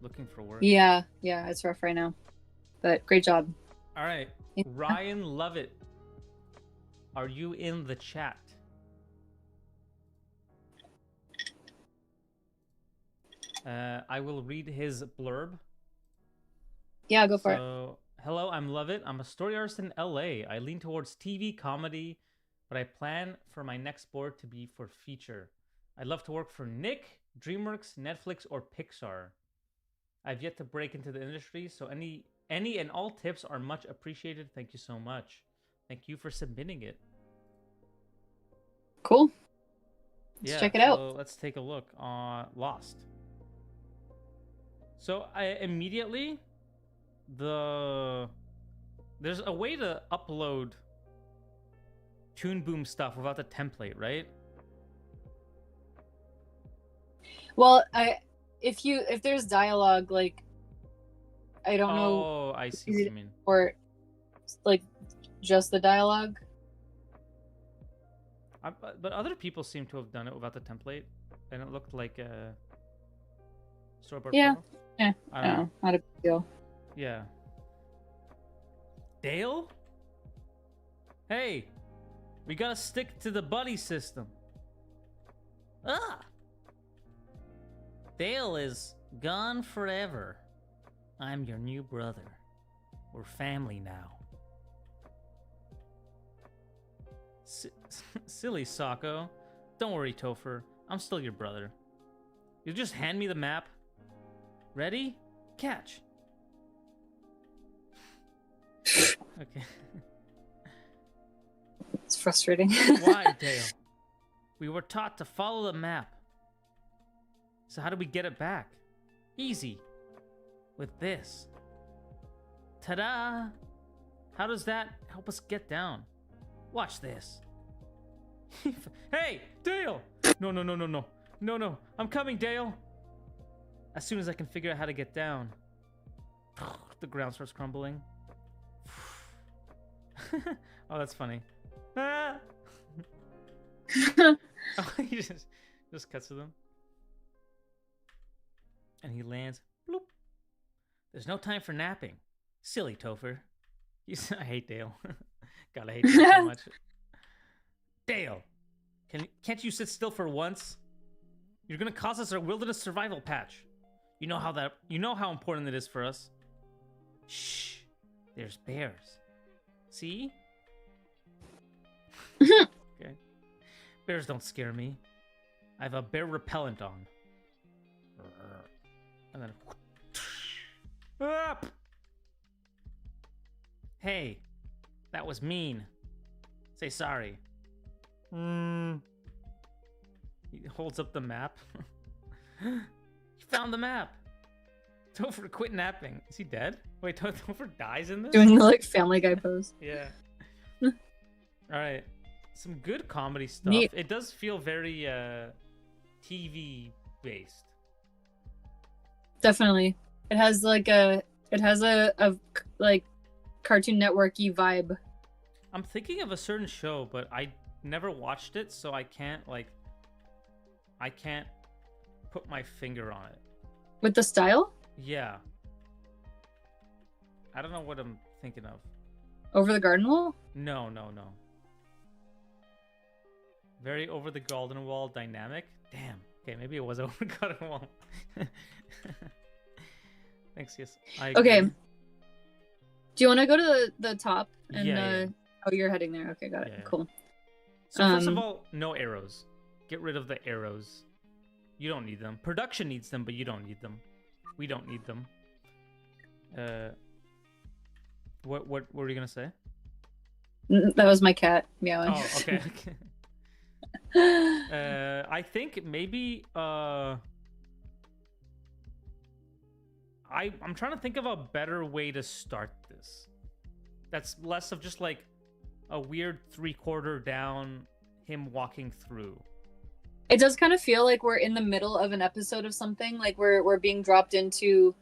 S1: looking for work.
S2: Yeah, it's rough right now, but great job.
S1: All right, Ryan Lovett, are you in the chat? I will read his blurb.
S2: Yeah, go for it.
S1: Hello, I'm Lovett. I'm a story artist in LA. I lean towards TV, comedy, but I plan for my next board to be for feature. I'd love to work for Nick, DreamWorks, Netflix, or Pixar. I've yet to break into the industry, so any and all tips are much appreciated. Thank you so much. Thank you for submitting it.
S2: Cool. Let's check it out.
S1: So let's take a look. Lost. So I immediately there's a way to upload Toon Boom stuff without the template, right?
S2: Well, if there's dialogue, like I don't know.
S1: Oh, I see what you mean.
S2: Or like just the dialogue.
S1: But other people seem to have done it without the template, and it looked like a storyboard.
S2: Yeah.
S1: Photo.
S2: Yeah. I don't know. Not a big deal.
S1: Yeah. Dale? Hey, we gotta stick to the buddy system. Ah! Dale is gone forever. I'm your new brother. We're family now. Silly Socko. Don't worry, Topher. I'm still your brother. You just hand me the map. Ready? Catch. Okay.
S2: It's frustrating.
S1: Why, Dale? We were taught to follow the map. So how do we get it back? Easy. With this. Ta-da! How does that help us get down? Watch this. Hey, Dale! No. No. I'm coming, Dale. As soon as I can figure out how to get down. The ground starts crumbling. Oh, that's funny. Ah! Oh, he just cuts to them. And he lands. Bloop. There's no time for napping. Silly Topher. I hate Dale. God, I hate Dale so much. Dale, can't you sit still for once? You're gonna cause us a wilderness survival patch. You know how important it is for us. Shh. There's bears. See? Okay. Bears don't scare me. I have a bear repellent on. And then... Hey, that was mean. Say sorry. He holds up the map. You found the map. Topher, quit napping. Is he dead? Wait, Topher dies in this?
S2: Doing the like Family Guy pose.
S1: Yeah. All right. Some good comedy stuff.
S2: Neat.
S1: It does feel very TV based.
S2: Definitely. It has a like Cartoon Network-y vibe.
S1: I'm thinking of a certain show, but I never watched it, so I can't put my finger on it.
S2: With the style?
S1: Yeah. I don't know what I'm thinking of.
S2: Over the Garden Wall?
S1: No. Very Over the Golden Wall dynamic. Damn. Okay, maybe it was Over the Golden Wall. Thanks, yes.
S2: Okay. Do you want to go to the top? And,
S1: yeah.
S2: Oh, you're heading there. Okay, got it.
S1: Yeah.
S2: Cool.
S1: So first of all, no arrows. Get rid of the arrows. You don't need them. Production needs them, but you don't need them. We don't need them. What were you gonna say?
S2: That was my cat meowing.
S1: Oh, okay. I think maybe I'm trying to think of a better way to start this. That's less of just like a weird 3/4 down, him walking through.
S2: It does kind of feel like we're in the middle of an episode of something. Like we're being dropped into,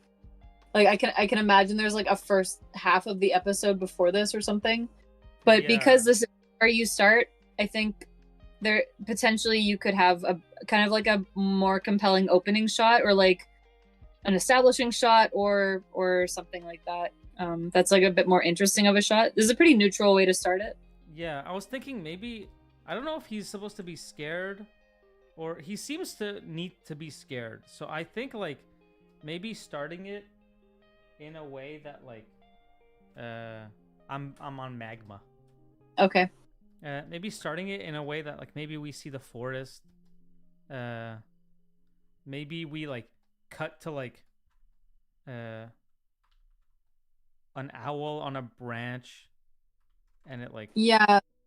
S2: like I can imagine there's like a first half of the episode before this or something. But because this is where you start, I think there potentially you could have a kind of like a more compelling opening shot, or like an establishing shot, or something like that. That's like a bit more interesting of a shot. This is a pretty neutral way to start it.
S1: Yeah, I was thinking maybe, I don't know if he's supposed to be scared, or he seems to need to be scared. So I think like maybe starting it in a way that like I'm on magma.
S2: Okay.
S1: Maybe starting it in a way that like maybe we see the forest. Maybe we like cut to like an owl on a branch, and it like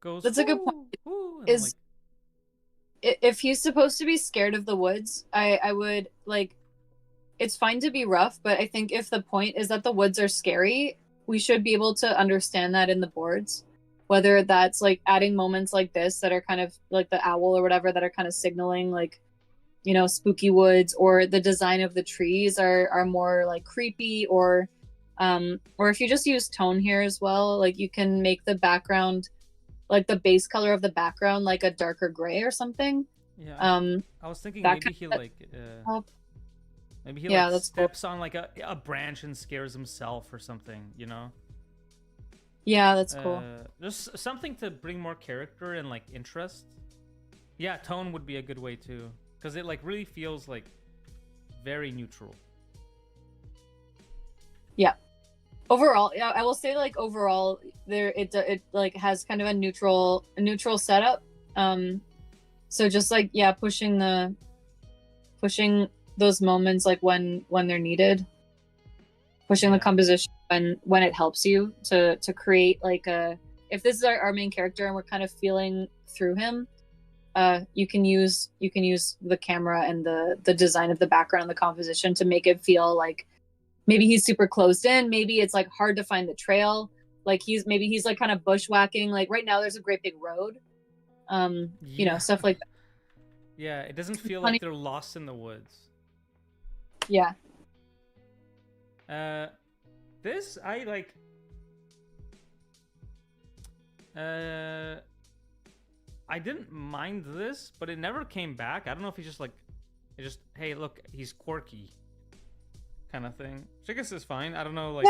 S1: goes.
S2: That's a good point. Is if he's supposed to be scared of the woods, I would like. It's fine to be rough, but I think if the point is that the woods are scary, we should be able to understand that in the boards. Whether that's like adding moments like this that are kind of like the owl or whatever that are kind of signaling like, you know, spooky woods, or the design of the trees are more like creepy, or if you just use tone here as well, like you can make the background, like the base color of the background, like a darker gray or something.
S1: Yeah. I was thinking maybe he like maybe he like steps on like a branch and scares himself or something, you know?
S2: Yeah, that's cool.
S1: Just something to bring more character and like interest. Yeah, tone would be a good way too, because it like really feels like very neutral.
S2: Yeah. Overall, yeah, I will say like overall it like has kind of a neutral setup. So just like yeah, pushing those moments like when they're needed. Pushing the composition when it helps you to create like a, if this is our main character and we're kind of feeling through him, you can use the camera and the design of the background and the composition to make it feel like maybe he's super closed in, maybe it's like hard to find the trail, like he's like kind of bushwhacking, like right now there's a great big road, you know, stuff like that.
S1: Yeah, it doesn't feel like they're lost in the woods.
S2: Yeah.
S1: This I like. I didn't mind this, but it never came back. I don't know if he's just like, it just, hey, look, he's quirky, kind of thing. Which I guess is fine. I don't know, like.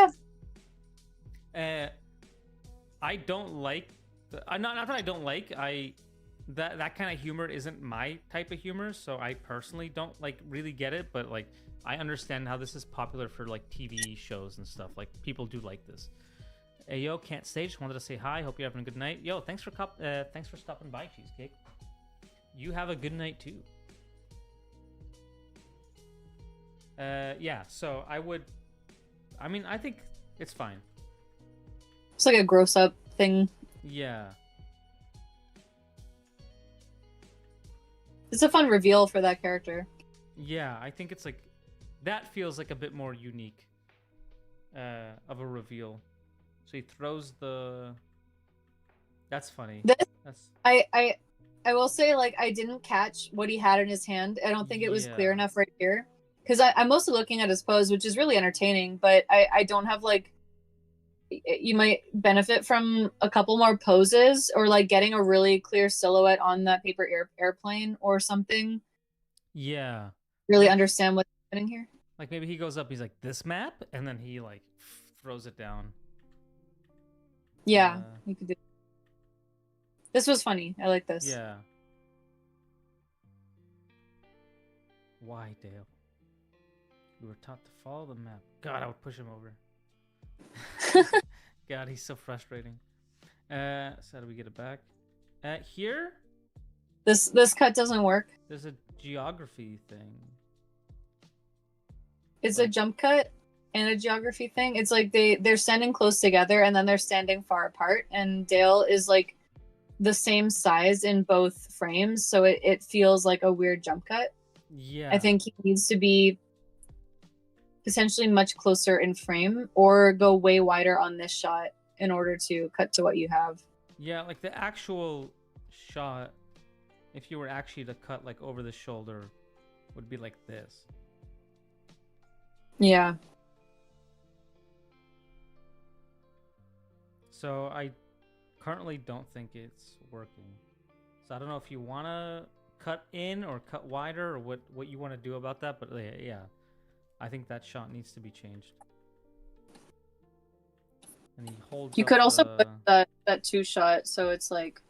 S1: Yeah. I don't like. Not that I don't like. That kind of humor isn't my type of humor, so I personally don't like really get it. But like, I understand how this is popular for like TV shows and stuff. Like people do like this. Hey, yo, can't stay. Just wanted to say hi. Hope you're having a good night. Yo, thanks for stopping by, Cheesecake. You have a good night too. Yeah. So I mean, I think it's fine.
S2: It's like a gross up thing.
S1: Yeah.
S2: It's a fun reveal for that character.
S1: Yeah, I think it's like that feels like a bit more unique of a reveal. So he throws the. That's funny.
S2: I will say, like, I didn't catch what he had in his hand. I don't think it was clear enough right here, because I'm mostly looking at his pose, which is really entertaining. But I don't have like. You might benefit from a couple more poses, or like getting a really clear silhouette on that paper airplane or something.
S1: Yeah.
S2: Really understand what's happening here.
S1: Like maybe he goes up, he's like, this map, and then he like throws it down.
S2: Yeah, you could do. This was funny. I like this.
S1: Yeah. Why, Dale? We were taught to follow the map. God, I would push him over. God, he's so frustrating. So how do we get it back? Here?
S2: This cut doesn't work.
S1: There's a geography thing.
S2: It's a jump cut and a geography thing. It's like they're standing close together and then they're standing far apart, and Dale is like the same size in both frames, so it feels like a weird jump cut.
S1: Yeah.
S2: I think he needs to be potentially much closer in frame or go way wider on this shot in order to cut to what you have.
S1: Yeah, like the actual shot, if you were actually to cut like over the shoulder, would be like this.
S2: Yeah.
S1: So I currently don't think it's working. So I don't know if you want to cut in or cut wider or what you want to do about that, but yeah. I think that shot needs to be changed. And he holds.
S2: You could also put that two shot, so it's like.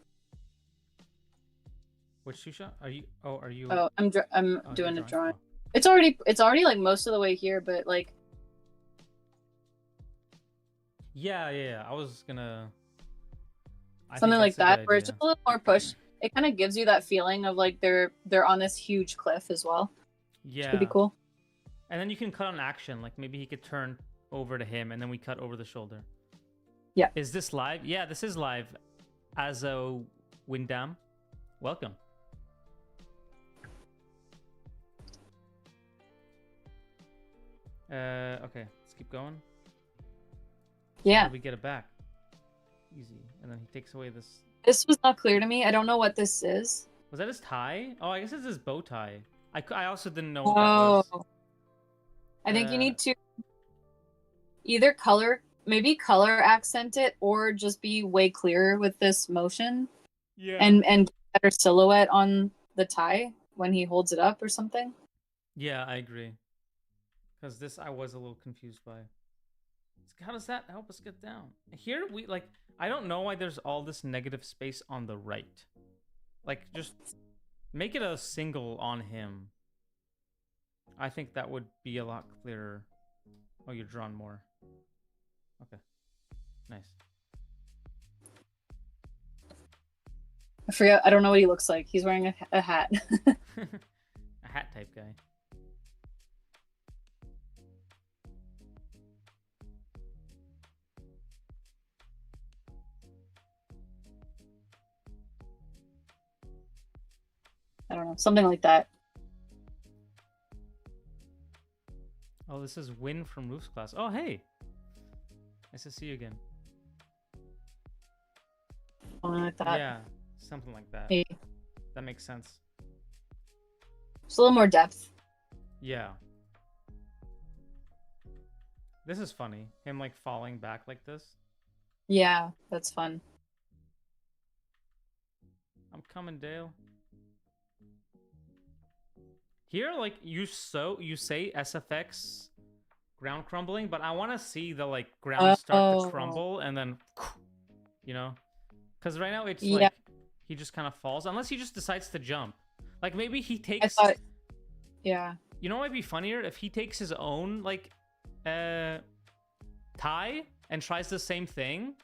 S1: Which two shot? Are you? Oh, are you?
S2: Oh, I'm doing a drawing.
S1: Oh.
S2: It's already like most of the way here, but like.
S1: Yeah. I was gonna.
S2: Something like that, where it's just a little more push. It kind of gives you that feeling of like they're on this huge cliff as well.
S1: Yeah.
S2: Which could be cool.
S1: And then you can cut on action, like maybe he could turn over to him, and then we cut over the shoulder.
S2: Yeah.
S1: Is this live? Yeah, this is live. As a Windham, welcome. Okay, let's keep going.
S2: Yeah.
S1: How do we get it back? Easy. And then he takes away this.
S2: This was not clear to me. I don't know what this is.
S1: Was that his tie? Oh, I guess it's his bow tie. I also didn't know what that was.
S2: I think you need to either maybe color accent it, or just be way clearer with this motion.
S1: Yeah.
S2: And get better silhouette on the tie when he holds it up or something.
S1: Yeah, I agree. Because this I was a little confused by. How does that help us get down? Here, we, like, I don't know why there's all this negative space on the right. Like, just make it a single on him. I think that would be a lot clearer. Oh, you're drawn more. Okay. Nice.
S2: I forget. I don't know what he looks like. He's wearing a hat.
S1: A hat type guy.
S2: I don't know. Something like that.
S1: Oh, this is Win from Roof's class. Oh, hey. Nice to see you again.
S2: Something like that.
S1: Yeah, something like that.
S2: Hey.
S1: That makes sense.
S2: Just a little more depth.
S1: Yeah. This is funny. Him, like, falling back like this.
S2: Yeah, that's fun.
S1: I'm coming, Dale. Here, like, you say SFX ground crumbling, but I want to see the, like, ground start to crumble and then, you know? Because right now it's like, he just kind of falls, unless he just decides to jump. Like, maybe he takes...
S2: Yeah.
S1: You know what might be funnier? If he takes his own, like, tie and tries the same thing,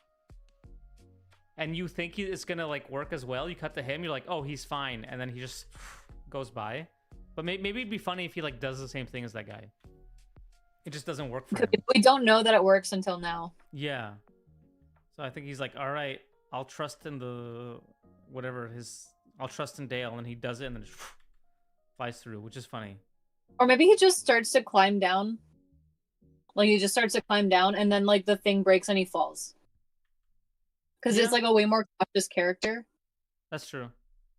S1: and you think it's gonna, like, work as well, you cut to him, you're like, oh, he's fine, and then he just goes by. But maybe it'd be funny if he, like, does the same thing as that guy. It just doesn't work for him.
S2: We don't know that it works until now.
S1: Yeah. So I think he's like, all right, I'll trust in the... whatever I'll trust in Dale, and he does it, and then just flies through, which is funny.
S2: Or maybe he just starts to climb down. Like, he just starts to climb down, and then, like, the thing breaks and he falls. Because it's, like, a way more cautious character.
S1: That's true.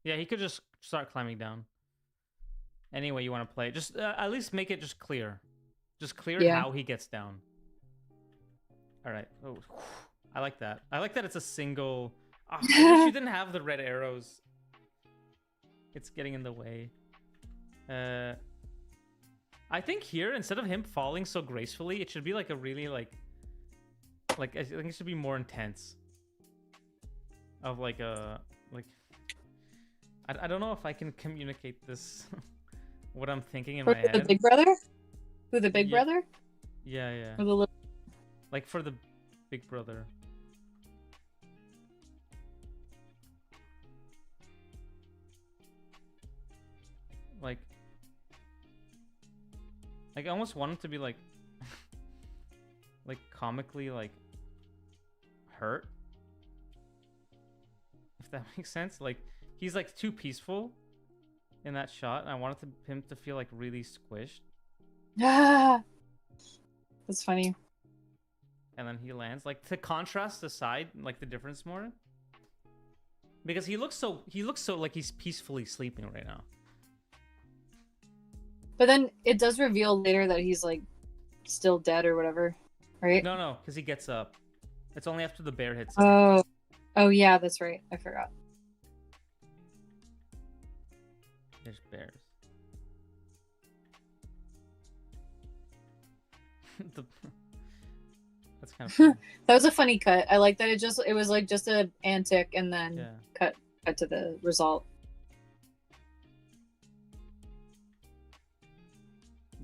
S1: Yeah, he could just start climbing down. Any way you want to play it. Just at least make it just clear. Just clear how he gets down. All right. Oh, I like that. I like that it's a single... Oh, I wish you didn't have the red arrows. It's getting in the way. I think here, instead of him falling so gracefully, it should be like a really like I think it should be more intense. Of like a I don't know if I can communicate this. What I'm thinking in my head.
S2: The big brother? Who, the big brother?
S1: Yeah, yeah.
S2: Or the little...
S1: Like for the big brother. Like I almost want him to be like like comically like hurt, if that makes sense. Like he's like too peaceful in that shot, and I wanted him to feel like really squished.
S2: Ah, that's funny.
S1: And then he lands, like, to contrast the side, like the difference more, because he looks so like he's peacefully sleeping right now.
S2: But then it does reveal later that he's like still dead or whatever, right?
S1: No, because he gets up. It's only after the bear hits him.
S2: Oh yeah, that's right. I forgot.
S1: There's bears. That's kind of funny.
S2: That was a funny cut. I like that it was like just an antic and then cut to the result.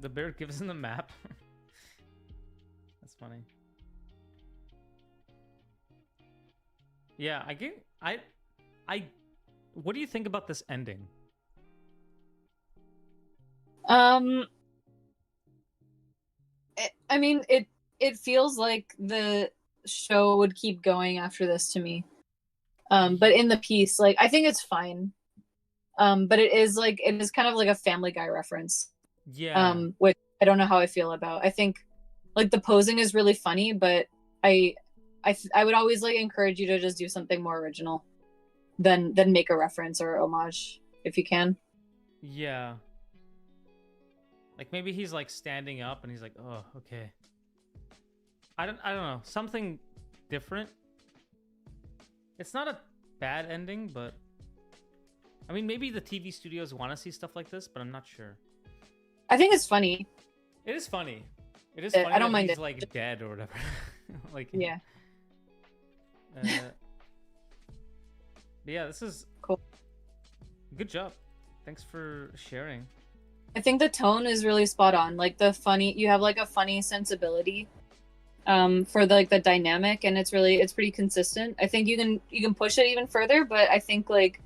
S1: The bear gives him the map. That's funny. Yeah, I what do you think about this ending?
S2: I mean, it feels like the show would keep going after this to me. But in the piece, like, I think it's fine. But it is kind of like a Family Guy reference.
S1: Yeah.
S2: Which I don't know how I feel about. I think like the posing is really funny, but I would always like encourage you to just do something more original than make a reference or homage if you can.
S1: Yeah. Like maybe he's like standing up and he's like, "Oh, okay." I don't know. Something different. It's not a bad ending, but I mean, maybe the TV studios want to see stuff like this, but I'm not sure.
S2: I think it's funny.
S1: It is funny. It is funny
S2: I don't
S1: that
S2: mind
S1: he's
S2: it.
S1: like dead or whatever. Like
S2: Yeah.
S1: But yeah, this is
S2: Cool.
S1: Good job. Thanks for sharing.
S2: I think the tone is really spot on. Like you have like a funny sensibility for the dynamic, and it's pretty consistent. I think you can push it even further, but I think like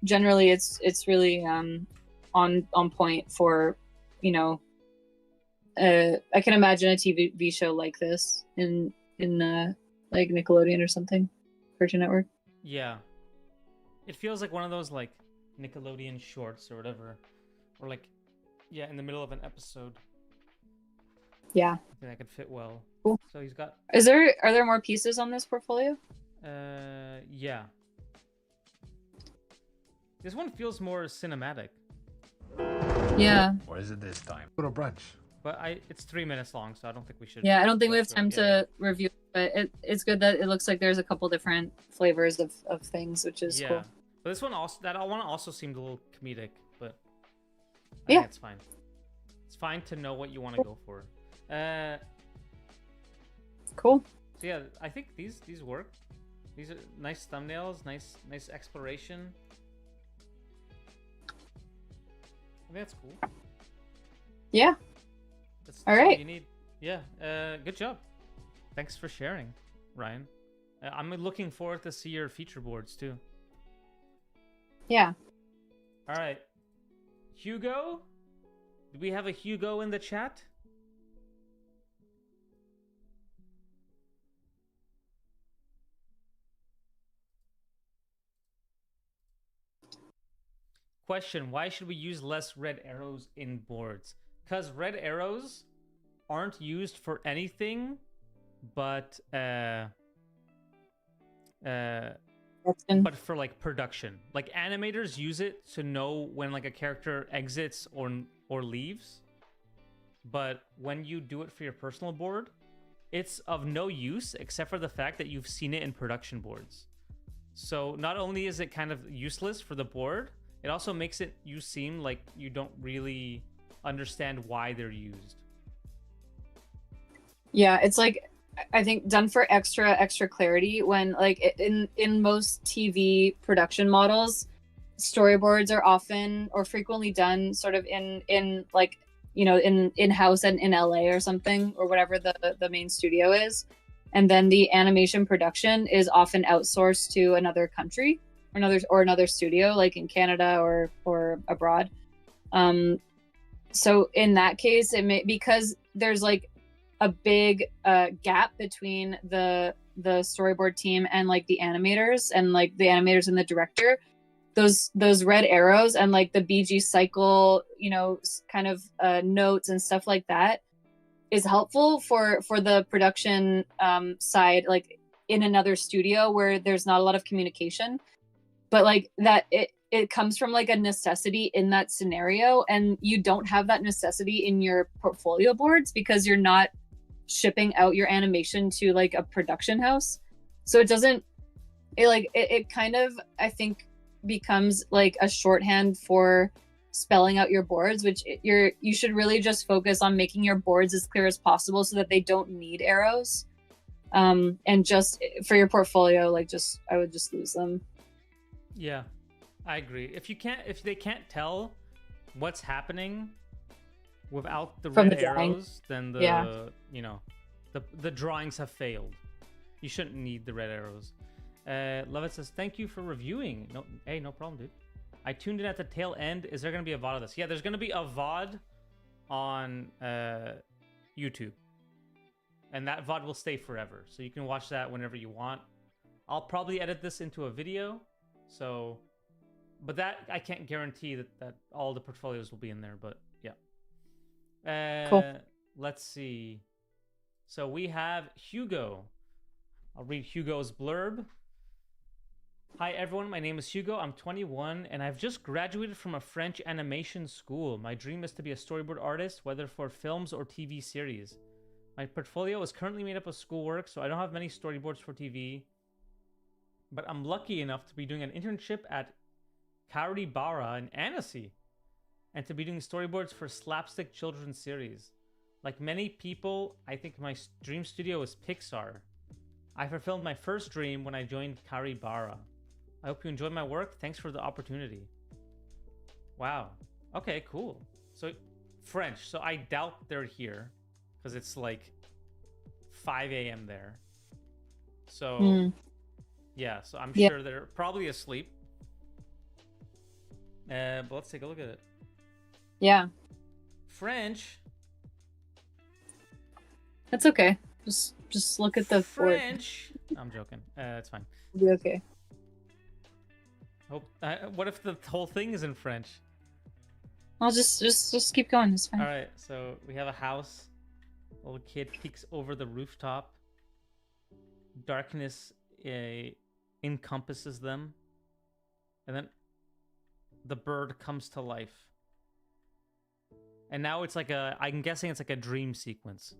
S2: generally it's really on point for, you know, I can imagine a TV show like this in like Nickelodeon or something, Cartoon Network.
S1: Yeah. It feels like one of those like Nickelodeon shorts or whatever. Or like, yeah, in the middle of an episode.
S2: Yeah.
S1: I think that could fit well.
S2: Cool.
S1: So he's got
S2: Are there more pieces on this portfolio?
S1: Yeah. This one feels more cinematic.
S2: Yeah.
S5: What is it this time? Go to brunch.
S1: But it's 3 minutes long, so I don't think we should.
S2: Yeah, I don't think we have
S1: rush
S2: time
S1: through it.
S2: to review it, but it's good that it looks like there's a couple different flavors of things, which is cool.
S1: But this one also seemed a little comedic, but I
S2: Yeah,
S1: think it's fine. It's fine to know what you want to go for.
S2: Cool.
S1: So yeah, I think these work. These are nice thumbnails, nice exploration. I think that's cool.
S2: Yeah.
S1: That's
S2: All
S1: all
S2: right.
S1: you need. Yeah. Good job. Thanks for sharing, Ryan. I'm looking forward to see your feature boards too.
S2: Yeah.
S1: All right. Hugo? Do we have a Hugo in the chat? Question, why should we use less red arrows in boards? Because red arrows aren't used for anything but for like production. Like animators use it to know when like a character exits or leaves. But when you do it for your personal board, it's of no use except for the fact that you've seen it in production boards. So not only is it kind of useless for the board, it also makes you seem like you don't really understand why they're used.
S2: Yeah, it's like, I think done for extra clarity when like in most TV production models, storyboards are often or frequently done sort of in like, you know, in-house and in LA or something, or whatever the main studio is. And then the animation production is often outsourced to another country or another studio, like in Canada or abroad. So in that case, because there's like a big gap between the storyboard team and like the animators and the director, those red arrows and like the BG cycle, you know, kind of notes and stuff like that is helpful for the production side, like in another studio where there's not a lot of communication, but like that it comes from like a necessity in that scenario, and you don't have that necessity in your portfolio boards because you're not shipping out your animation to like a production house. So it kind of, I think, becomes like a shorthand for spelling out your boards, which you should really just focus on making your boards as clear as possible so that they don't need arrows. And just for your portfolio, like I would just lose them.
S1: Yeah, I agree. If they can't tell what's happening without the
S2: From
S1: red
S2: the drawing.
S1: arrows, then the drawings have failed. You shouldn't need the red arrows. Levitt says, thank you for reviewing. No problem, dude. I tuned in at the tail end. Is there going to be a VOD of this? Yeah, there's going to be a VOD on YouTube. And that VOD will stay forever. So you can watch that whenever you want. I'll probably edit this into a video. But that, I can't guarantee that all the portfolios will be in there. But yeah.
S2: Cool.
S1: Let's see. So we have Hugo. I'll read Hugo's blurb. Hi everyone, my name is Hugo. I'm 21 and I've just graduated from a French animation school. My dream is to be a storyboard artist, whether for films or TV series. My portfolio is currently made up of schoolwork, so I don't have many storyboards for TV. But I'm lucky enough to be doing an internship at Caribara in Annecy and to be doing storyboards for slapstick children's series. Like many people, I think my dream studio is Pixar. I fulfilled my first dream when I joined Karibara. I hope you enjoy my work. Thanks for the opportunity. Wow. Okay, cool. So French. So I doubt they're here because it's like 5 a.m. there. So yeah, so I'm sure they're probably asleep. But let's take a look at it.
S2: Yeah.
S1: French.
S2: That's okay. Just look at the
S1: French. I'm joking. It's fine.
S2: It'll be okay.
S1: Hope. What if the whole thing is in French?
S2: I'll just keep going. It's fine.
S1: All right. So we have a house. A little kid peeks over the rooftop. Darkness encompasses them, and then the bird comes to life. And now it's like I'm guessing it's like a dream sequence.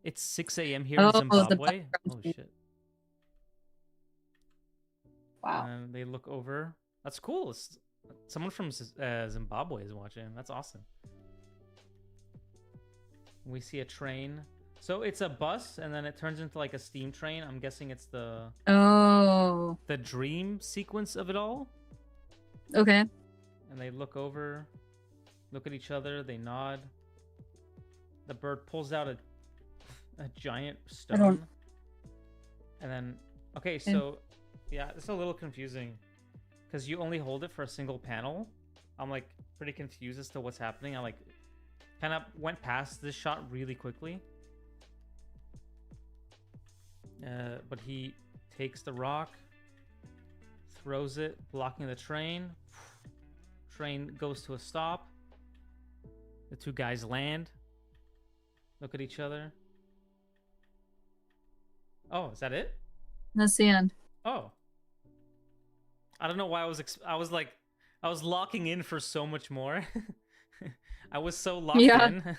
S1: It's 6 a.m. here in Zimbabwe. Oh shit!
S2: Wow.
S1: And they look over. That's cool. Someone from Zimbabwe is watching. That's awesome. We see a train. So it's a bus, and then it turns into like a steam train. I'm guessing it's the dream sequence of it all.
S2: Okay.
S1: And they look over, look at each other. They nod. The bird pulls out a giant stone. And then, okay, so yeah, it's a little confusing because you only hold it for a single panel. I'm like pretty confused as to what's happening. I like kind of went past this shot really quickly. But he takes the rock, throws it, blocking the train. Train goes to a stop. The two guys land, look at each other. Oh, is that it?
S2: That's the end.
S1: Oh, I don't know why I was locking in for so much more. I was so locked in.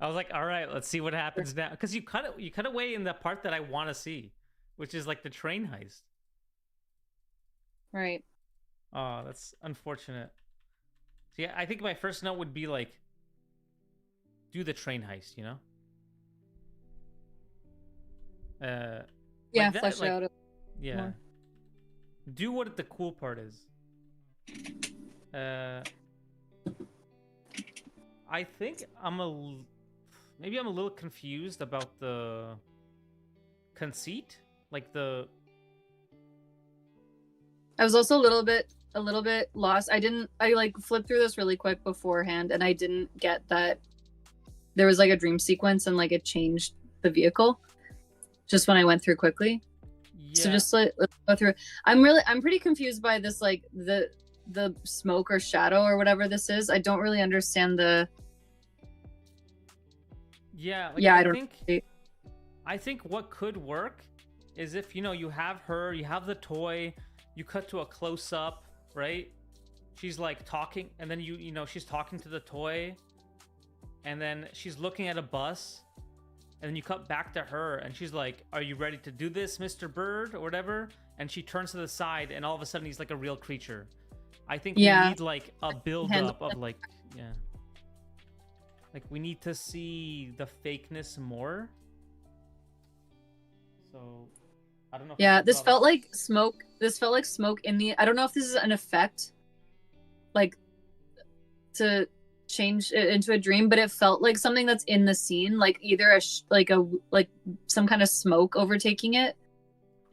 S1: I was like, all right, let's see what happens now. Because you cut away in the part that I want to see, which is like the train heist.
S2: Right.
S1: Oh, that's unfortunate. So yeah, I think my first note would be like, do the train heist, you know?
S2: Yeah,
S1: like that,
S2: flesh
S1: like,
S2: out.
S1: Yeah.
S2: More.
S1: Do what the cool part is. I think maybe I'm a little confused about the conceit, like I
S2: was also a little bit lost. I like flipped through this really quick beforehand, and I didn't get that there was like a dream sequence and like it changed the vehicle just when I went through quickly. Yeah. So just let's go through. I'm pretty confused by this, like the smoke or shadow or whatever this is. I don't really understand the.
S1: Yeah.
S2: Like, yeah,
S1: I think what could work is if you have the toy, you cut to a close up, right? She's like talking, and then she's talking to the toy, and then she's looking at a bus, and then you cut back to her, and she's like, "Are you ready to do this, Mr. Bird?" or whatever. And she turns to the side, and all of a sudden he's like a real creature. I think we need like a build up of like, yeah. Like we need to see the fakeness more. So I don't know.
S2: Yeah, this felt like smoke. This felt like smoke in the. I don't know if this is an effect, like to change it into a dream, but it felt like something that's in the scene, like either like some kind of smoke overtaking it,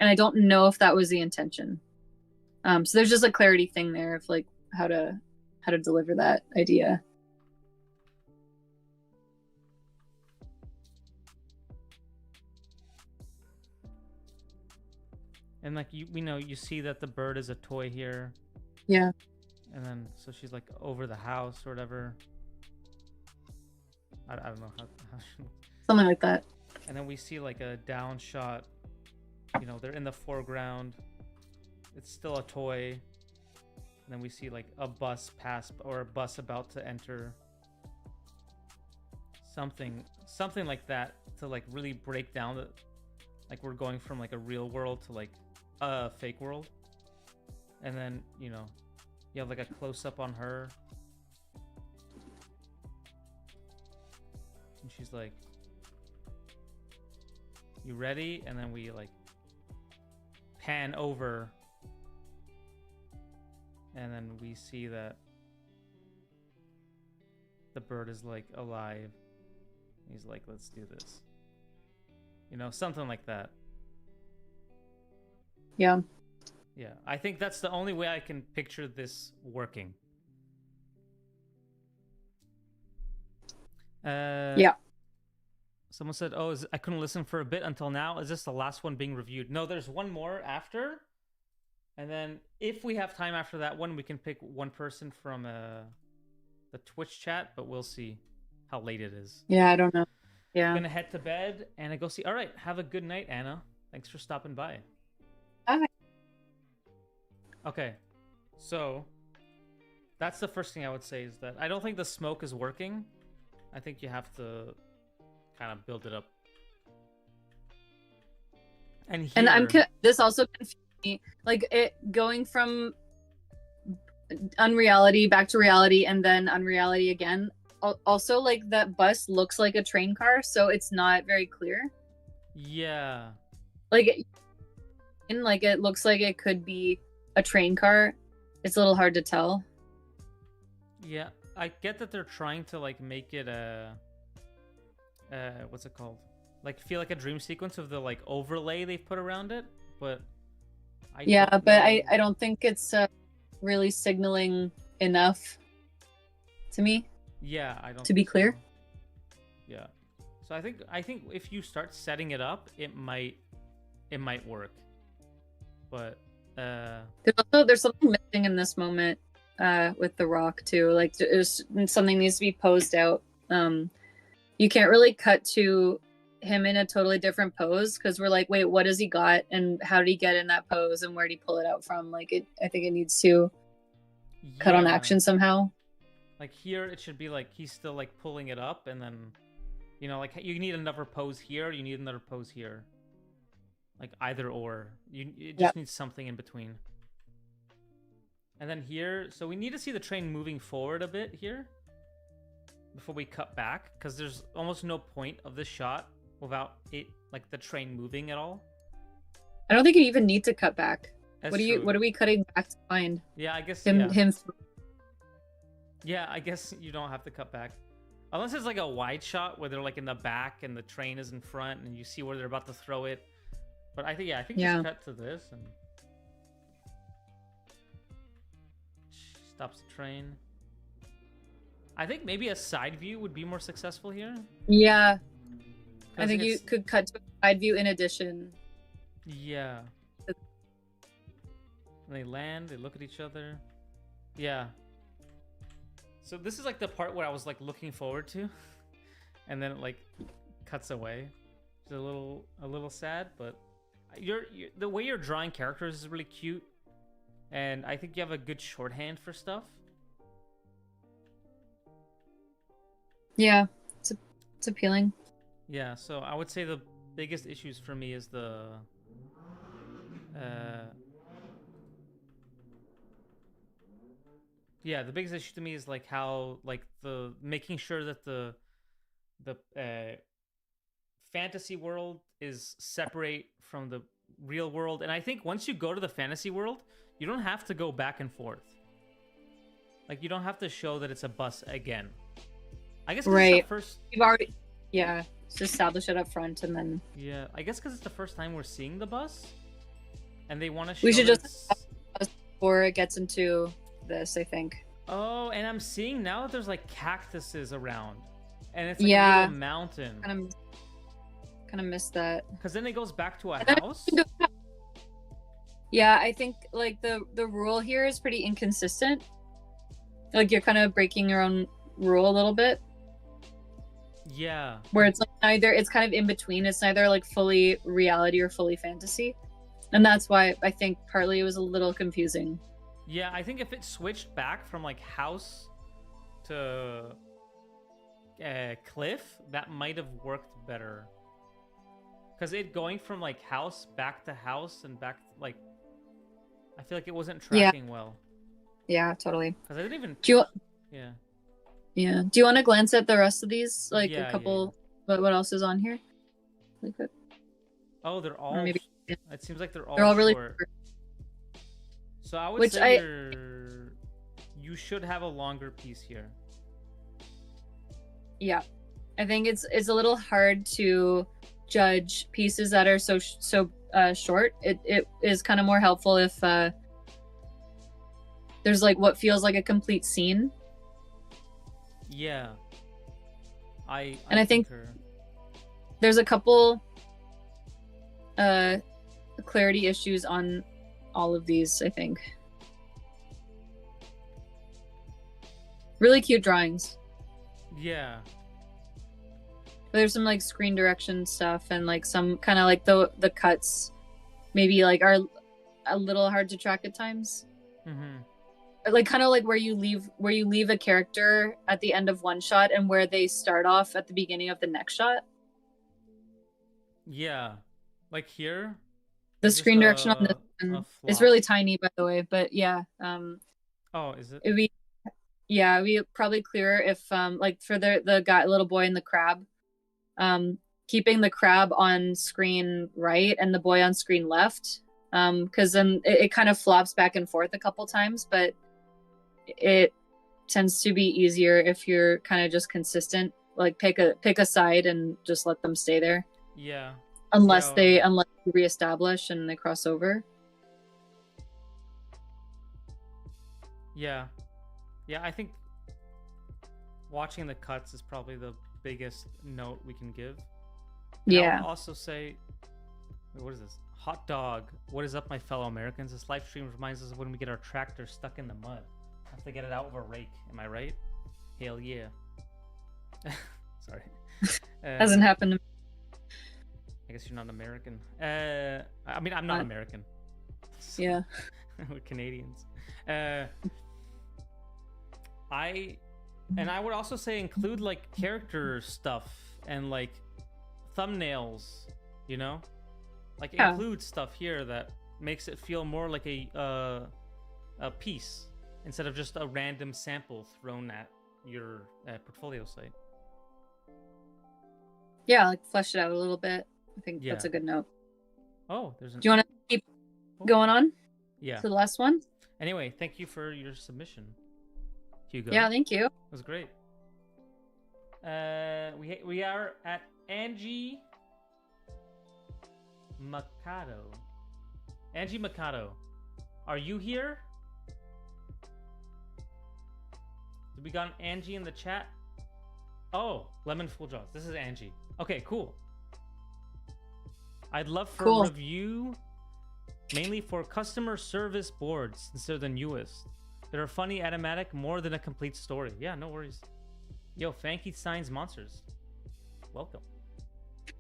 S2: and I don't know if that was the intention. So there's just a clarity thing there of like how to deliver that idea.
S1: And like you see that the bird is a toy here.
S2: Yeah.
S1: And then so she's like over the house or whatever. I don't know how
S2: something like that.
S1: And then we see like a down shot. They're in the foreground. It's still a toy. And then we see like a bus pass or a bus about to enter. Something like that to like really break down the like we're going from like a real world to like a fake world. And then you have like a close-up on her. And she's like, "You ready?" And then we like pan over, and then we see that the bird is like alive. He's like, "Let's do this." You know, something like that.
S2: Yeah.
S1: Yeah, I think that's the only way I can picture this working.
S2: Yeah.
S1: Someone said, "Oh, I couldn't listen for a bit until now. Is this the last one being reviewed?" No, there's one more after. And then if we have time after that one, we can pick one person from the Twitch chat, but we'll see how late it is.
S2: Yeah, I don't know. Yeah.
S1: I'm gonna head to bed and I go see. All right, have a good night, Anna. Thanks for stopping by.
S2: Bye.
S1: Okay, so that's the first thing I would say is that I don't think the smoke is working. I think you have to kind of build it up. And here,
S2: And this also confused me, like it going from unreality back to reality and then unreality again. Also, like that bus looks like a train car, so it's not very clear.
S1: yeah,
S2: Like, it looks like it could be a train car. It's a little hard to tell.
S1: yeah. I get that they're trying to like make it what's it called? Like feel like a dream sequence of the like overlay they've put around it, but I
S2: don't think it's really signaling enough to me.
S1: Yeah, I don't.
S2: To be
S1: think
S2: clear.
S1: so. Yeah. So I think if you start setting it up, it might work. But
S2: there's something missing in this moment with the Rock too. Like there's something needs to be posed out. You can't really cut to him in a totally different pose because we're like, wait, what does he got and how did he get in that pose and where did he pull it out from? Like I think it needs to cut on action somehow.
S1: Like here, it should be like he's still like pulling it up, and then, you know, like you need another pose here, you need another pose here. Like either or, you just need something in between. And then here, so we need to see the train moving forward a bit here before we cut back, because there's almost no point of this shot without it, like the train moving at all.
S2: I don't think you even need to cut back.
S1: That's
S2: what
S1: true.
S2: are we cutting back to find?
S1: Yeah, I guess
S2: him.
S1: Yeah, I guess you don't have to cut back. Unless it's like a wide shot where they're like in the back and the train is in front and you see where they're about to throw it. But I think just cut to this and stops the train. I think maybe a side view would be more successful here.
S2: Yeah. I think you could cut to a side view in addition.
S1: Yeah. They land, they look at each other. Yeah. So this is like the part where I was like looking forward to, and then it like cuts away. It's a little sad, but the way you're drawing characters is really cute, and I think you have a good shorthand for stuff.
S2: Yeah, it's appealing.
S1: Yeah, so I would say the biggest issues for me is the the biggest issue to me is like how like the making sure that the fantasy world is separate from the real world. And I think once you go to the fantasy world, you don't have to go back and forth. Like you don't have to show that it's a bus again. I guess
S2: right.
S1: First
S2: we've already just establish it up front and then
S1: I guess because it's the first time we're seeing the bus, and they want to show.
S2: We should just before it gets into this, I think.
S1: Oh, and I'm seeing now that there's like cactuses around, and it's like a little mountain.
S2: Kind of missed that.
S1: Because then it goes back to a house.
S2: Yeah, I think like the rule here is pretty inconsistent. Like you're kind of breaking your own rule a little bit.
S1: Yeah.
S2: Where it's like it's kind of in between. It's neither like fully reality or fully fantasy. And that's why I think partly it was a little confusing.
S1: Yeah, I think if it switched back from like house to cliff, that might have worked better. Because it going from like house back to house and back, like, I feel like it wasn't tracking well.
S2: Yeah, totally.
S1: Because I didn't even.
S2: Do Yeah. Do you want to glance at the rest of these? Like
S1: Yeah,
S2: a couple. What else is on here? Like,
S1: oh, they're all.
S2: or maybe
S1: It seems like they're all,
S2: they're all really
S1: short. So I would
S2: Which
S1: say you should have a longer piece here.
S2: Yeah, I think it's a little hard to judge pieces that are so short. It is kind of more helpful if there's like what feels like a complete scene.
S1: Yeah. I
S2: think
S1: concur.
S2: there's a couple clarity issues on all of these, I think. Really cute drawings.
S1: Yeah.
S2: There's some like screen direction stuff and like some kind of like the cuts maybe like are a little hard to track at times.
S1: Mm-hmm.
S2: Like kind of like where you leave a character at the end of one shot and where they start off at the beginning of the next shot.
S1: Yeah. Like here.
S2: The screen direction on this one is really tiny, by the way, but yeah.
S1: Oh, is it?
S2: It'd be probably clearer if like for the guy, little boy and the crab, keeping the crab on screen right and the boy on screen left, because then it kind of flops back and forth a couple times, but it tends to be easier if you're kind of just consistent. Like pick a side and just let them stay there.
S1: Yeah.
S2: Unless you reestablish and they cross over.
S1: Yeah. Yeah, I think watching the cuts is probably the biggest note we can give. And
S2: yeah.
S1: I would also say, wait, what is this? Hot dog. What is up, my fellow Americans? This live stream reminds us of when we get our tractor stuck in the mud. Have to get it out with a rake. Am I right? Hell yeah. Sorry.
S2: Hasn't happened to me.
S1: I guess you're not American. I mean, I'm not American. So,
S2: yeah.
S1: we're Canadians. I would also say include like character stuff and like thumbnails, you know, like include stuff here that makes it feel more like a piece instead of just a random sample thrown at your portfolio site.
S2: Yeah, like flesh it out a little bit. I think that's a good note.
S1: Oh, there's an...
S2: Do you want to keep going on?
S1: Yeah.
S2: To the last one?
S1: Anyway, thank you for your submission, Hugo.
S2: Yeah, thank you.
S1: It was great. We are at Angie Mikado. Angie Mikado, are you here? Did we got an Angie in the chat? Oh, Lemon Full Jaws. This is Angie. Okay, cool. I'd love for a review, mainly for customer service boards, since they're the newest. They're funny, automatic, more than a complete story. Yeah, no worries. Yo, Fanky Signs Monsters. Welcome.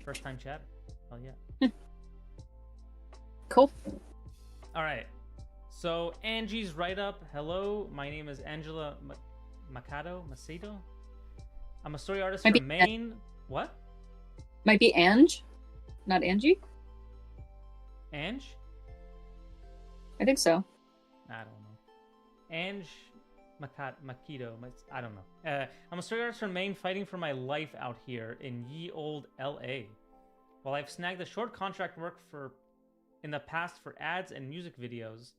S1: First time chat. Oh, yeah.
S2: Cool.
S1: All right. So, Angie's write-up. Hello, my name is Angela Macedo. I'm a story artist from Maine. What?
S2: Might be Ange, not Angie.
S1: Ange?
S2: I think so.
S1: I don't know. Ange Makido. I don't know. I'm a story artist from Maine, fighting for my life out here in ye old LA. While I've snagged the short contract work in the past for ads and music videos,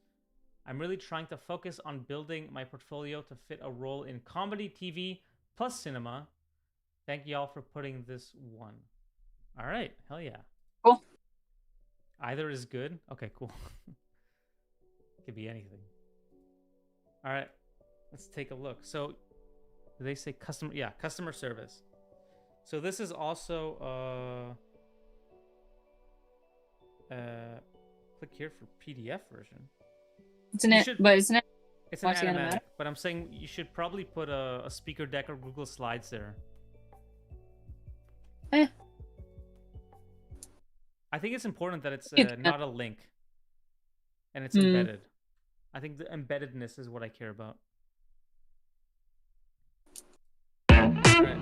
S1: I'm really trying to focus on building my portfolio to fit a role in comedy, TV, plus cinema. Thank y'all for putting this one. All right. Hell yeah.
S2: Cool.
S1: Either is good. Okay, cool. Could be anything. All right. Let's take a look. So, do they say customer? Yeah, customer service. So this is also click here for PDF version.
S2: It's an animatic.
S1: It's an animatic, but I'm saying you should probably put a speaker deck or Google Slides there. I think it's important that it's not a link, and it's embedded. I think the embeddedness is what I care about. Right.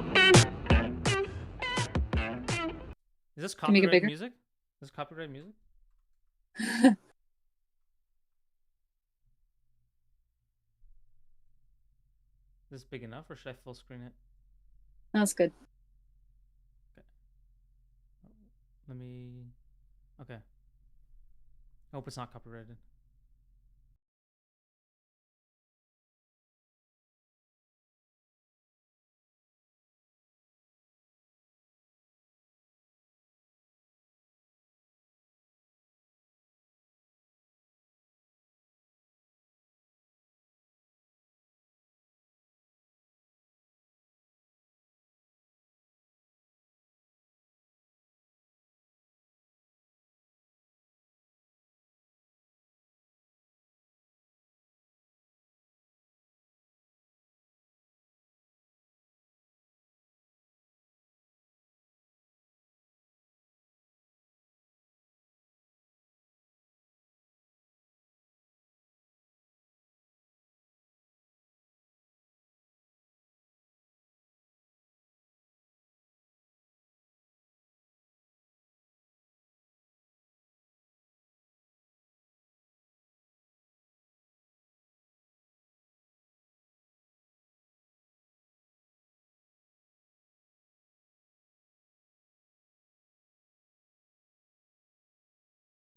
S1: Is this copyright music? Is this copyright music? Is this big enough, or should I full screen it?
S2: That's good.
S1: Okay. Let me. Okay. I hope it's not copyrighted.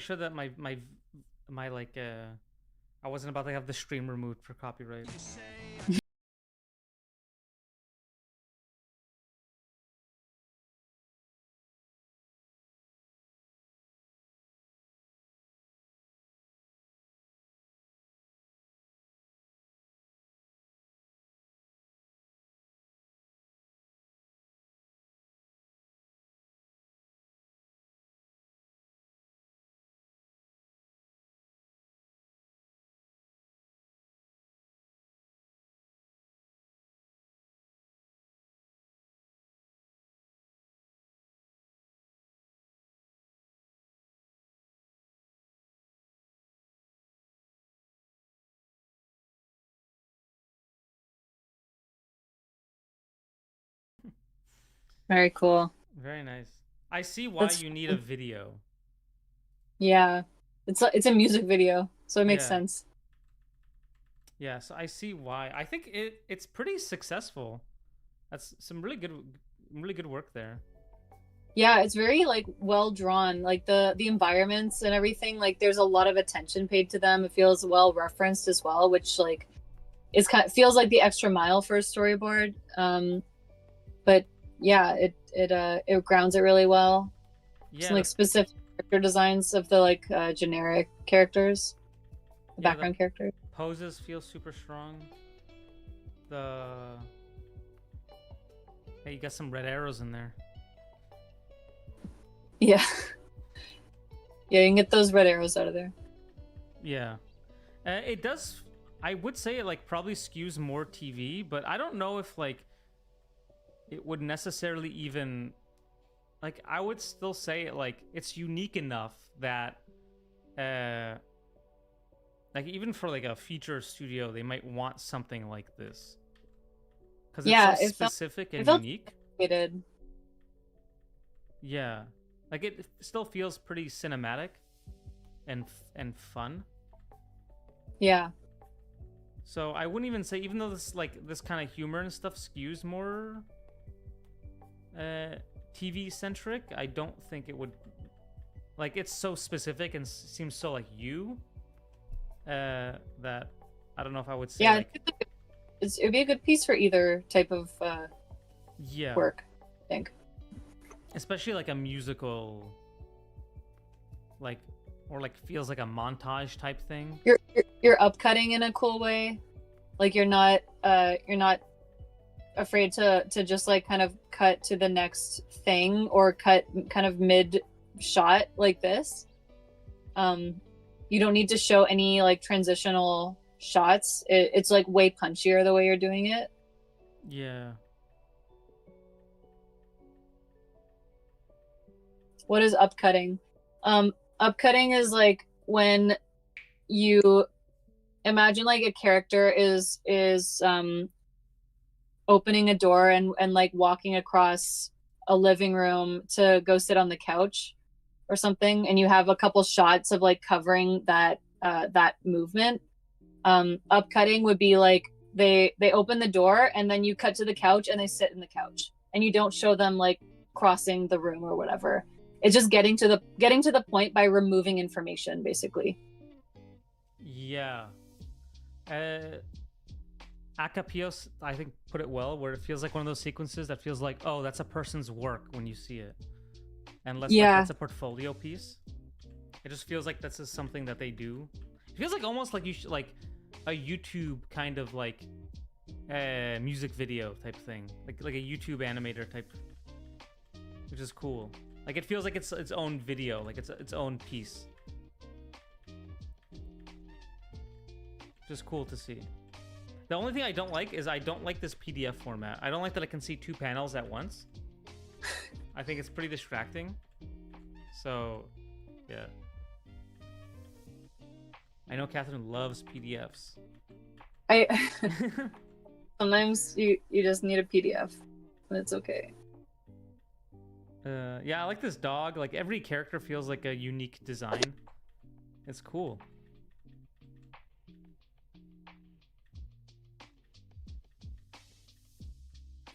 S1: Sure that my like I wasn't about to have the stream removed for copyright.
S2: Very cool.
S1: Very nice. I see why
S2: That's
S1: you need a video.
S2: Yeah, it's a music video, so it makes sense.
S1: Yeah, so I see why. I think it's pretty successful. That's some really good work there.
S2: Yeah, it's very like well drawn. Like the environments and everything. Like there's a lot of attention paid to them. It feels well referenced as well, which like is feels like the extra mile for a storyboard. But yeah, it grounds it really well.
S1: Yeah,
S2: Some like specific character designs of the like generic characters, the background characters.
S1: Poses feel super strong. Hey, you got some red arrows in there.
S2: Yeah. Yeah, you can get those red arrows out of there.
S1: Yeah. It does, I would say it like probably skews more TV, but I don't know if like it would necessarily even, like I would still say like it's unique enough that like even for like a feature studio, they might want something like this. Because it's so specific and unique.
S2: Complicated.
S1: Yeah. Like it still feels pretty cinematic and fun.
S2: Yeah.
S1: So I wouldn't even say, even though this kind of humor and stuff skews more TV centric, I don't think it would, like it's so specific and seems so like you that I don't know if I would say.
S2: Yeah,
S1: like,
S2: it'd be a good piece for either type of work, I think.
S1: Especially like a musical, like, or like feels like a montage type thing.
S2: You're upcutting in a cool way, like you're not afraid to just like kind of cut to the next thing or cut kind of mid shot like this. You don't need to show any like transitional shots. It's like way punchier the way you're doing it.
S1: Yeah.
S2: What is upcutting? Upcutting is like when you imagine like a character is opening a door and like walking across a living room to go sit on the couch or something, and you have a couple shots of like covering that that movement. Upcutting would be like they open the door and then you cut to the couch and they sit in the couch, and you don't show them like crossing the room or whatever. It's just getting to the point by removing information, basically.
S1: Yeah. Akapios, I think, put it well, where it feels like one of those sequences that feels like, oh, that's a person's work when you see it. And less like that's a portfolio piece. It just feels like this is something that they do. It feels like almost like you should, like a YouTube kind of like music video type thing. Like a YouTube animator type, which is cool. Like it feels like it's its own video, like it's its own piece. Just cool to see. The only thing I don't like is I don't like this PDF format. I don't like that I can see 2 panels at once. I think it's pretty distracting. So, yeah. I know Catherine loves PDFs.
S2: Sometimes you just need a PDF, and it's okay.
S1: Yeah, I like this dog. Like every character feels like a unique design. It's cool.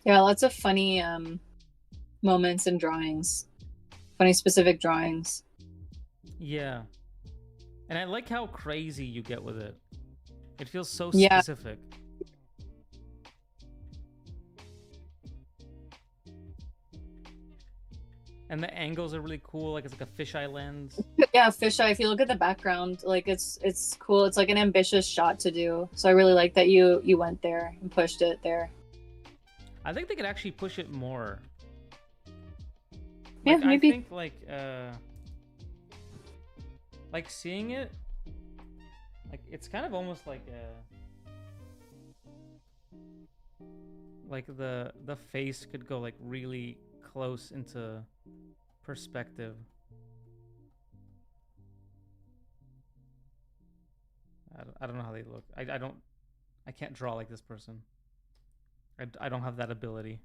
S2: Yeah, lots of funny moments and drawings. Funny specific drawings.
S1: Yeah. And I like how crazy you get with it. It feels so specific. And the angles are really cool. Like it's like a fisheye lens.
S2: Yeah, fisheye. If you look at the background, like it's cool. It's like an ambitious shot to do. So I really like that you went there and pushed it there.
S1: I think they could actually push it more.
S2: Yeah,
S1: like,
S2: maybe.
S1: I think like seeing it, like it's kind of almost like the face could go like really close into perspective. I don't know how they look. I can't draw like this person. I don't have that ability.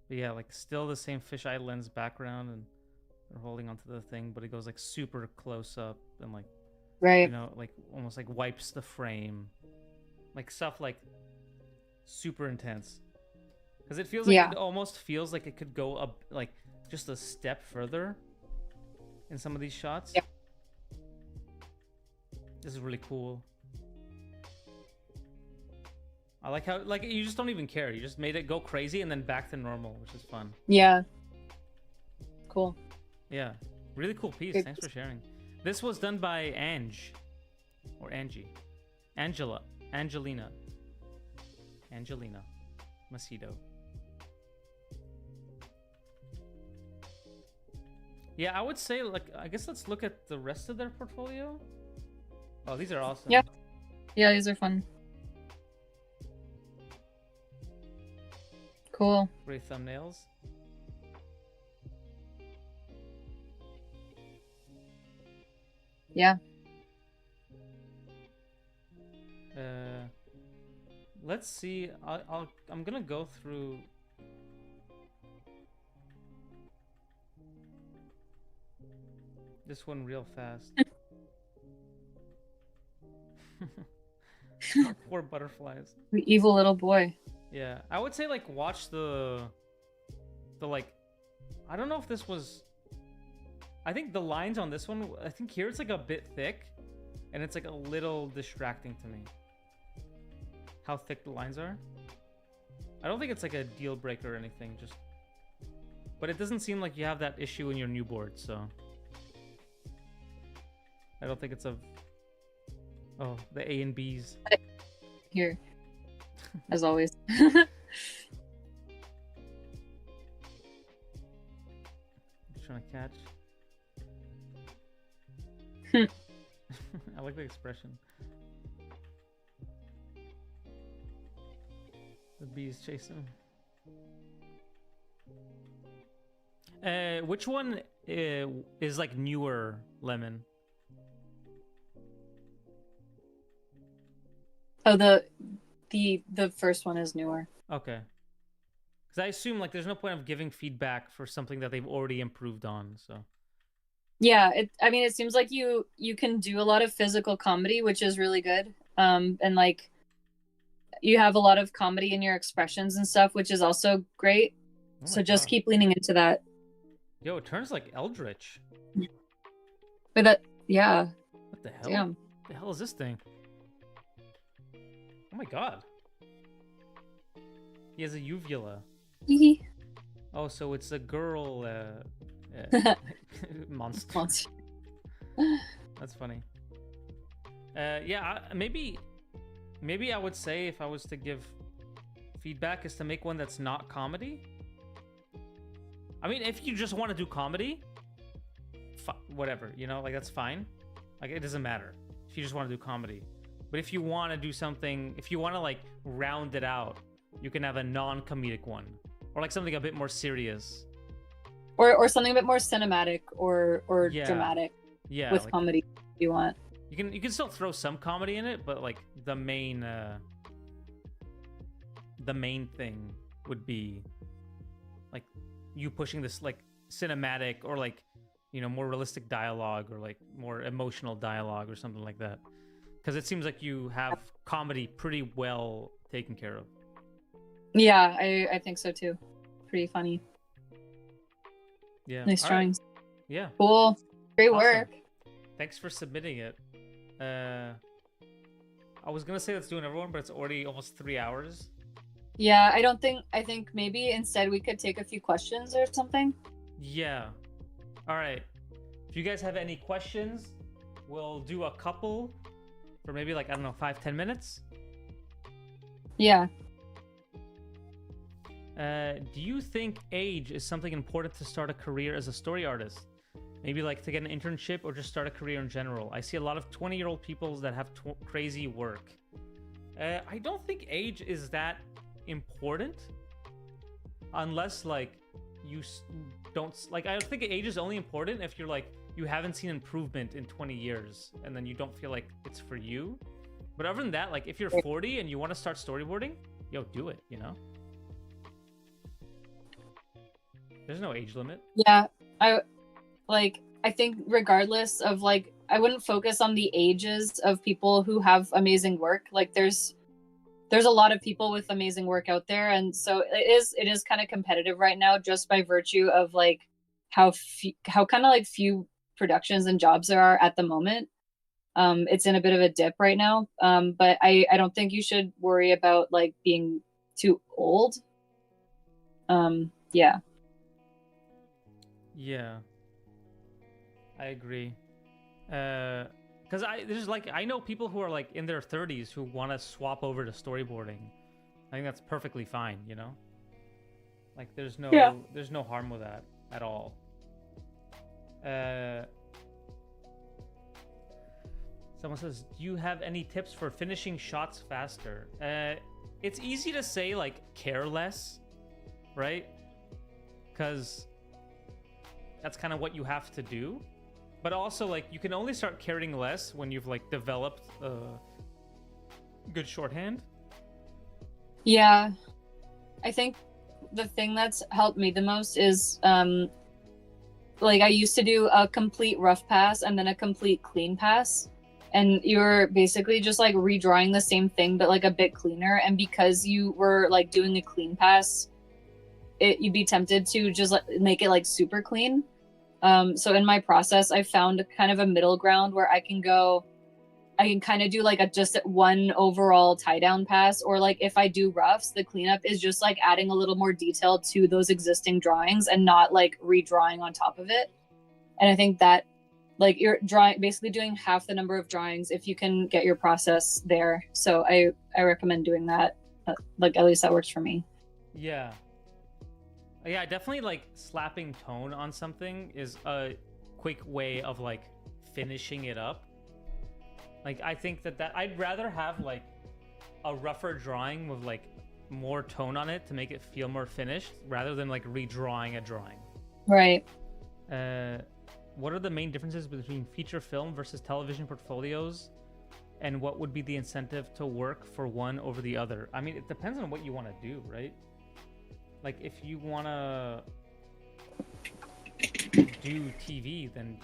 S1: But yeah, like still the same fisheye lens background, and they're holding onto the thing, but it goes like super close up and like,
S2: right,
S1: you know, like almost like wipes the frame, like stuff like super intense. Because it feels like it almost feels like it could go up like just a step further in some of these shots.
S2: Yeah.
S1: This is really cool. I like how like you just don't even care. You just made it go crazy and then back to normal, which is fun.
S2: Yeah. Cool.
S1: Yeah. Really cool piece.
S2: Good.
S1: Thanks for sharing. This was done by Angie. Angelina Macedo. Yeah, I would say like I guess let's look at the rest of their portfolio. Oh, these are awesome.
S2: Yeah. Yeah, these are fun. Cool.
S1: Great thumbnails.
S2: Yeah.
S1: Let's see. I'm gonna go through. This one real fast. Our poor butterflies.
S2: The evil little boy.
S1: Yeah, I would say like watch the like, I don't know if this was, I think the lines on this one, I think here it's like a bit thick and it's like a little distracting to me. How thick the lines are. I don't think it's like a deal breaker or anything, just, but it doesn't seem like you have that issue in your new board, so. I don't think it's a, oh, the A and Bs.
S2: Here. As always.
S1: Just trying to catch. I like the expression. The bees chasing. Which one is like newer, Lemon?
S2: Oh, the first one is newer.
S1: Okay. Because I assume like there's no point of giving feedback for something that they've already improved on, so.
S2: Yeah, I mean, it seems like you can do a lot of physical comedy, which is really good. And like you have a lot of comedy in your expressions and stuff, which is also great.
S1: Oh my
S2: So just
S1: god.
S2: keep leaning into that.
S1: Yo, it turns like eldritch.
S2: But that, yeah,
S1: What the hell?
S2: damn.
S1: The hell is this thing? Oh my god. He has a uvula. Oh, so it's a girl monster. That's funny. Yeah, maybe I would say if I was to give feedback is to make one that's not comedy. I mean, if you just want to do comedy, whatever, you know, like that's fine. Like it doesn't matter if you just want to do comedy. But if you want to do something, if you want to like round it out, you can have a non-comedic one, or like something a bit more serious,
S2: or something a bit more cinematic or
S1: Yeah.
S2: dramatic
S1: yeah,
S2: with
S1: like,
S2: comedy if you want.
S1: you can still throw some comedy in it, but like the main thing would be like you pushing this like cinematic or like, you know, more realistic dialogue or like more emotional dialogue or something like that, because it seems like you have comedy pretty well taken care of.
S2: Yeah, I think so too. Pretty funny.
S1: Yeah,
S2: Nice
S1: all right.
S2: drawings.
S1: Yeah,
S2: Cool. Great
S1: Awesome.
S2: work.
S1: Thanks for submitting it. I was gonna say let's do another one, but it's already almost 3 hours.
S2: Yeah, I think maybe instead we could take a few questions or something.
S1: Yeah. All right. If you guys have any questions, we'll do a couple for maybe like, I don't know, 5-10 minutes.
S2: Yeah.
S1: Do you think age is something important to start a career as a story artist? Maybe like to get an internship or just start a career in general. I see a lot of 20-year-old people that have crazy work. I don't think age is that important, unless like you don't like. I think age is only important if you're like you haven't seen improvement in 20 years and then you don't feel like it's for you. But other than that, like if you're 40 and you want to start storyboarding, yo, do it. You know, there's no age limit.
S2: Yeah. I think regardless of like I wouldn't focus on the ages of people who have amazing work. Like there's a lot of people with amazing work out there, and so it is kind of competitive right now just by virtue of like how kind of like few productions and jobs there are at the moment. It's in a bit of a dip right now. But I don't think you should worry about like being too old. Yeah.
S1: Yeah, I agree. Because I know people who are like in their 30s who want to swap over to storyboarding. I think that's perfectly fine, you know? Like there's no harm with that at all. Someone says, do you have any tips for finishing shots faster? It's easy to say like care less, right? Because that's kind of what you have to do. But also, like, you can only start caring less when you've, like, developed good shorthand.
S2: Yeah. I think the thing that's helped me the most is, like, I used to do a complete rough pass and then a complete clean pass. And you're basically just, like, redrawing the same thing, but, like, a bit cleaner. And because you were, like, doing a clean pass, you'd be tempted to just like, make it, like, super clean. So in my process, I found kind of a middle ground where I can kind of do like just one overall tie down pass, or like if I do roughs, the cleanup is just like adding a little more detail to those existing drawings and not like redrawing on top of it. And I think that like you're basically doing half the number of drawings if you can get your process there. So I recommend doing that. Like at least that works for me.
S1: Yeah. Yeah, definitely like slapping tone on something is a quick way of like finishing it up. Like I think that I'd rather have like a rougher drawing with like more tone on it to make it feel more finished rather than like redrawing a drawing.
S2: Right.
S1: What are the main differences between feature film versus television portfolios, and what would be the incentive to work for one over the other? I mean, it depends on what you want to do, right? Like if you want to do TV, then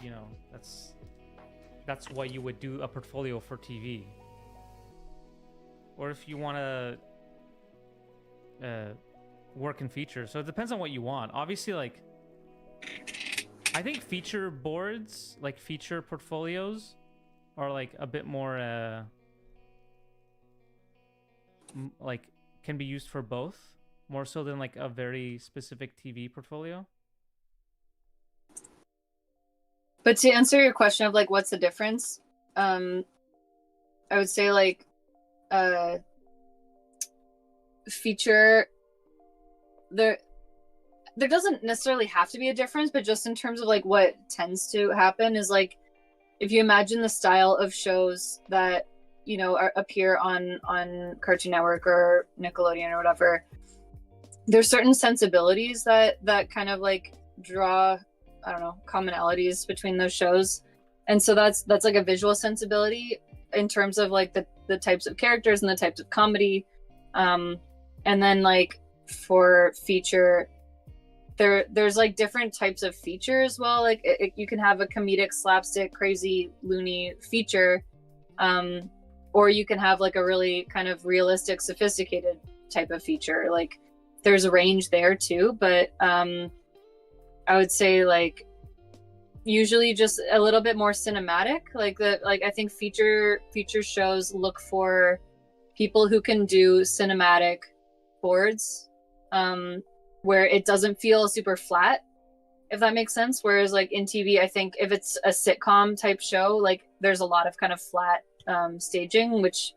S1: that's why you would do a portfolio for TV. Or if you want to work in features. So it depends on what you want. Obviously, like, I think feature boards, like feature portfolios, are like a bit more like can be used for both, more so than like a very specific TV portfolio.
S2: But to answer your question of like what's the difference, I would say like feature, there doesn't necessarily have to be a difference, but just in terms of like what tends to happen is like, if you imagine the style of shows that appear on Cartoon Network or Nickelodeon or whatever, there's certain sensibilities that kind of like draw, I don't know, commonalities between those shows. And so that's like a visual sensibility in terms of like the types of characters and the types of comedy. And then like for feature, there's like different types of feature as well. Like you can have a comedic, slapstick, crazy, loony feature, or you can have like a really kind of realistic, sophisticated type of feature. Like there's a range there too, but I would say like usually just a little bit more cinematic. Like I think feature shows look for people who can do cinematic boards, where it doesn't feel super flat, if that makes sense. Whereas like in TV, I think if it's a sitcom type show, like there's a lot of kind of flat staging, which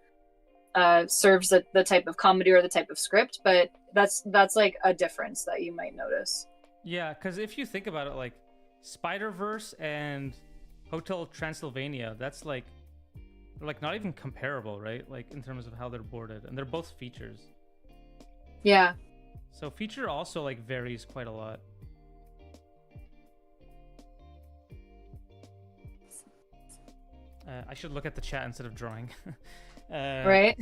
S2: serves the type of comedy or the type of script. But that's like a difference that you might notice.
S1: Yeah, because if you think about it, like Spider-Verse and Hotel Transylvania, that's like, they're like not even comparable, right? Like in terms of how they're boarded, and they're both features.
S2: Yeah.
S1: So feature also like varies quite a lot. I should look at the chat instead of drawing.
S2: Right.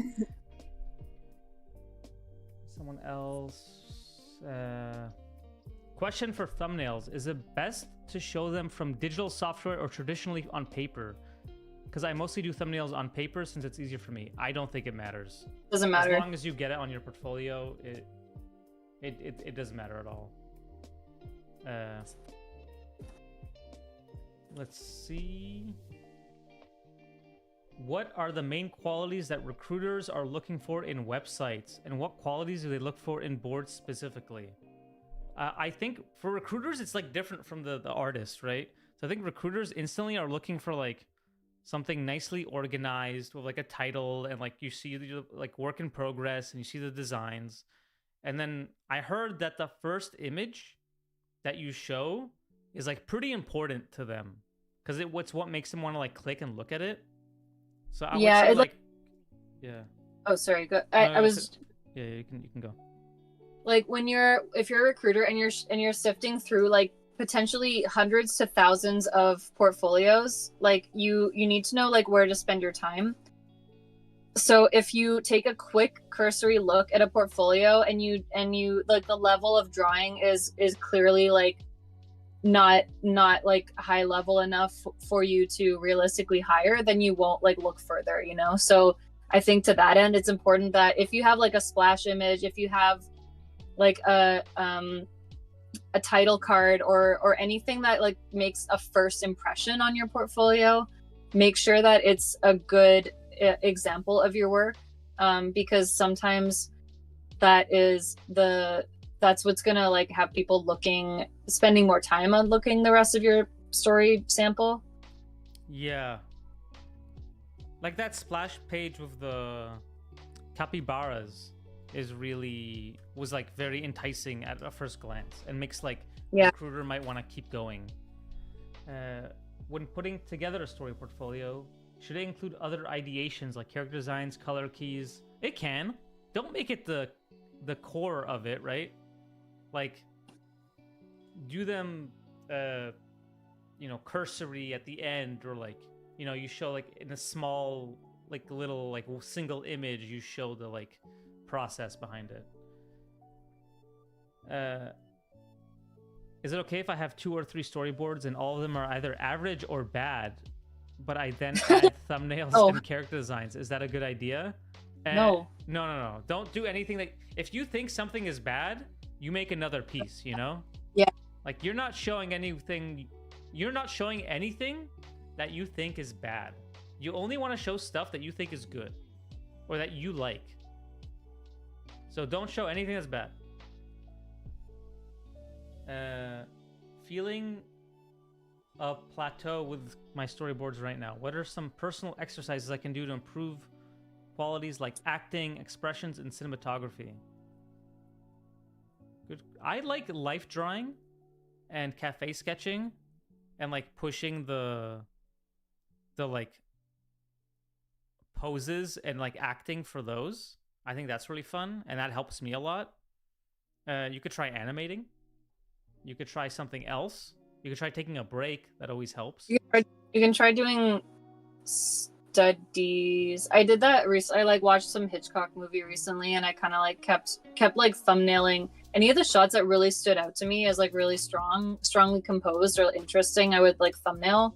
S1: Someone else. Question for thumbnails: is it best to show them from digital software or traditionally on paper? Because I mostly do thumbnails on paper since it's easier for me. I don't think it matters.
S2: Doesn't matter.
S1: As long as you get it on your portfolio, it doesn't matter at all. Let's see. What are the main qualities that recruiters are looking for in websites, and what qualities do they look for in boards specifically? I think for recruiters, it's like different from the artist, right? So I think recruiters instantly are looking for like something nicely organized with like a title, and like you see like work in progress, and you see the designs. And then I heard that the first image that you show is like pretty important to them, because it's what makes them want to like click and look at it. So I would say like, yeah.
S2: Oh, sorry. Go.
S1: Yeah, you can go.
S2: Like if you're a recruiter and you're sifting through like potentially hundreds to thousands of portfolios, like you need to know like where to spend your time. So if you take a quick cursory look at a portfolio and you like the level of drawing is clearly like not like high level enough for you to realistically hire, then you won't like look further, So I think to that end, it's important that if you have like a splash image, if you have like a title card or anything that like makes a first impression on your portfolio, make sure that it's a good example of your work, because sometimes that's what's gonna like have people spending more time on looking the rest of your story sample.
S1: Yeah, like that splash page with the capybaras was like very enticing at a first glance, and makes like recruiter might want to keep going. When putting together a story portfolio, should it include other ideations like character designs, color keys? It can. Don't make it the core of it, right? Like, do them, cursory at the end, or like, you show like in a small, like little, like single image, you show the like process behind it. Is it okay if I have 2 or 3 storyboards and all of them are either average or bad, but I then add thumbnails and character designs? Is that a good idea?
S2: No.
S1: No. Don't do anything that... If you think something is bad, you make another piece, you know?
S2: Yeah.
S1: Like, you're not showing anything... You're not showing anything that you think is bad. You only want to show stuff that you think is good. Or that you like. So don't show anything that's bad. Feeling a plateau with my storyboards right now. What are some personal exercises I can do to improve qualities like acting, expressions, and cinematography? Good. I like life drawing and cafe sketching and like pushing the like poses and like acting for those. I think that's really fun and that helps me a lot. You could try animating. You could try something else. You could try taking a break. That always helps.
S2: You can try doing studies. I did that recently. I like watched some Hitchcock movie recently, and I kind of like kept like thumbnailing any of the shots that really stood out to me as like really strongly composed or interesting. I would like thumbnail,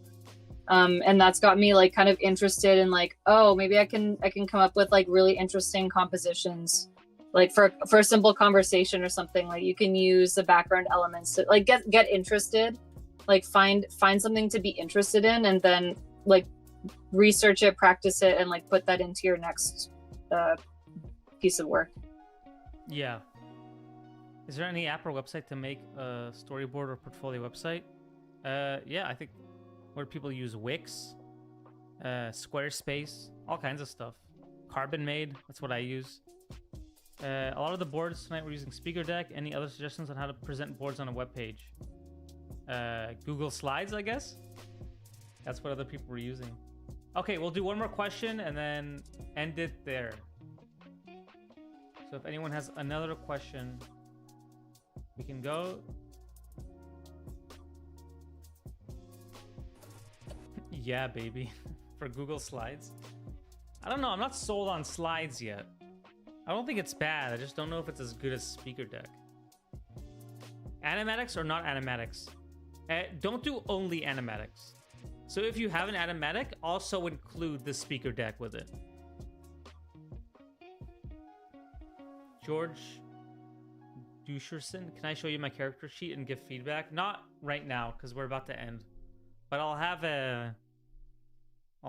S2: and that's got me like kind of interested in like, oh, maybe I can come up with like really interesting compositions. Like for a simple conversation or something, like you can use the background elements to like get interested, like find something to be interested in, and then like research it, practice it, and like put that into your next piece of work.
S1: Yeah. Is there any app or website to make a storyboard or portfolio website? Yeah, I think where people use Wix, Squarespace, all kinds of stuff. Carbon Made, that's what I use. A lot of the boards tonight we're using Speaker Deck. Any other suggestions on how to present boards on a web page? Google Slides, I guess. That's what other people were using. Okay, we'll do one more question and then end it there. So if anyone has another question, we can go. Yeah, baby. For Google Slides. I don't know. I'm not sold on Slides yet. I don't think it's bad. I just don't know if it's as good as Speaker Deck. Animatics or not animatics? Don't do only animatics. So if you have an animatic, also include the Speaker Deck with it. George Dusherson, can I show you my character sheet and give feedback? Not right now, because we're about to end. But I'll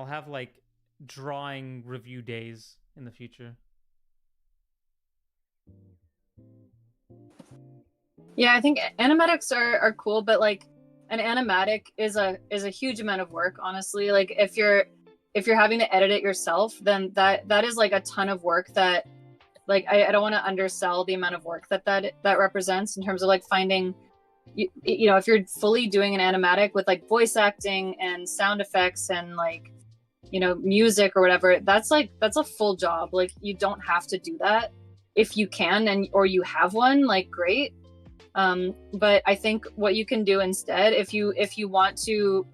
S1: have like drawing review days in the future.
S2: Yeah, I think animatics are cool, but like an animatic is a huge amount of work, honestly. Like if you're having to edit it yourself, then that is like a ton of work that like I don't want to undersell the amount of work that represents in terms of like finding you know, if you're fully doing an animatic with like voice acting and sound effects and like, you know, music or whatever, that's a full job. Like you don't have to do that. If you can or you have one, like great. But I think what you can do instead, if you want to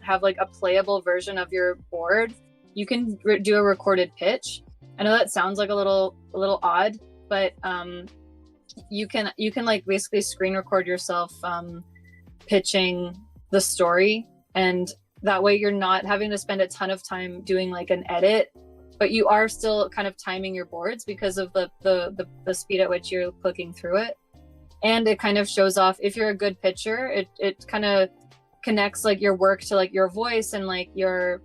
S2: have like a playable version of your board, you can do a recorded pitch. I know that sounds like a little odd, but you can like basically screen record yourself pitching the story, and that way you're not having to spend a ton of time doing like an edit, but you are still kind of timing your boards because of the speed at which you're clicking through it. And it kind of shows off, if you're a good pitcher, it kind of connects like your work to like your voice and like your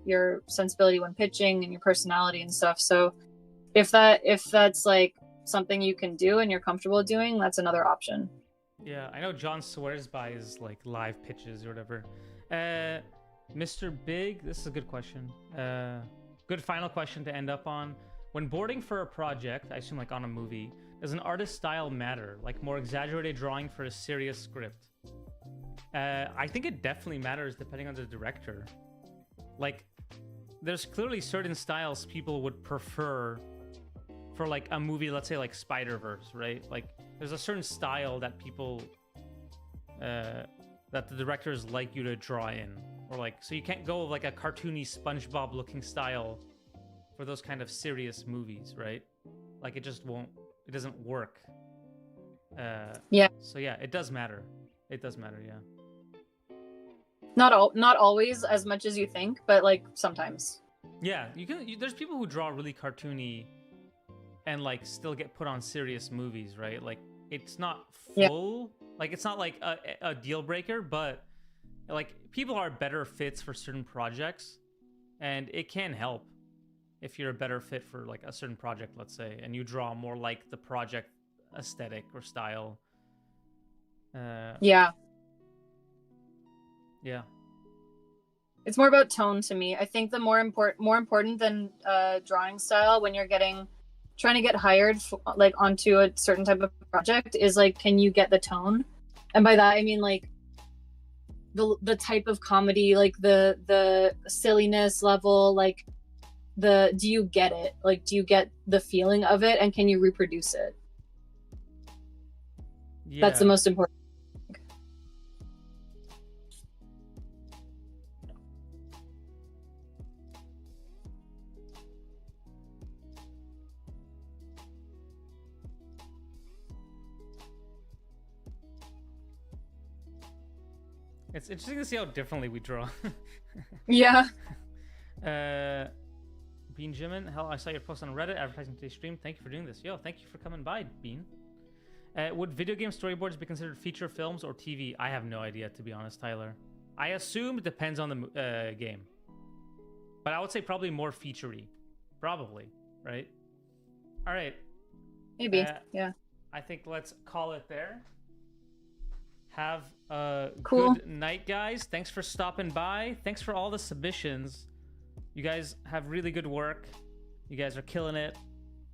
S2: sensibility when pitching and your personality and stuff. So if that's like something you can do and you're comfortable doing, that's another option.
S1: Yeah, I know John swears by his like live pitches or whatever. Mr. Big, this is a good question. Good final question to end up on. When boarding for a project, I assume like on a movie, does an artist's style matter? Like more exaggerated drawing for a serious script? I think it definitely matters depending on the director. Like, there's clearly certain styles people would prefer for like a movie, let's say like Spider-Verse, right? Like there's a certain style that people, that the directors like you to draw in. Or like, so you can't go with like a cartoony SpongeBob looking style for those kind of serious movies, right? Like it just won't, it doesn't work.
S2: Yeah.
S1: So yeah, it does matter. It does matter, yeah.
S2: Not always as much as you think, but like sometimes.
S1: Yeah, there's people who draw really cartoony and like still get put on serious movies, right? Like it's not full, like it's not like a deal breaker, but like people are better fits for certain projects, and it can help if you're a better fit for like a certain project, let's say, and you draw more like the project aesthetic or style.
S2: Yeah.
S1: Yeah.
S2: It's more about tone to me. I think the more important than drawing style when you're trying to get hired like onto a certain type of project is like, can you get the tone? And by that I mean like the type of comedy, like the silliness level, like do you get it? Like, do you get the feeling of it, and can you reproduce it?
S1: Yeah.
S2: That's the most important.
S1: It's interesting to see how differently we draw.
S2: Yeah.
S1: Bean Jimin, hell, I saw your post on Reddit advertising today's stream. Thank you for doing this. Yo, thank you for coming by, Bean. Would video game storyboards be considered feature films or TV? I have no idea, to be honest, Tyler. I assume it depends on the game. But I would say probably more featurey. Probably, right? All right.
S2: Maybe, yeah.
S1: I think let's call it there. Have a
S2: Cool.
S1: good night, guys. Thanks for stopping by. Thanks for all the submissions. You guys have really good work. You guys are killing it.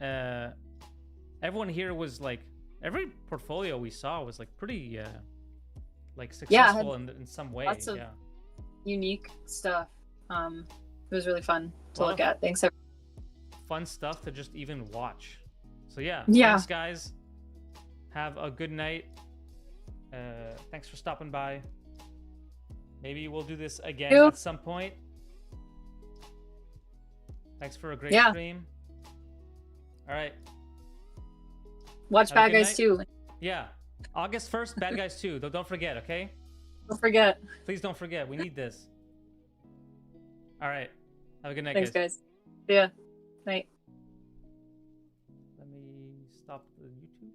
S1: Everyone here was like, every portfolio we saw was like pretty like successful in some way.
S2: Lots of unique stuff. It was really fun to look at. Thanks.
S1: Fun stuff to just even watch. So yeah. Thanks, guys. Have a good night. Thanks for stopping by. Maybe we'll do this again at some point. Thanks for a great stream. All right.
S2: Watch Bad Guys 2.
S1: Yeah. August 1st, Bad Guys 2. Don't forget, okay?
S2: Don't forget.
S1: Please don't forget. We need this. All right. Have a good night,
S2: Thanks, guys. See ya. Night.
S1: Let me stop the YouTube.